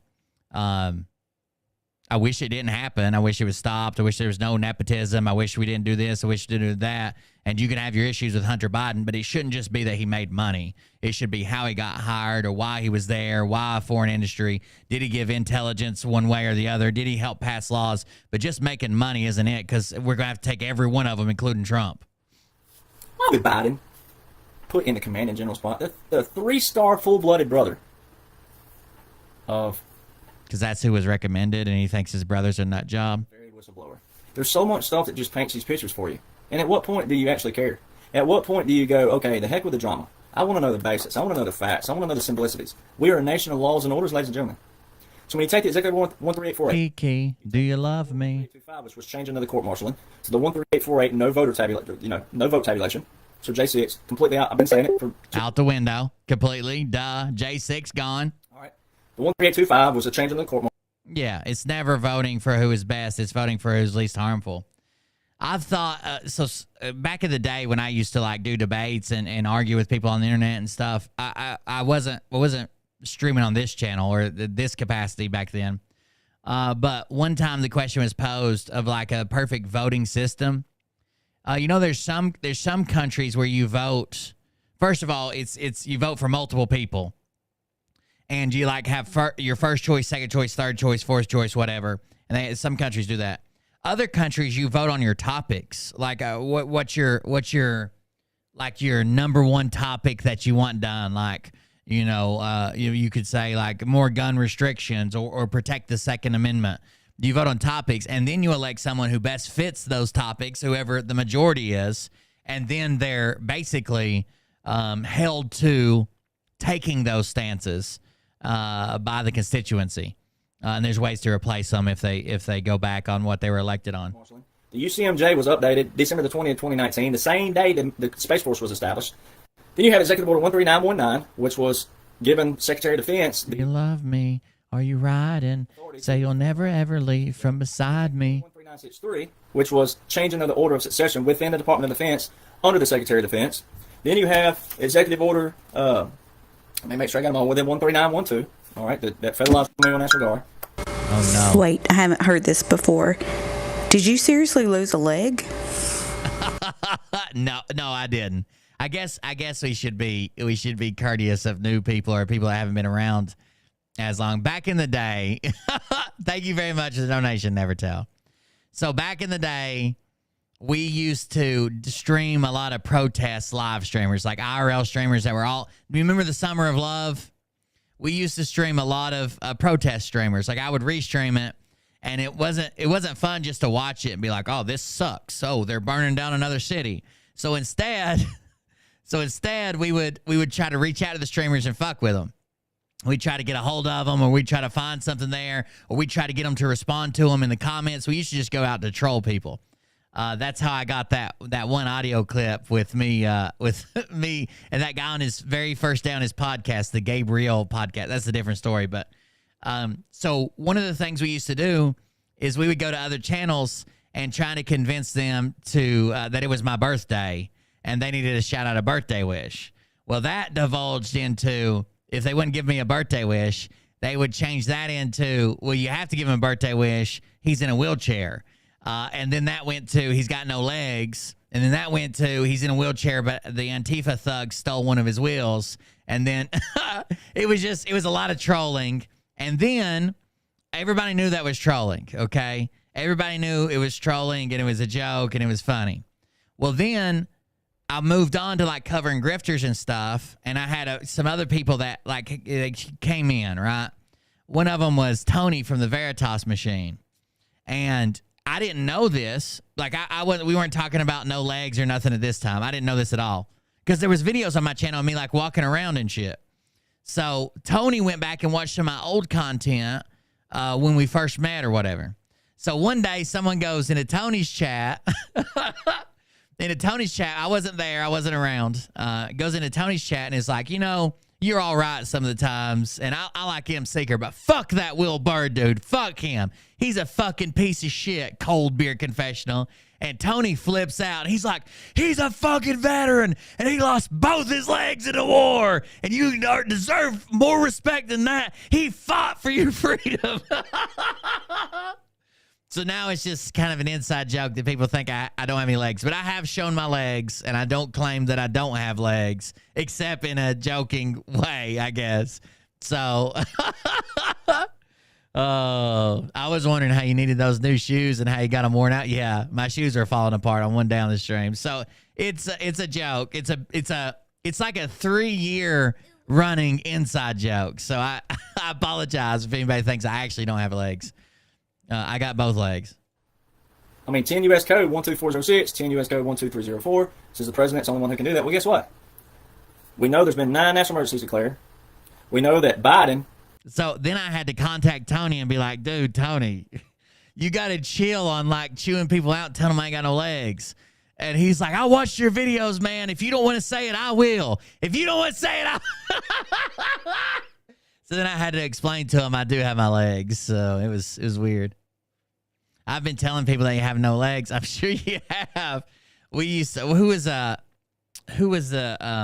A: I wish it didn't happen. I wish it was stopped. I wish there was no nepotism. I wish we didn't do this. I wish we didn't do that. And you can have your issues with Hunter Biden, but it shouldn't just be that he made money. It should be how he got hired or why he was there, why a foreign industry. Did he give intelligence one way or the other? Did he help pass laws? But just making money isn't it, because we're going to have to take every one of them, including Trump.
N: Why would Biden put in the commanding general spot the 3-star full-blooded brother of...
A: Because that's who was recommended, and he thinks his brother's a nut job.
N: Very whistleblower. There's so much stuff that just paints these pictures for you. And at what point do you actually care? At what point do you go, okay, the heck with the drama. I want to know the basics. I want to know the facts. I want to know the simplicities. We are a nation of laws and orders, ladies and gentlemen. So when you take the Executive Order 13848...
A: Kiki, do you love me?
N: Which was changing to the court-martialing, to the 13848 no vote tabulation. So J6, completely out. I've been saying it for...
A: Out the window, completely. Duh. J6 gone.
N: The 13825 was a change in the court.
A: Yeah, it's never voting for who is best. It's voting for who's least harmful. I thought, back in the day when I used to like do debates and argue with people on the internet and stuff, I wasn't streaming on this channel or this capacity back then. But one time the question was posed of like a perfect voting system. There's some countries where you vote. First of all, it's you vote for multiple people. And you like have your first choice, second choice, third choice, fourth choice, whatever. And some countries do that. Other countries, you vote on your topics. Like what's your like your number one topic that you want done? Like you could say like more gun restrictions or protect the Second Amendment. You vote on topics, and then you elect someone who best fits those topics, whoever the majority is, and then they're basically held to taking those stances by the constituency, and there's ways to replace them if they go back on what they were elected on.
N: The UCMJ was updated December the 20th, 2019, the same day the Space Force was established. Then you have Executive Order 13919, which was given Secretary of Defense.
A: You love me, are you riding? Say you'll never ever leave from beside me.
N: 13963, which was changing of the order of succession within the Department of Defense under the Secretary of Defense. Then you have Executive Order. Let me make sure I got them all within 13912. All right, that federalized National Guard.
A: Oh no!
M: Wait, I haven't heard this before. Did you seriously lose a leg?
A: No, I didn't. I guess we should be courteous of new people or people that haven't been around as long. Back in the day, thank you very much for the donation. Never tell. So back in the day, we used to stream a lot of protest live streamers, like IRL streamers that were all. Do you remember the Summer of Love? We used to stream a lot of protest streamers. Like I would restream it, And it wasn't fun just to watch it and be like, oh, this sucks. Oh, they're burning down another city. So instead we would try to reach out to the streamers and fuck with them. We try to get a hold of them, or we try to find something there, or we try to get them to respond to them in the comments. We used to just go out to troll people. That's how I got that one audio clip with me and that guy on his very first day on his podcast, the Gabriel podcast. That's a different story. But so one of the things we used to do is we would go to other channels and try to convince them to that it was my birthday and they needed to shout out a birthday wish. Well, that divulged into, if they wouldn't give me a birthday wish, they would change that into, well, you have to give him a birthday wish. He's in a wheelchair. And then that went to, he's got no legs. And then that went to, he's in a wheelchair, but the Antifa thug stole one of his wheels. And then it was a lot of trolling. And then everybody knew that was trolling, okay? Everybody knew it was trolling and it was a joke and it was funny. Well, then I moved on to like covering grifters and stuff, and I had some other people that like they came in, right? One of them was Tony from the Veritas Machine, and I didn't know this. Like we weren't talking about no legs or nothing at this time. I didn't know this at all because there was videos on my channel of me like walking around and shit. So Tony went back and watched some of my old content when we first met or whatever. So one day someone goes into Tony's chat. Into Tony's chat, I wasn't there, I wasn't around. Goes into Tony's chat and is like, you know, you're all right some of the times, and I like him Seeker, but fuck that Will Bird dude. Fuck him. He's a fucking piece of shit, cold beer confessional. And Tony flips out. He's like, he's a fucking veteran, and he lost both his legs in a war, and you deserve more respect than that. He fought for your freedom. So now it's just kind of an inside joke that people think I don't have any legs. But I have shown my legs, and I don't claim that I don't have legs, except in a joking way, I guess. So I was wondering how you needed those new shoes and how you got them worn out. Yeah, my shoes are falling apart on one day on the stream. So it's a joke. It's like a 3-year running inside joke. So I apologize if anybody thinks I actually don't have legs. I got both legs.
N: I mean, 10 U.S. code 12406, 10 U.S. code 12304 says the president's the only one who can do that. Well, guess what? We know there's been 9 national emergencies declared. We know that Biden.
A: So then I had to contact Tony and be like, dude, Tony, you got to chill on like chewing people out and telling them I ain't got no legs. And he's like, I watched your videos, man. If you don't want to say it, I will. If you don't want to say it, So then I had to explain to him I do have my legs. So it was weird. I've been telling people that you have no legs. I'm sure you have. We used to, who was the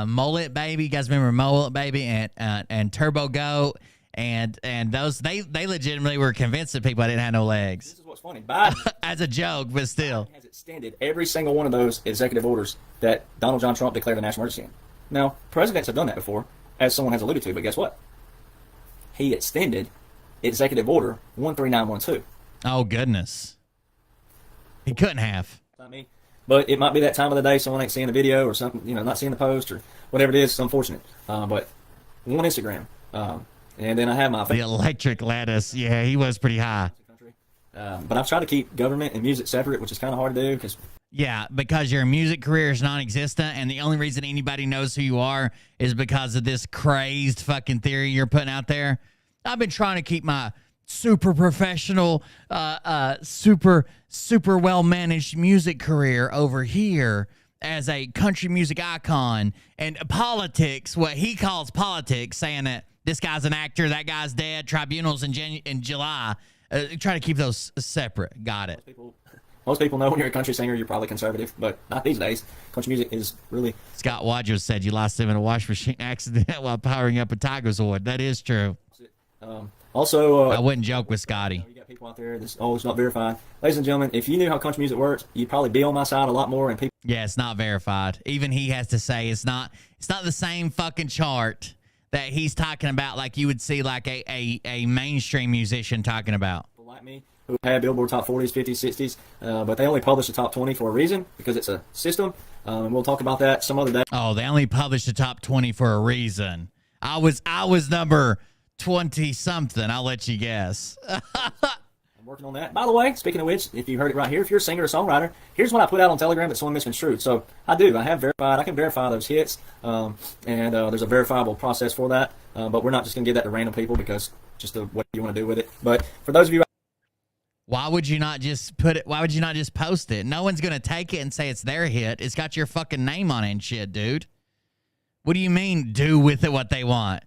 A: Mullet Baby? You guys remember Mullet Baby and Turbo Goat and those they legitimately were convinced that people I didn't have no legs.
N: This is what's funny. Biden
A: as a joke, but still
N: Biden has extended every single one of those executive orders that Donald John Trump declared a national emergency in. Now, presidents have done that before, as someone has alluded to, but guess what? He extended executive order 13912.
A: Oh, goodness. He couldn't have.
N: Not me. But it might be that time of the day someone ain't seeing the video or something, not seeing the post or whatever it is. It's unfortunate. But one Instagram. And then I have my...
A: The electric lattice. Yeah, he was pretty high.
N: But I've tried to keep government and music separate, which is kind of hard to do because...
A: Yeah, because your music career is non-existent, and the only reason anybody knows who you are is because of this crazed fucking theory you're putting out there. I've been trying to keep my super professional, super well-managed music career over here as a country music icon, and politics, what he calls politics, saying that this guy's an actor, that guy's dead, tribunals in July. Try to keep those separate. Got it.
N: Most people know when you're a country singer, you're probably conservative, but not these days. Country music is really...
A: Scott Wadger said you lost him in a wash machine accident while powering up a Tigerzoid. That is true.
N: Also...
A: I wouldn't joke with Scotty.
N: You got people out there, it's not verified. Ladies and gentlemen, if you knew how country music works, you'd probably be on my side a lot more. And people...
A: Yeah, it's not verified. Even he has to say it's not the same fucking chart that he's talking about like you would see like a mainstream musician talking about.
N: People like me who had Billboard top 40s, 50s, 60s, but they only publish the top 20 for a reason, because it's a system, and we'll talk about that some other day.
A: Oh, they only published the top 20 for a reason. I was number 20-something, I'll let you guess.
N: working on that. By the way, speaking of which, if you heard it right here, if you're a singer or songwriter, here's what I put out on Telegram that's someone misconstrued. So I can verify those hits, and there's a verifiable process for that. But we're not just going to give that to random people because just what you want to do with it. But for those of you,
A: why would you not just put it? Why would you not just post it? No one's going to take it and say it's their hit. It's got your fucking name on it and shit, dude. What do you mean do with it what they want?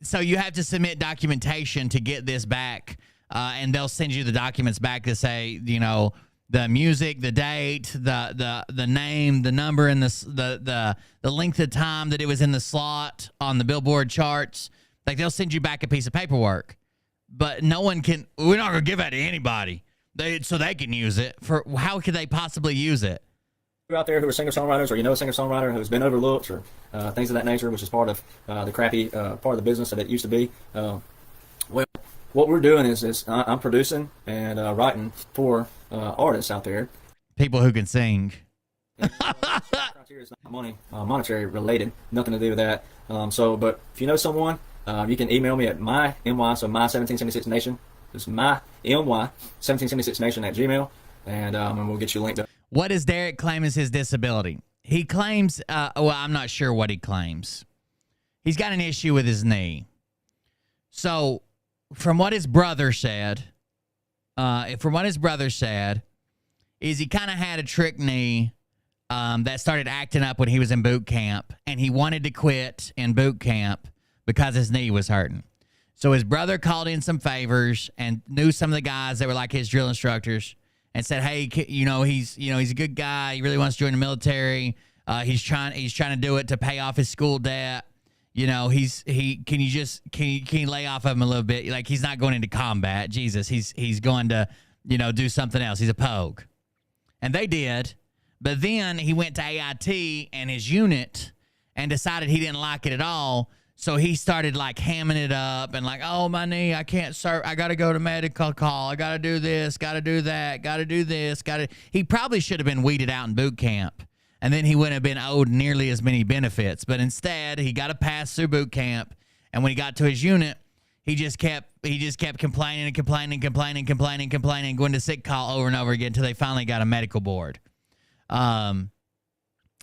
A: So you have to submit documentation to get this back, and they'll send you the documents back to say, you know, the music, the date, the name, the number, and the length of time that it was in the slot on the Billboard charts. Like, they'll send you back a piece of paperwork, but no one can. We're not gonna give that to anybody. So they can use it. For how could they possibly use it?
N: out there who are singer-songwriters, or you know a singer-songwriter who's been overlooked, or things of that nature, which is part of the crappy part of the business that it used to be. Well, what we're doing is I'm producing and writing for artists out there.
A: People who can sing.
N: Criteria is not monetary related, nothing to do with that. But if you know someone, you can email me at my 1776nation. It's my my1776nation at gmail, and we'll get you linked up.
A: What does Derek claim as his disability? He claims, well, I'm not sure what he claims. He's got an issue with his knee. So, from what his brother said, is he kind of had a trick knee that started acting up when he was in boot camp, and he wanted to quit in boot camp because his knee was hurting. So his brother called in some favors and knew some of the guys that were like his drill instructors, and said, "Hey, he's a good guy. He really wants to join the military. He's trying to do it to pay off his school debt. You know, can you lay off of him a little bit? Like, he's not going into combat. Jesus, he's going to, do something else. He's a pogue." And they did. But then he went to AIT and his unit and decided he didn't like it at all. So he started like hamming it up and like, "Oh, my knee, I can't serve. I got to go to medical call. I got to do this, got to do that, got to do this, got to." He probably should have been weeded out in boot camp, and then he wouldn't have been owed nearly as many benefits. But instead, he got to pass through boot camp, and when he got to his unit, he just kept complaining and complaining, going to sick call over and over again until they finally got a medical board.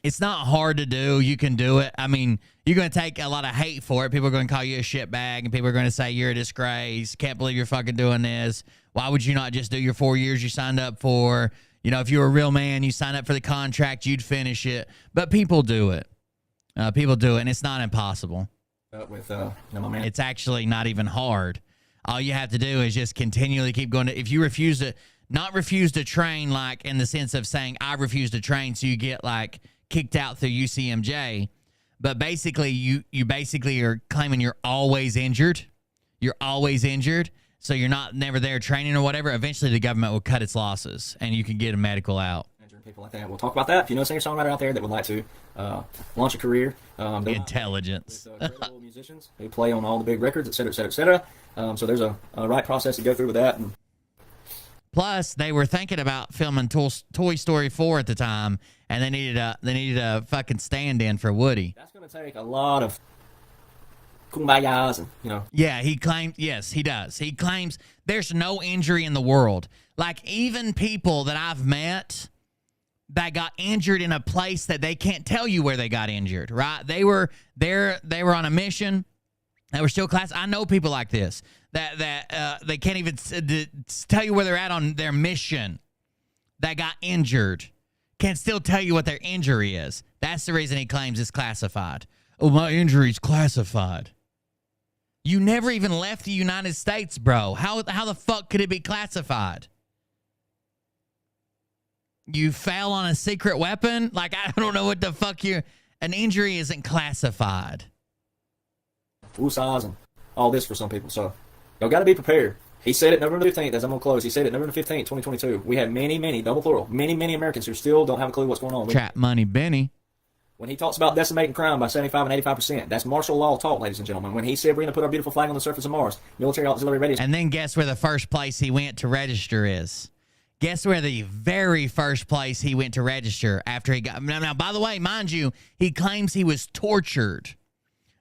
A: It's not hard to do. You can do it. I mean, you're going to take a lot of hate for it. People are going to call you a shitbag, and people are going to say you're a disgrace. Can't believe you're fucking doing this. Why would you not just do your 4 years you signed up for? If you were a real man, you signed up for the contract, you'd finish it. But people do it. And it's not impossible. It's actually not even hard. All you have to do is just continually keep going. If you refuse to train, like in the sense of saying, "I refuse to train," so you get like kicked out through UCMJ, but basically you basically are claiming you're always injured. You're always injured, so you're never there training or whatever. Eventually the government will cut its losses and you can get a medical out.
N: People like that. We'll talk about that. If you know a singer-songwriter out there that would like to launch a career,
A: intelligence,
N: with, credible musicians who play on all the big records, et cetera, et cetera, et cetera. So there's a right process to go through with that. And
A: plus, they were thinking about filming Toy Story 4 at the time, and they needed a fucking stand-in for Woody.
N: That's going to take a lot of kumbayas and,
A: Yeah, he claimed, yes, he does. He claims there's no injury in the world. Like, even people that I've met that got injured in a place that they can't tell you where they got injured, right? They were on a mission. They were still class. I know people like this that they can't even tell you where they're at on their mission, that got injured, can still tell you what their injury is. That's the reason he claims it's classified. "Oh, my injury's classified." You never even left the United States, bro. How the fuck could it be classified? You fell on a secret weapon? Like, I don't know what the fuck an injury isn't classified.
N: Full size and all this for some people. So, y'all got to be prepared. He said it November 15th, as I'm going to close. He said it November 15th, 2022. We have many, double plural, many Americans who still don't have a clue what's going on.
A: Trap money, Benny.
N: When he talks about decimating crime by 75 and 85%, that's martial law talk, ladies and gentlemen. When he said we're going to put our beautiful flag on the surface of Mars, military auxiliary readiness.
A: And then guess where the first place he went to register is? Guess where the very first place he went to register after he got... Now, by the way, mind you, he claims he was tortured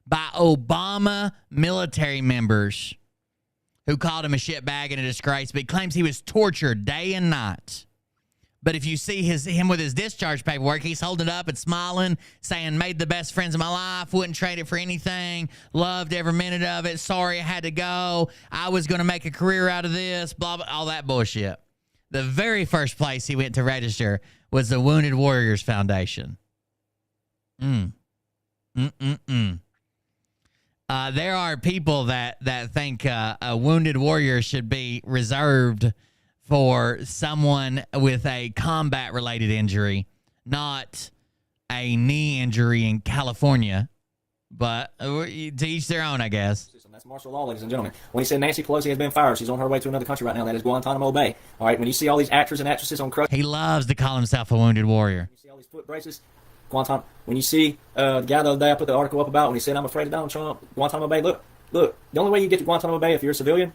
A: by Obama military members who called him a shitbag and a disgrace, but he claims he was tortured day and night. But if you see him with his discharge paperwork, he's holding it up and smiling, saying, made the best friends of my life, wouldn't trade it for anything, loved every minute of it, sorry I had to go, I was going to make a career out of this, blah, blah, all that bullshit. The very first place he went to register was the Wounded Warriors Foundation. There are people that think a wounded warrior should be reserved for someone with a combat-related injury, not a knee injury in California. But to each their own, I guess.
N: That's martial law, ladies and gentlemen. When he said Nancy Pelosi has been fired, she's on her way to another country right now. That is Guantanamo Bay. All right, when you see all these actors and actresses on crutches,
A: he loves to call himself a wounded warrior.
N: You see all these foot braces, Guantanamo. When you see the guy the other day I put the article up about when he said, I'm afraid of Donald Trump, Guantanamo Bay, look. The only way you get to Guantanamo Bay if you're a civilian,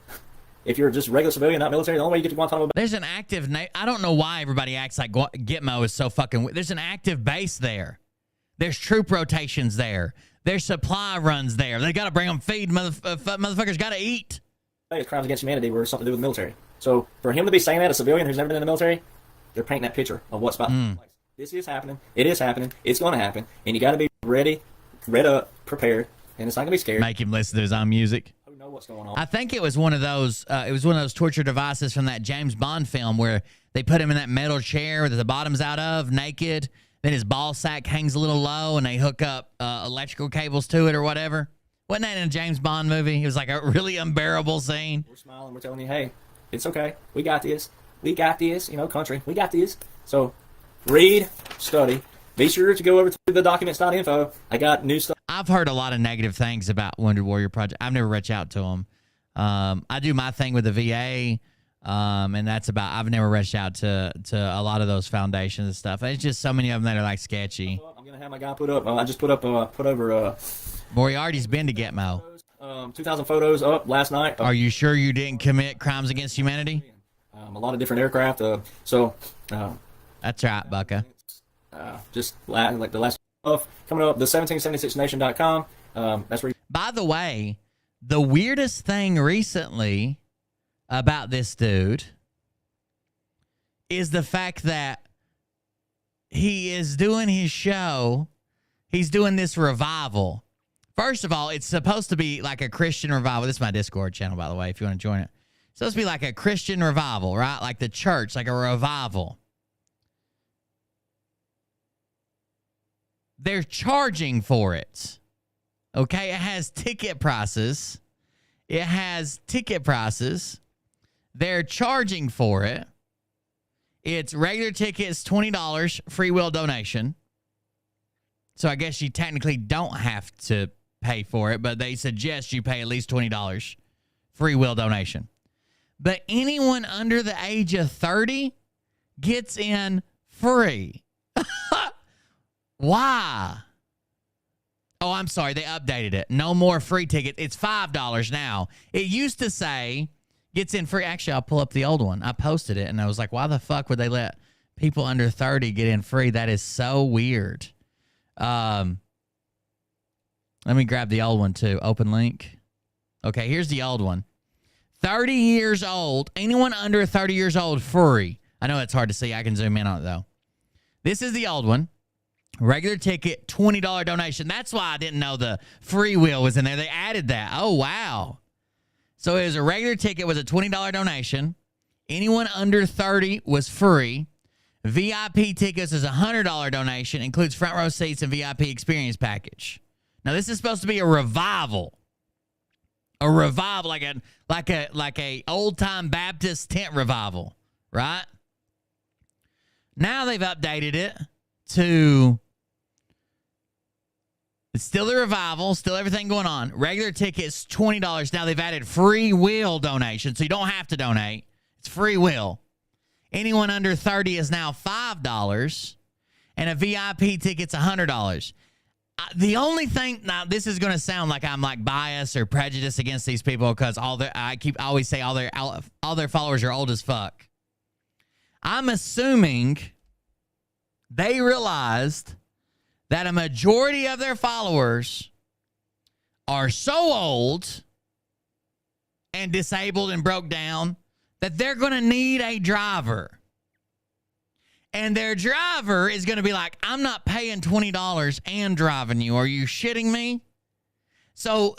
N: if you're just a regular civilian, not military, the only way you get to Guantanamo Bay.
A: There's an active, I don't know why everybody acts like Gitmo is so fucking, there's an active base there. There's troop rotations there. There's supply runs there. They got to bring them feed. Motherfuckers got to eat.
N: Crimes against humanity were something to do with the military. So for him to be saying that, a civilian who's never been in the military, they're painting that picture of what's about to take place. This is happening. It is happening. It's going to happen. And you got to be ready, read up, prepared, and it's not going to be scary.
A: Make him listen to his own music.
N: Who knows what's going on?
A: I think it was one of those. It was one of those torture devices from that James Bond film where they put him in that metal chair that the bottom's out of, naked. Then his ball sack hangs a little low, and they hook up electrical cables to it or whatever. Wasn't that in a James Bond movie? It was like a really unbearable scene.
N: We're smiling. We're telling you, hey, it's okay. We got this. We got this. Country. We got this. So read, study. Be sure to go over to the documents.info. I got new stuff.
A: I've heard a lot of negative things about Wounded Warrior Project. I've never reached out to them. I do my thing with the VA. And that's about, I've never reached out to a lot of those foundations and stuff. It's just so many of them that are like sketchy.
N: I'm going to have my guy put up, I just put over
A: Moriarty's been to Gitmo.
N: 2,000 photos up last night.
A: Are you sure you didn't commit crimes against humanity?
N: A lot of different aircraft.
A: That's right, Bucka.
N: Just like the last stuff coming up, the 1776nation.com. That's where.
A: By the way, the weirdest thing recently about this dude is the fact that he is doing his show. He's doing this revival. First of all, it's supposed to be like a Christian revival. This is my Discord channel, by the way, if you want to join it. It's supposed to be like a Christian revival, right? Like the church, like a revival. They're charging for it. Okay? It has ticket prices. They're charging for it. It's regular tickets, $20, free will donation. So I guess you technically don't have to pay for it, but they suggest you pay at least $20, free will donation. But anyone under the age of 30 gets in free. Why? Oh, I'm sorry. They updated it. No more free ticket. It's $5 now. It used to say gets in free. Actually, I'll pull up the old one. I posted it, and I was like, why the fuck would they let people under 30 get in free? That is so weird. Let me grab the old one, too. Open link. Okay, here's the old one. 30 years old. Anyone under 30 years old, free. I know it's hard to see. I can zoom in on it, though. This is the old one. Regular ticket, $20 donation. That's why I didn't know the free will was in there. They added that. Oh, wow. So it was a regular ticket, was a $20 donation. Anyone under 30 was free. VIP tickets is a $100 donation, includes front row seats and VIP experience package. Now, this is supposed to be a revival. A revival, like a old-time Baptist tent revival, right? Now they've updated it to, it's still the revival, still everything going on. Regular tickets, $20. Now they've added free will donation, so you don't have to donate. It's free will. Anyone under 30 is now $5, and a VIP ticket's $100. The only thing, now this is going to sound like I'm like biased or prejudiced against these people because I always say all their followers are old as fuck. I'm assuming they realized that a majority of their followers are so old and disabled and broke down, that they're going to need a driver. And their driver is going to be like, I'm not paying $20 and driving you. Are you shitting me? So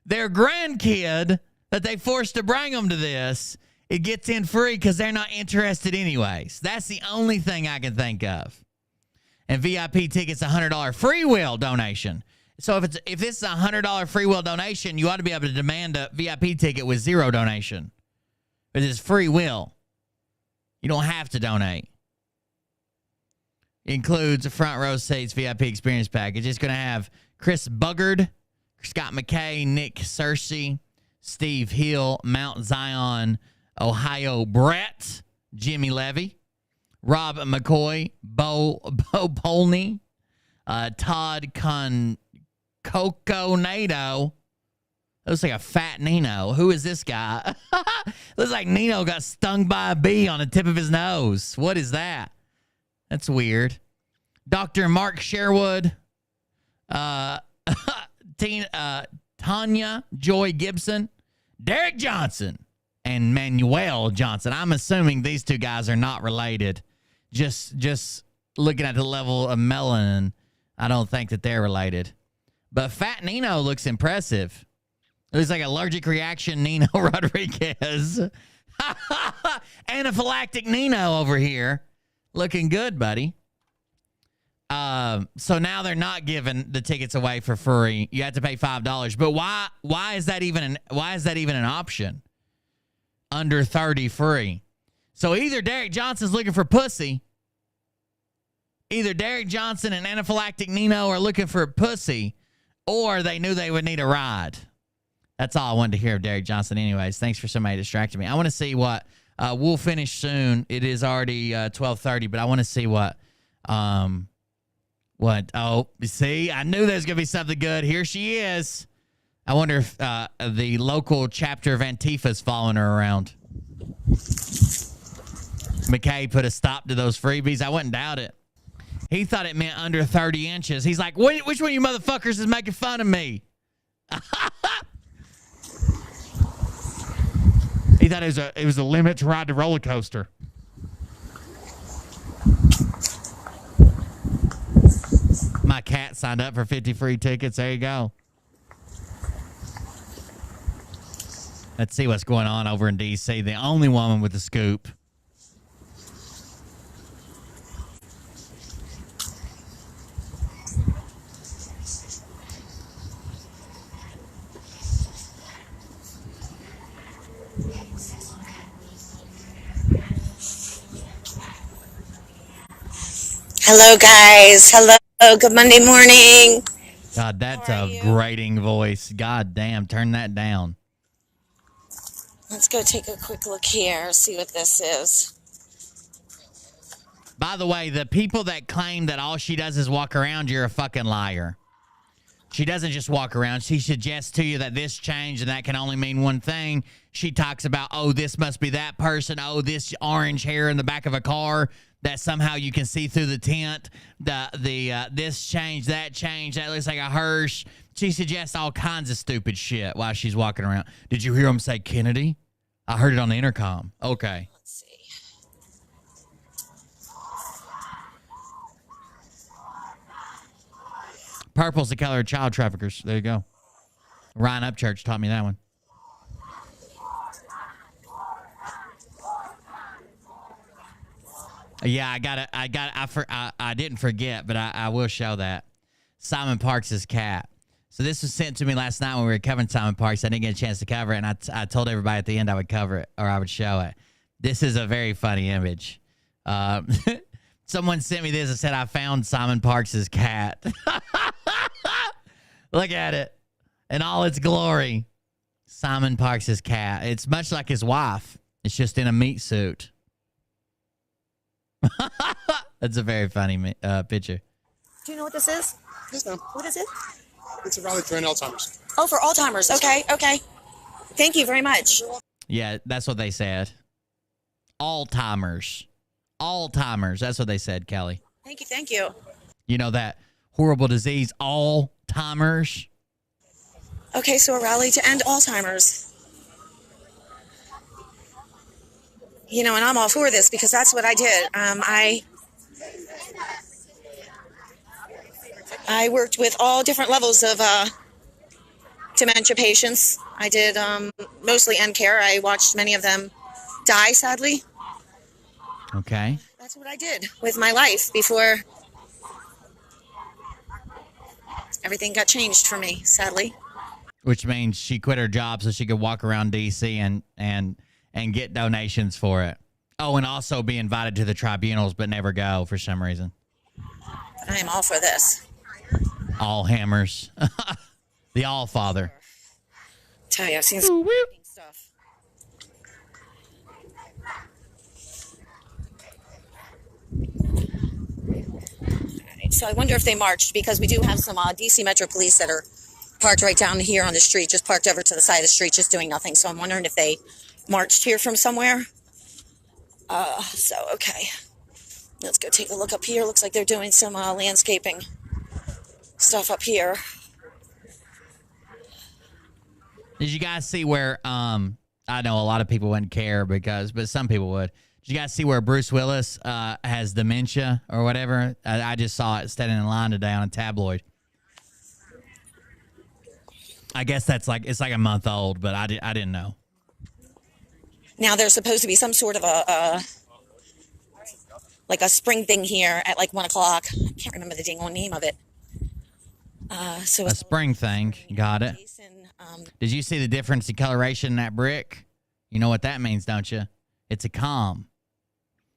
A: their grandkid that they forced to bring them to this, it gets in free because they're not interested anyways. That's the only thing I can think of. And VIP tickets, $100 free will donation. So if this is a $100 free will donation, you ought to be able to demand a VIP ticket with zero donation. But it's free will. You don't have to donate. It includes a front row seats VIP experience package. It's going to have Chris Buggard, Scott McKay, Nick Searcy, Steve Hill, Mount Zion, Ohio Brett, Jimmy Levy, Rob McCoy, Bo Polney, Todd Coco Nato. Looks like a fat Nino. Who is this guy? Looks like Nino got stung by a bee on the tip of his nose. What is that? That's weird. Dr. Mark Sherwood, Tanya Joy Gibson, Derek Johnson, and Manuel Johnson. I'm assuming these two guys are not related. Just looking at the level of melanin, I don't think that they're related. But Fat Nino looks impressive. It looks like allergic reaction Nino Rodriguez. Anaphylactic Nino over here. Looking good, buddy. So now they're not giving the tickets away for free. You have to pay $5. But why is that even an option? Under 30 free. So either Derek Johnson's looking for pussy. Either Derek Johnson and Anaphylactic Nino are looking for pussy, or they knew they would need a ride. That's all I wanted to hear of Derek Johnson anyways. Thanks for somebody distracting me. I want to see what we'll finish soon. It is already 12:30, but I want to see what see, I knew there was going to be something good. Here she is. I wonder if the local chapter of Antifa's following her around. McKay put a stop to those freebies. I wouldn't doubt it. He thought it meant under 30 inches. He's like, which one of you motherfuckers is making fun of me? He thought it was a limit to ride the roller coaster. My cat signed up for 50 free tickets. There you go. Let's see what's going on over in D.C. The only woman with the scoop.
P: Hello, guys. Hello. Good Monday morning.
A: God, that's a grating voice. God damn, turn that down.
P: Let's go take a quick look here, see what this is.
A: By the way, the people that claim that all she does is walk around, you're a fucking liar. She doesn't just walk around. She suggests to you that this changed and that can only mean one thing. She talks about, oh, this must be that person. Oh, this orange hair in the back of a car that somehow you can see through the tent. This changed, that looks like a hearse. She suggests all kinds of stupid shit while she's walking around. Did you hear him say Kennedy? I heard it on the intercom. Okay.
P: Let's see.
A: Purple's the color of child traffickers. There you go. Ryan Upchurch taught me that one. Yeah, I didn't forget, but I will show that. Simon Parks' cat. So this was sent to me last night when we were covering Simon Parks. I didn't get a chance to cover it, and I told everybody at the end I would cover it, or I would show it. This is a very funny image. Someone sent me this and said, I found Simon Parks' cat. Look at it. In all its glory. Simon Parks' cat. It's much like his wife. It's just in a meat suit. That's a very funny picture.
P: Do you know what this is?
Q: Yes, ma'am.
P: What is it?
Q: It's a rally for Alzheimer's.
P: Oh, for Alzheimer's. Okay. Thank you very much.
A: Yeah, that's what they said. Alzheimer's. That's what they said, Kelly.
P: Thank you.
A: You know that horrible disease, Alzheimer's?
P: Okay, so a rally to end Alzheimer's. and I'm all for this because that's what I did. I worked with all different levels of dementia patients. I did mostly end care. I watched many of them die, sadly.
A: Okay.
P: That's what I did with my life before everything got changed for me, sadly.
A: Which means she quit her job so she could walk around D.C. and get donations for it. Oh, and also be invited to the tribunals but never go for some reason.
P: I am all for this.
A: All hammers. The All Father.
P: Tell you, I've seen some stuff. Right, so I wonder if they marched because we do have some DC Metro Police that are parked right down here on the street, just parked over to the side of the street, just doing nothing. So I'm wondering if they marched here from somewhere. Okay. Let's go take a look up here. Looks like they're doing some landscaping stuff up here.
A: Did you guys see where, I know a lot of people wouldn't care but some people would. Did you guys see where Bruce Willis has dementia or whatever? I just saw it standing in line today on a tabloid. I guess it's like a month old, but I didn't know.
P: Now there's supposed to be some sort of a spring thing here at like 1 o'clock. I can't remember the dang on name of it. So
A: a spring thing. Got it. Did you see the difference in coloration in that brick? You know what that means, don't you? It's a calm.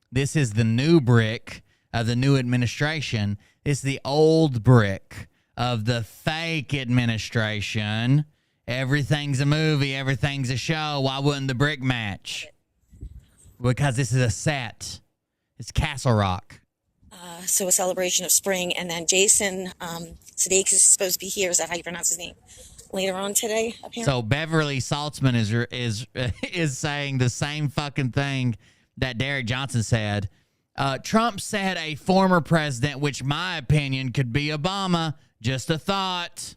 A: This is the new brick of the new administration. It's the old brick of the fake administration. Everything's a movie. Everything's a show. Why wouldn't the brick match? Because this is a set. It's Castle Rock.
P: So a celebration of spring. And then Jason Sudeikis is supposed to be here. Is that how you pronounce his name? Later on today, apparently.
A: So Beverly Saltzman is saying the same fucking thing that Derek Johnson said. Trump said a former president, which my opinion could be Obama. Just a thought.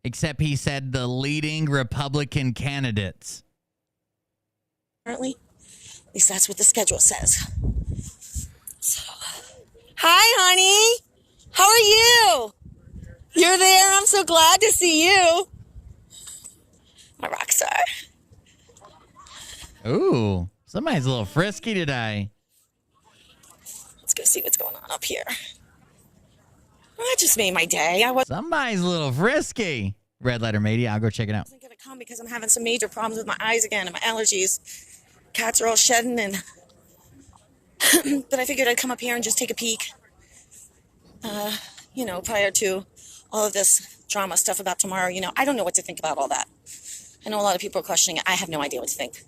A: Except he said the leading Republican candidates.
P: Apparently. At least that's what the schedule says. So, hi, honey. How are you? You're there. I'm so glad to see you. My rock star.
A: Ooh, somebody's a little frisky today.
P: Let's go see what's going on up here. Well, that just made my day.
A: Somebody's a little frisky. Red Letter Media. I'll go check it out.
P: I wasn't going to come because I'm having some major problems with my eyes again and my allergies. Cats are all shedding and... but I figured I'd come up here and just take a peek. Prior to all of this drama stuff about tomorrow. I don't know what to think about all that. I know a lot of people are questioning it. I have no idea what to think.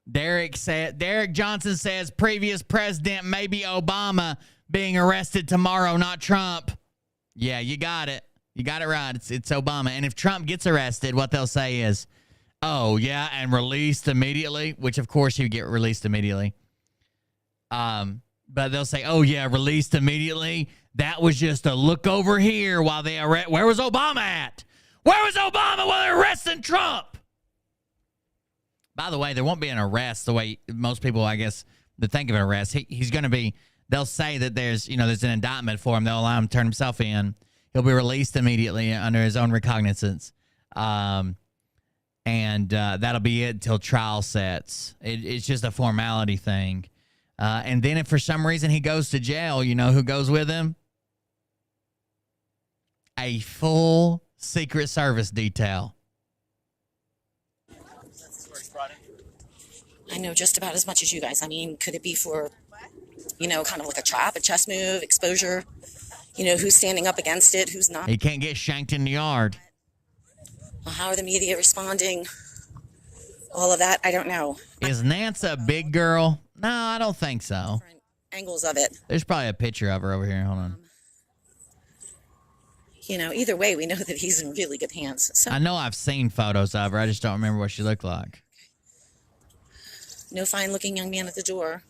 A: Derek Johnson says previous president, maybe Obama, being arrested tomorrow, not Trump. Yeah, you got it. You got it right. It's Obama. And if Trump gets arrested, what they'll say is, oh, yeah, and released immediately, which, of course, he'd get released immediately. But they'll say, oh, yeah, released immediately. That was just a look over here while they arrest. Where was Obama at? Where was Obama while they're arresting Trump? By the way, there won't be an arrest the way most people, I guess, that think of an arrest. He's going to be, they'll say that there's an indictment for him. They'll allow him to turn himself in. He'll be released immediately under his own recognizance. And that'll be it until trial sets. It's just a formality thing. And then if for some reason he goes to jail, you know who goes with him? A full Secret Service detail.
P: I know just about as much as you guys. I mean, could it be for, kind of like a trap, a chess move, exposure? Who's standing up against it, who's not?
A: He can't get shanked in the yard.
P: Well, how are the media responding? All of that, I don't know.
A: Is Nance a big girl? No, I don't think so.
P: Angles of it.
A: There's probably a picture of her over here. Hold on.
P: Either way, we know that he's in really good hands. So.
A: I know I've seen photos of her. I just don't remember what she looked like.
P: No fine-looking young man at the door.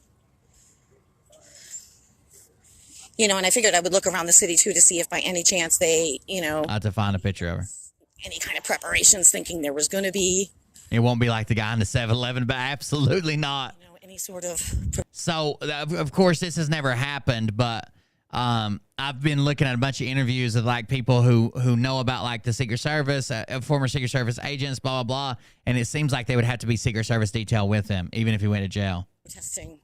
P: And I figured I would look around the city, too, to see if by any chance they,
A: I have to find a picture of her.
P: Any kind of preparations, thinking there was going to be.
A: It won't be like the guy in the 7-Eleven, but absolutely not.
P: Any sort of.
A: So, of course, this has never happened, but I've been looking at a bunch of interviews of like people who know about like the Secret Service, former Secret Service agents, blah, blah, blah. And it seems like they would have to be Secret Service detail with him, even if he went to jail.
P: Protesting.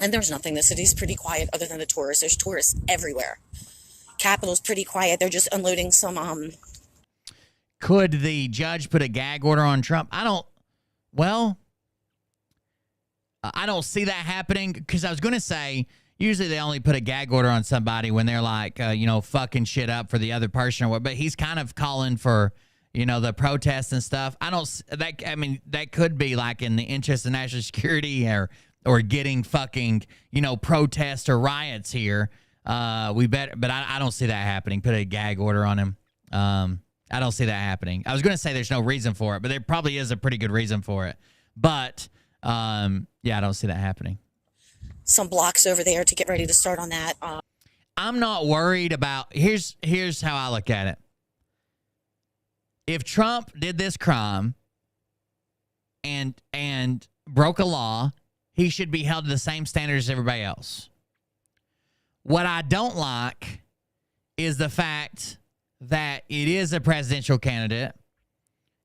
P: And there's nothing. The city's pretty quiet other than the tourists. There's tourists everywhere. Capitol's pretty quiet. They're just unloading some.
A: Could the judge put a gag order on Trump? I don't see that happening, because I was going to say, usually they only put a gag order on somebody when they're like, fucking shit up for the other person or what. But he's kind of calling for, the protests and stuff. That could be like in the interest of national security or getting fucking, protests or riots here. But I don't see that happening. Put a gag order on him. I don't see that happening. I was going to say there's no reason for it, but there probably is a pretty good reason for it. But, I don't see that happening.
P: Some blocks over there to get ready to start on that.
A: I'm not worried about. Here's how I look at it. If Trump did this crime and broke a law, he should be held to the same standards as everybody else. What I don't like is the fact that it is a presidential candidate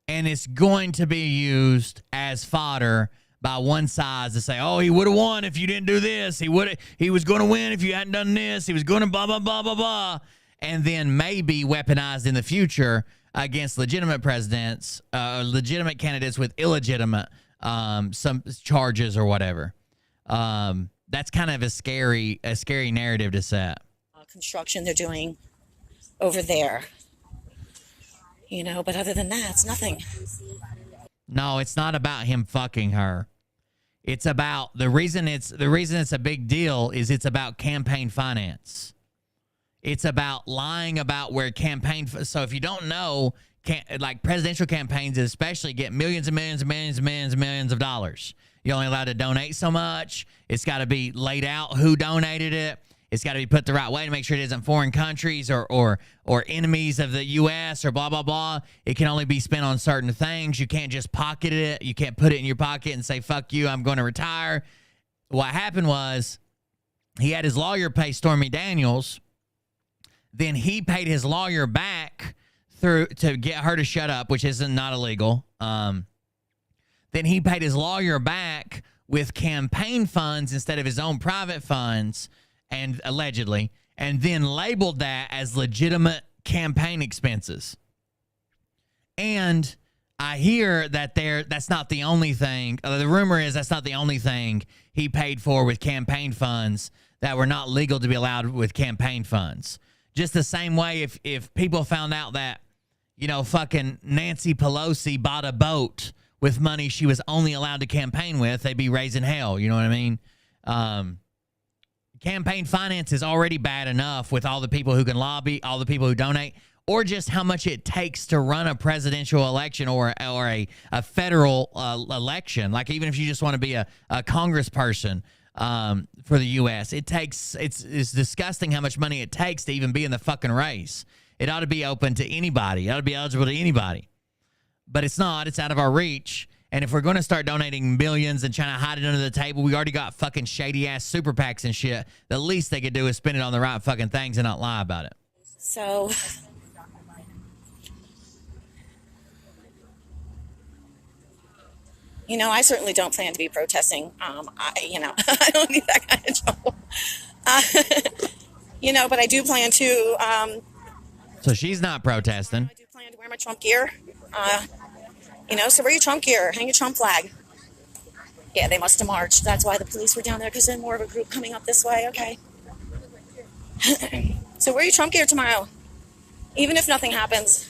A: and it's going to be used as fodder by one side to say, oh, he would have won if you didn't do this. He was going to win if you hadn't done this. He was going to blah, blah, blah, blah, blah. And then maybe weaponized in the future against legitimate presidents, legitimate candidates with illegitimate some charges or whatever. That's kind of a scary narrative to set.
P: Construction they're doing over there. But other than that, it's nothing.
A: No, it's not about him fucking her. It's about the reason it's a big deal is it's about campaign finance. It's about lying about where so if you don't know, like presidential campaigns especially get millions and millions and millions and millions and millions of dollars. You're only allowed to donate so much. It's got to be laid out who donated it. It's got to be put the right way to make sure it isn't foreign countries or enemies of the U.S. or blah, blah, blah. It can only be spent on certain things. You can't just pocket it. You can't put it in your pocket and say, fuck you, I'm going to retire. What happened was he had his lawyer pay Stormy Daniels. Then he paid his lawyer back to get her to shut up, which is not illegal. Then he paid his lawyer back with campaign funds instead of his own private funds, and allegedly, and then labeled that as legitimate campaign expenses. And I hear that that's not the only thing. The rumor is that's not the only thing he paid for with campaign funds that were not legal to be allowed with campaign funds. Just the same way if people found out that, fucking Nancy Pelosi bought a boat with money she was only allowed to campaign with, they'd be raising hell. You know what I mean? Campaign finance is already bad enough with all the people who can lobby, all the people who donate, or just how much it takes to run a presidential election or a federal election. Like even if you just want to be a congressperson for the U.S., it's disgusting how much money it takes to even be in the fucking race. It ought to be open to anybody. It ought to be eligible to anybody. But it's not. It's out of our reach. And if we're going to start donating millions and trying to hide it under the table, we already got fucking shady-ass super PACs and shit. The least they could do is spend it on the right fucking things and not lie about it.
P: So, I certainly don't plan to be protesting. I don't need that kind of trouble. But I do plan to...
A: So she's not protesting.
P: I do plan to wear my Trump gear. So wear your Trump gear, hang your Trump flag. Yeah, they must have marched. That's why the police were down there, because there's more of a group coming up this way. Okay. So wear your Trump gear tomorrow, even if nothing happens.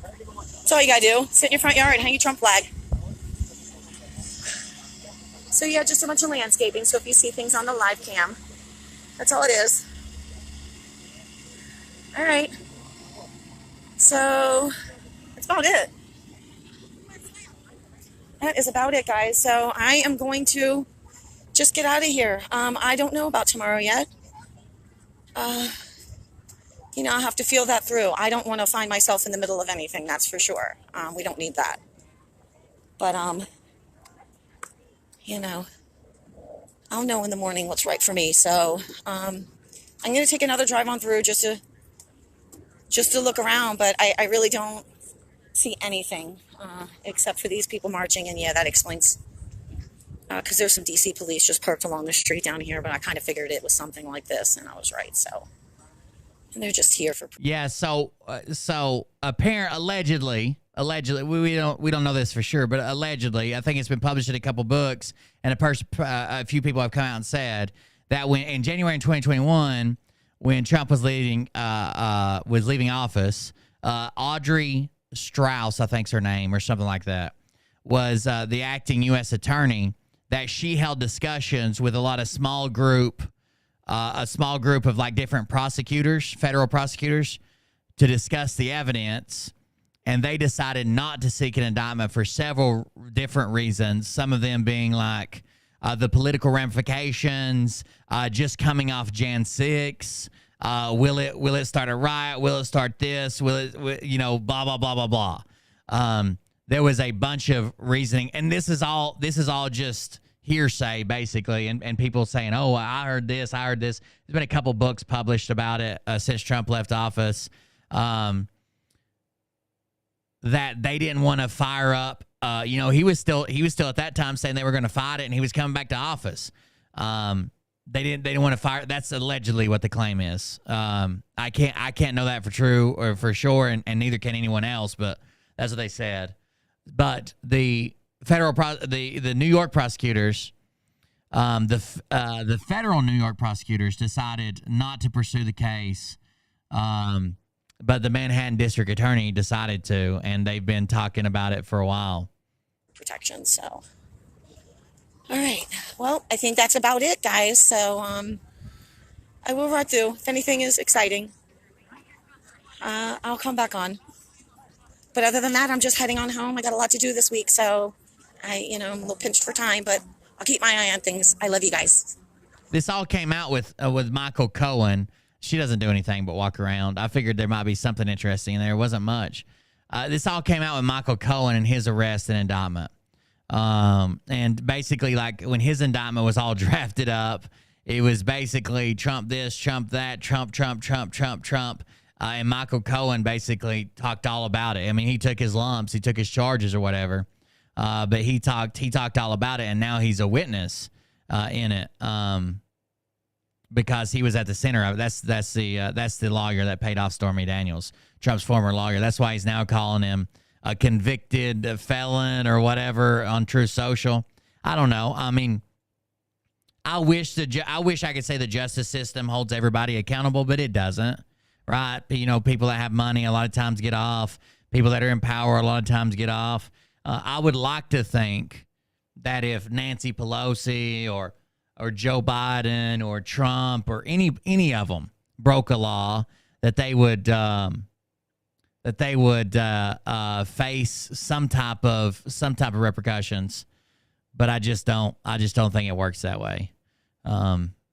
P: That's all you gotta do. Sit in your front yard and hang your Trump flag. So yeah, just a bunch of landscaping. So if you see things on the live cam, that's all it is. All right. So that's about it. That is about it, guys. So I am going to just get out of here. I don't know about tomorrow yet. I'll have to feel that through. I don't want to find myself in the middle of anything, that's for sure. We don't need that. But, you know, I'll know in the morning what's right for me. So, I'm going to take another drive on through just to look around, but I really don't see anything, except for these people marching. And yeah, that explains, because there's some DC police just parked along the street down here, but I kind of figured it was something like this, and I was right. So, and they're just here for.
A: Yeah. So allegedly, we don't know this for sure, but allegedly, I think it's been published in a couple books, and a few people have come out and said that when in January 2021, when Trump was leaving office, Audrey Strauss, I think's her name, or something like that, was the acting U.S. attorney. That she held discussions with a small group of like different prosecutors, federal prosecutors, to discuss the evidence, and they decided not to seek an indictment for several different reasons. Some of them being like the political ramifications, just coming off Jan 6. Will it start a riot? Will it start this? Will it blah blah blah blah blah. There was a bunch of reasoning, and this is all just hearsay basically, and people saying, oh, I heard this. There's been a couple books published about it since Trump left office, that they didn't want to fire up. He was still at that time saying they were going to fight it, and he was coming back to office. They didn't want to fire. That's allegedly what the claim is. I can't know that for true or for sure, and neither can anyone else. But that's what they said. But the the New York prosecutors, the federal New York prosecutors decided not to pursue the case. But the Manhattan District Attorney decided to, and they've been talking about it for a while.
P: Protection. So, all right. Well, I think that's about it, guys. So, I will run through. If anything is exciting, I'll come back on. But other than that, I'm just heading on home. I got a lot to do this week, so I'm a little pinched for time, but I'll keep my eye on things. I love you guys.
A: This all came out with Michael Cohen. She doesn't do anything but walk around. I figured there might be something interesting in there. It wasn't much. This all came out with Michael Cohen and his arrest and indictment. And basically, like, when his indictment was all drafted up, it was basically Trump this, Trump that, Trump. And Michael Cohen basically talked all about it. I mean, he took his lumps, he took his charges or whatever. But he talked all about it, and now he's a witness in it. Because he was at the center of it. That's the lawyer that paid off Stormy Daniels, Trump's former lawyer. That's why he's now calling him a convicted felon or whatever on Truth Social. I don't know. I mean, I wish I could say the justice system holds everybody accountable, but it doesn't. Right? People that have money a lot of times get off. People that are in power a lot of times get off. I would like to think that if Nancy Pelosi or Joe Biden or Trump or any of them broke a law, that they would face some type of repercussions. But I just don't think it works that way.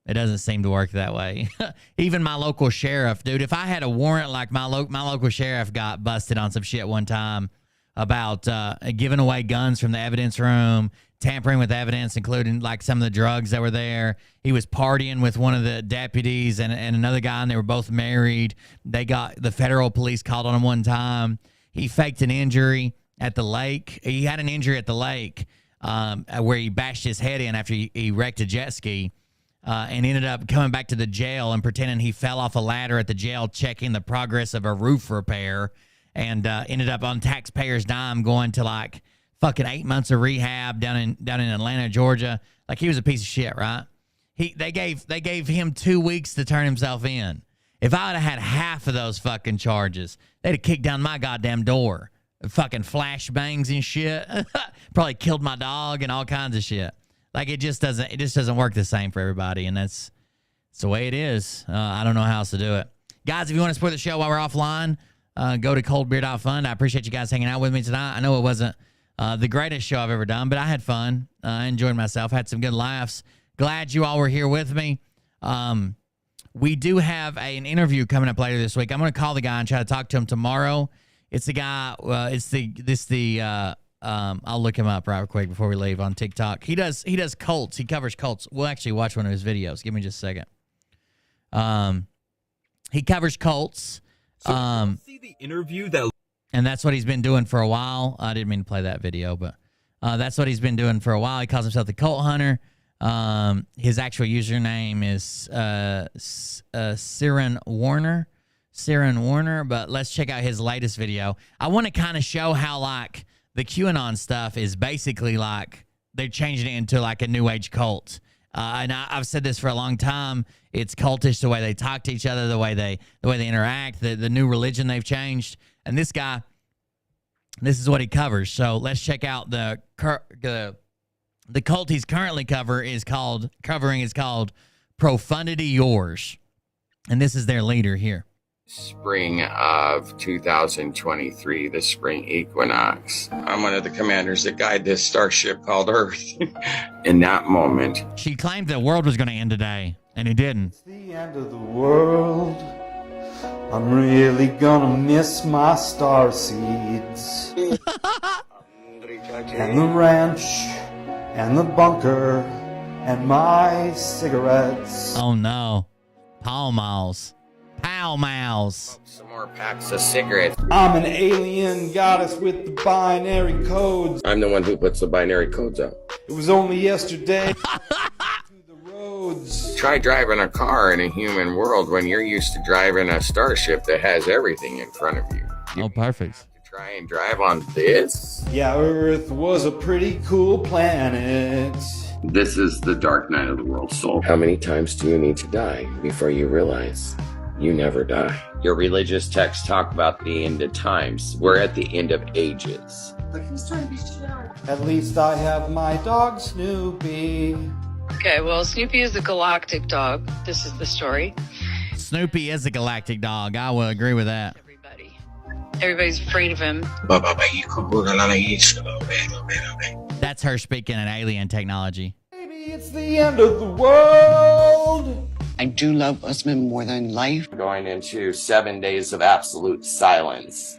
A: It doesn't seem to work that way. Even my local sheriff, dude, if I had a warrant, like my local sheriff got busted on some shit one time about giving away guns from the evidence room, tampering with evidence, including like some of the drugs that were there. He was partying with one of the deputies and another guy, and they were both married. The federal police called on him one time. He faked an injury at the lake. He had an injury at the lake where he bashed his head in after he wrecked a jet ski. And ended up coming back to the jail and pretending he fell off a ladder at the jail, checking the progress of a roof repair, and ended up on taxpayers' dime going to like fucking 8 months of rehab down in Atlanta, Georgia. Like, he was a piece of shit, right? They gave him 2 weeks to turn himself in. If I would have had half of those fucking charges, they'd have kicked down my goddamn door. Fucking flashbangs and shit. Probably killed my dog and all kinds of shit. Like, it just doesn't work the same for everybody, and that's the way it is. I don't know how else to do it. Guys, if you want to support the show while we're offline, go to coldbeer.fund. I appreciate you guys hanging out with me tonight. I know it wasn't the greatest show I've ever done, but I had fun. I enjoyed myself, had some good laughs. Glad you all were here with me. We do have an interview coming up later this week. I'm going to call the guy and try to talk to him tomorrow. It's the guy, I'll look him up right quick before we leave on TikTok. He does cults. He covers cults. We'll actually watch one of his videos. Give me just a second. He covers cults.
R: See the interview that,
A: and that's what he's been doing for a while. I didn't mean to play that video, but that's what he's been doing for a while. He calls himself the Cult Hunter. His actual username is Siren Warner. But let's check out his latest video. I want to kind of show how like the QAnon stuff is basically like they're changing it into like a new age cult. And I've said this for a long time. It's cultish the way they talk to each other, the way they interact, the new religion they've changed. And this guy, this is what he covers. So let's check out the cult he's currently covering is called Profundity Yours, and this is their leader here.
S: Spring of 2023, the spring equinox. I'm one of the commanders that guide this starship called Earth. In that moment,
A: she claimed the world was going to end today, and it didn't.
T: It's the end of the world. I'm really gonna miss my star seeds. And the ranch, and the bunker, and my cigarettes.
A: Oh no. Pall Malls.
S: Some more packs of cigarettes.
T: I'm an alien goddess with the binary codes.
S: I'm the one who puts the binary codes up.
T: It was only yesterday. To the roads.
S: Try driving a car in a human world when you're used to driving a starship that has everything in front of you.
A: Oh, perfect.
S: Try and drive on this?
T: Yeah, Earth was a pretty cool planet.
S: This is the dark night of the world, soul. How many times do you need to die before you realize you never die? Your religious texts talk about the end of times. We're at the end of ages.
T: At least I have my dog, Snoopy.
U: Okay, well, Snoopy is a galactic dog. This is the story.
A: Snoopy is a galactic dog. I will agree with that.
U: Everybody's afraid of him.
A: That's her speaking in alien technology.
T: Maybe it's the end of the world.
S: I do love Usman more than life. Going into 7 days of absolute silence.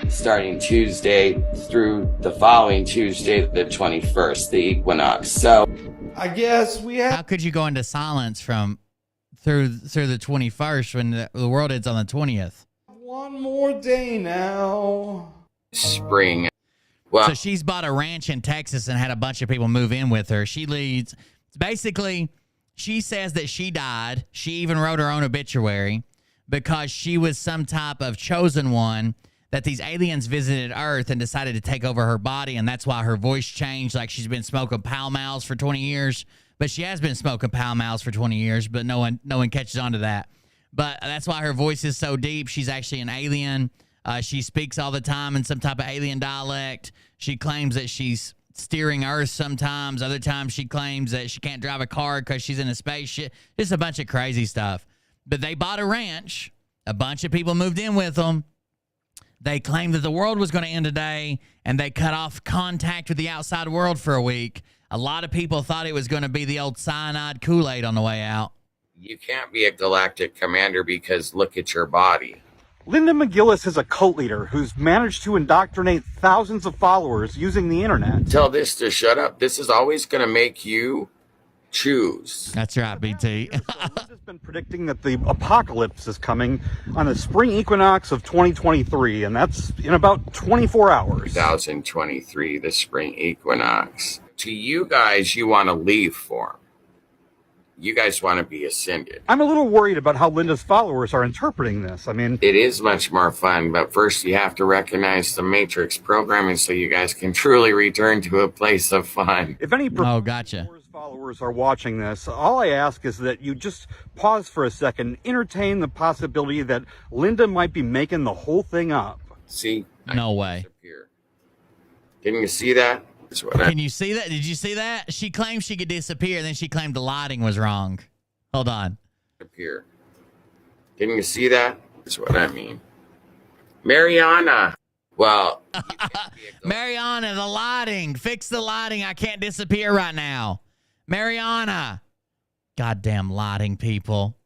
S: Starting Tuesday through the following Tuesday, the 21st, the equinox. So
T: I guess we have.
A: How could you go into silence from through the 21st when the world ends on the 20th?
T: One more day now.
S: Spring. Well,
A: so she's bought a ranch in Texas and had a bunch of people move in with her. She leads. Basically, she says that she died. She even wrote her own obituary because she was some type of chosen one, that these aliens visited Earth and decided to take over her body, and that's why her voice changed. Like she's been smoking Pall Malls for 20 years, but she has been smoking Pall Malls for 20 years, but no one catches on to that. But that's why her voice is so deep. She's actually an alien. She speaks all the time in some type of alien dialect. She claims that she's steering Earth sometimes. Other times she claims that she can't drive a car because she's in a spaceship. Just a bunch of crazy stuff. But they bought a ranch. A bunch of people moved in with them. They claimed that the world was going to end today, and they cut off contact with the outside world for a week. A lot of people thought it was going to be the old cyanide Kool-Aid on the way out.
S: you can't be a galactic commander because look at your body.
V: Linda McGillis is a cult leader who's managed to indoctrinate thousands of followers using the internet.
S: Tell this to shut up. This is always going to make you choose.
A: That's right, BT.
V: Linda's been predicting that the apocalypse is coming on the spring equinox of 2023, and that's in about 24 hours.
S: 2023, the spring equinox. To you guys, you want to leave for 'em. You guys want to be ascended.
V: I'm a little worried about how Linda's followers are interpreting this. I mean,
S: it is much more fun, but first you have to recognize the Matrix programming so you guys can truly return to a place of fun.
V: If any
A: gotcha.
V: followers are watching this, all I ask is that you just pause for a second, entertain the possibility that Linda might be making the whole thing up.
S: See?
A: No way.
S: Can you see that?
A: Can you see that? Did you see that? She claimed she could disappear, then she claimed the lighting was wrong. Hold on.
S: Appear. Can you see that? That's what I mean. Mariana. Well,
A: Mariana, the lighting. Fix the lighting. I can't disappear right now. Mariana. Goddamn lighting people.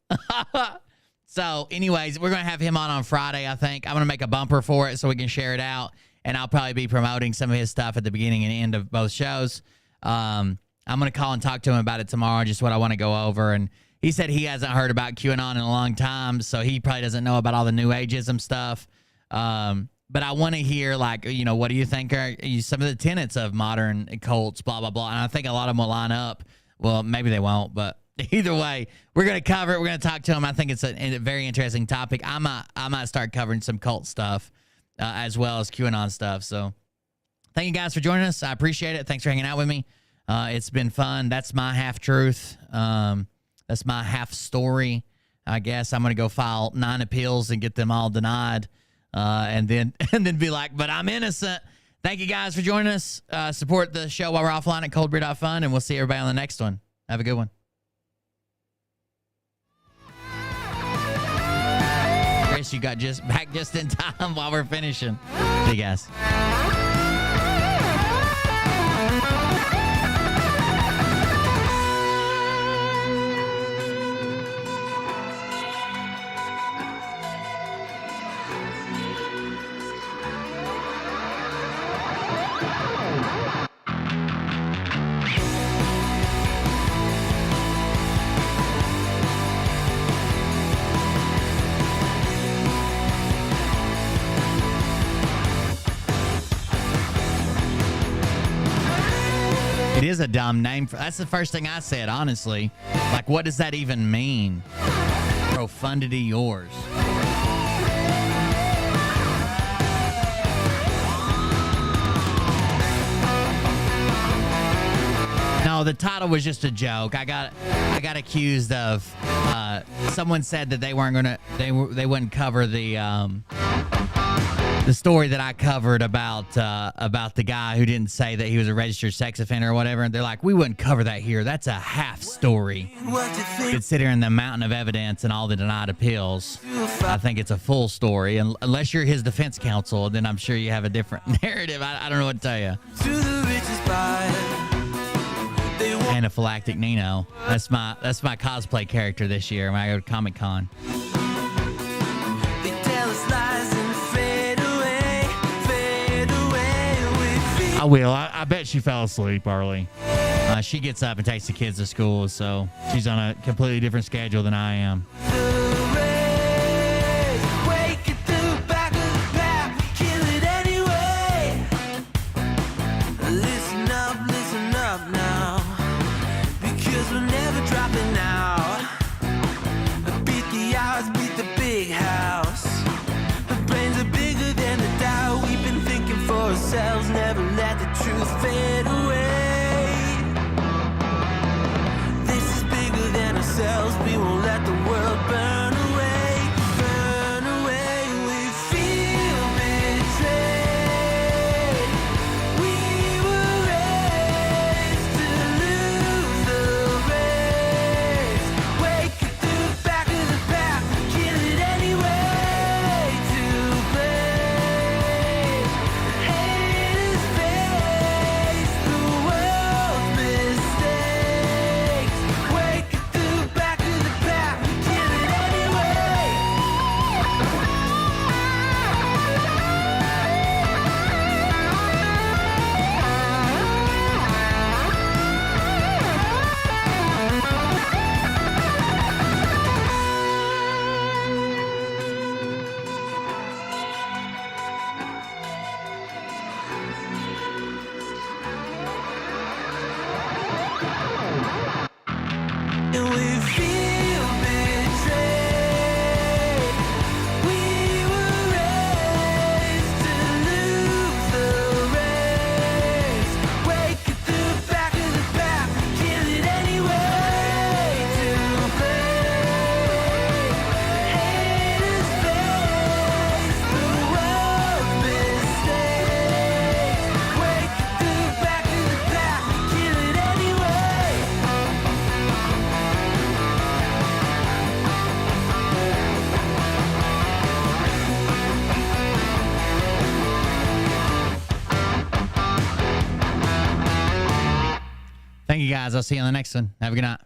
A: So, anyways, we're going to have him on Friday, I think. I'm going to make a bumper for it so we can share it out. and I'll probably be promoting some of his stuff at the beginning and end of both shows. I'm going to call and talk to him about it tomorrow, just what I want to go over. And he said he hasn't heard about QAnon in a long time, so he probably doesn't know about all the New Ageism stuff. But I want to hear, like, you know, what do you think are some of the tenets of modern cults, blah, blah, blah. And I think a lot of them will line up. Well, maybe they won't, but either way, we're going to cover it. We're going to talk to him. I think it's a very interesting topic. I might start covering some cult stuff as well as QAnon stuff. So thank you guys for joining us. I appreciate it. Thanks for hanging out with me. It's been fun. That's my half truth. That's my half story. I guess I'm going to go file 9 appeals and get them all denied. And then be like, but I'm innocent. Thank you guys for joining us. Support the show while we're offline at coldbeer.fun, and we'll see everybody on the next one. Have a good one. Chris, you got back just in time while we're finishing. See you guys. It is a dumb name. That's the first thing I said, honestly. Like, what does that even mean? Profundity yours. No, the title was just a joke. I got accused of. Someone said that they weren't gonna. They wouldn't cover the story that I covered about the guy who didn't say that he was a registered sex offender or whatever. And they're like, we wouldn't cover that here. That's a half story. Considering the mountain of evidence and all the denied appeals, I think it's a full story. And unless you're his defense counsel, then I'm sure you have a different narrative. I don't know what to tell you. Anaphylactic Nino. That's my cosplay character this year when I go to Comic-Con. I will. I bet she fell asleep early. She gets up and takes the kids to school, so she's on a completely different schedule than I am.
B: Never let the truth fade away. This is bigger than ourselves. We won't let the world burn away. Burn away. We feel betrayed. We were raised to lose the race. Wake it to the back of the pack. Kill it anyway. To play.
A: Thank you guys. I'll see you on the next one. Have a good night.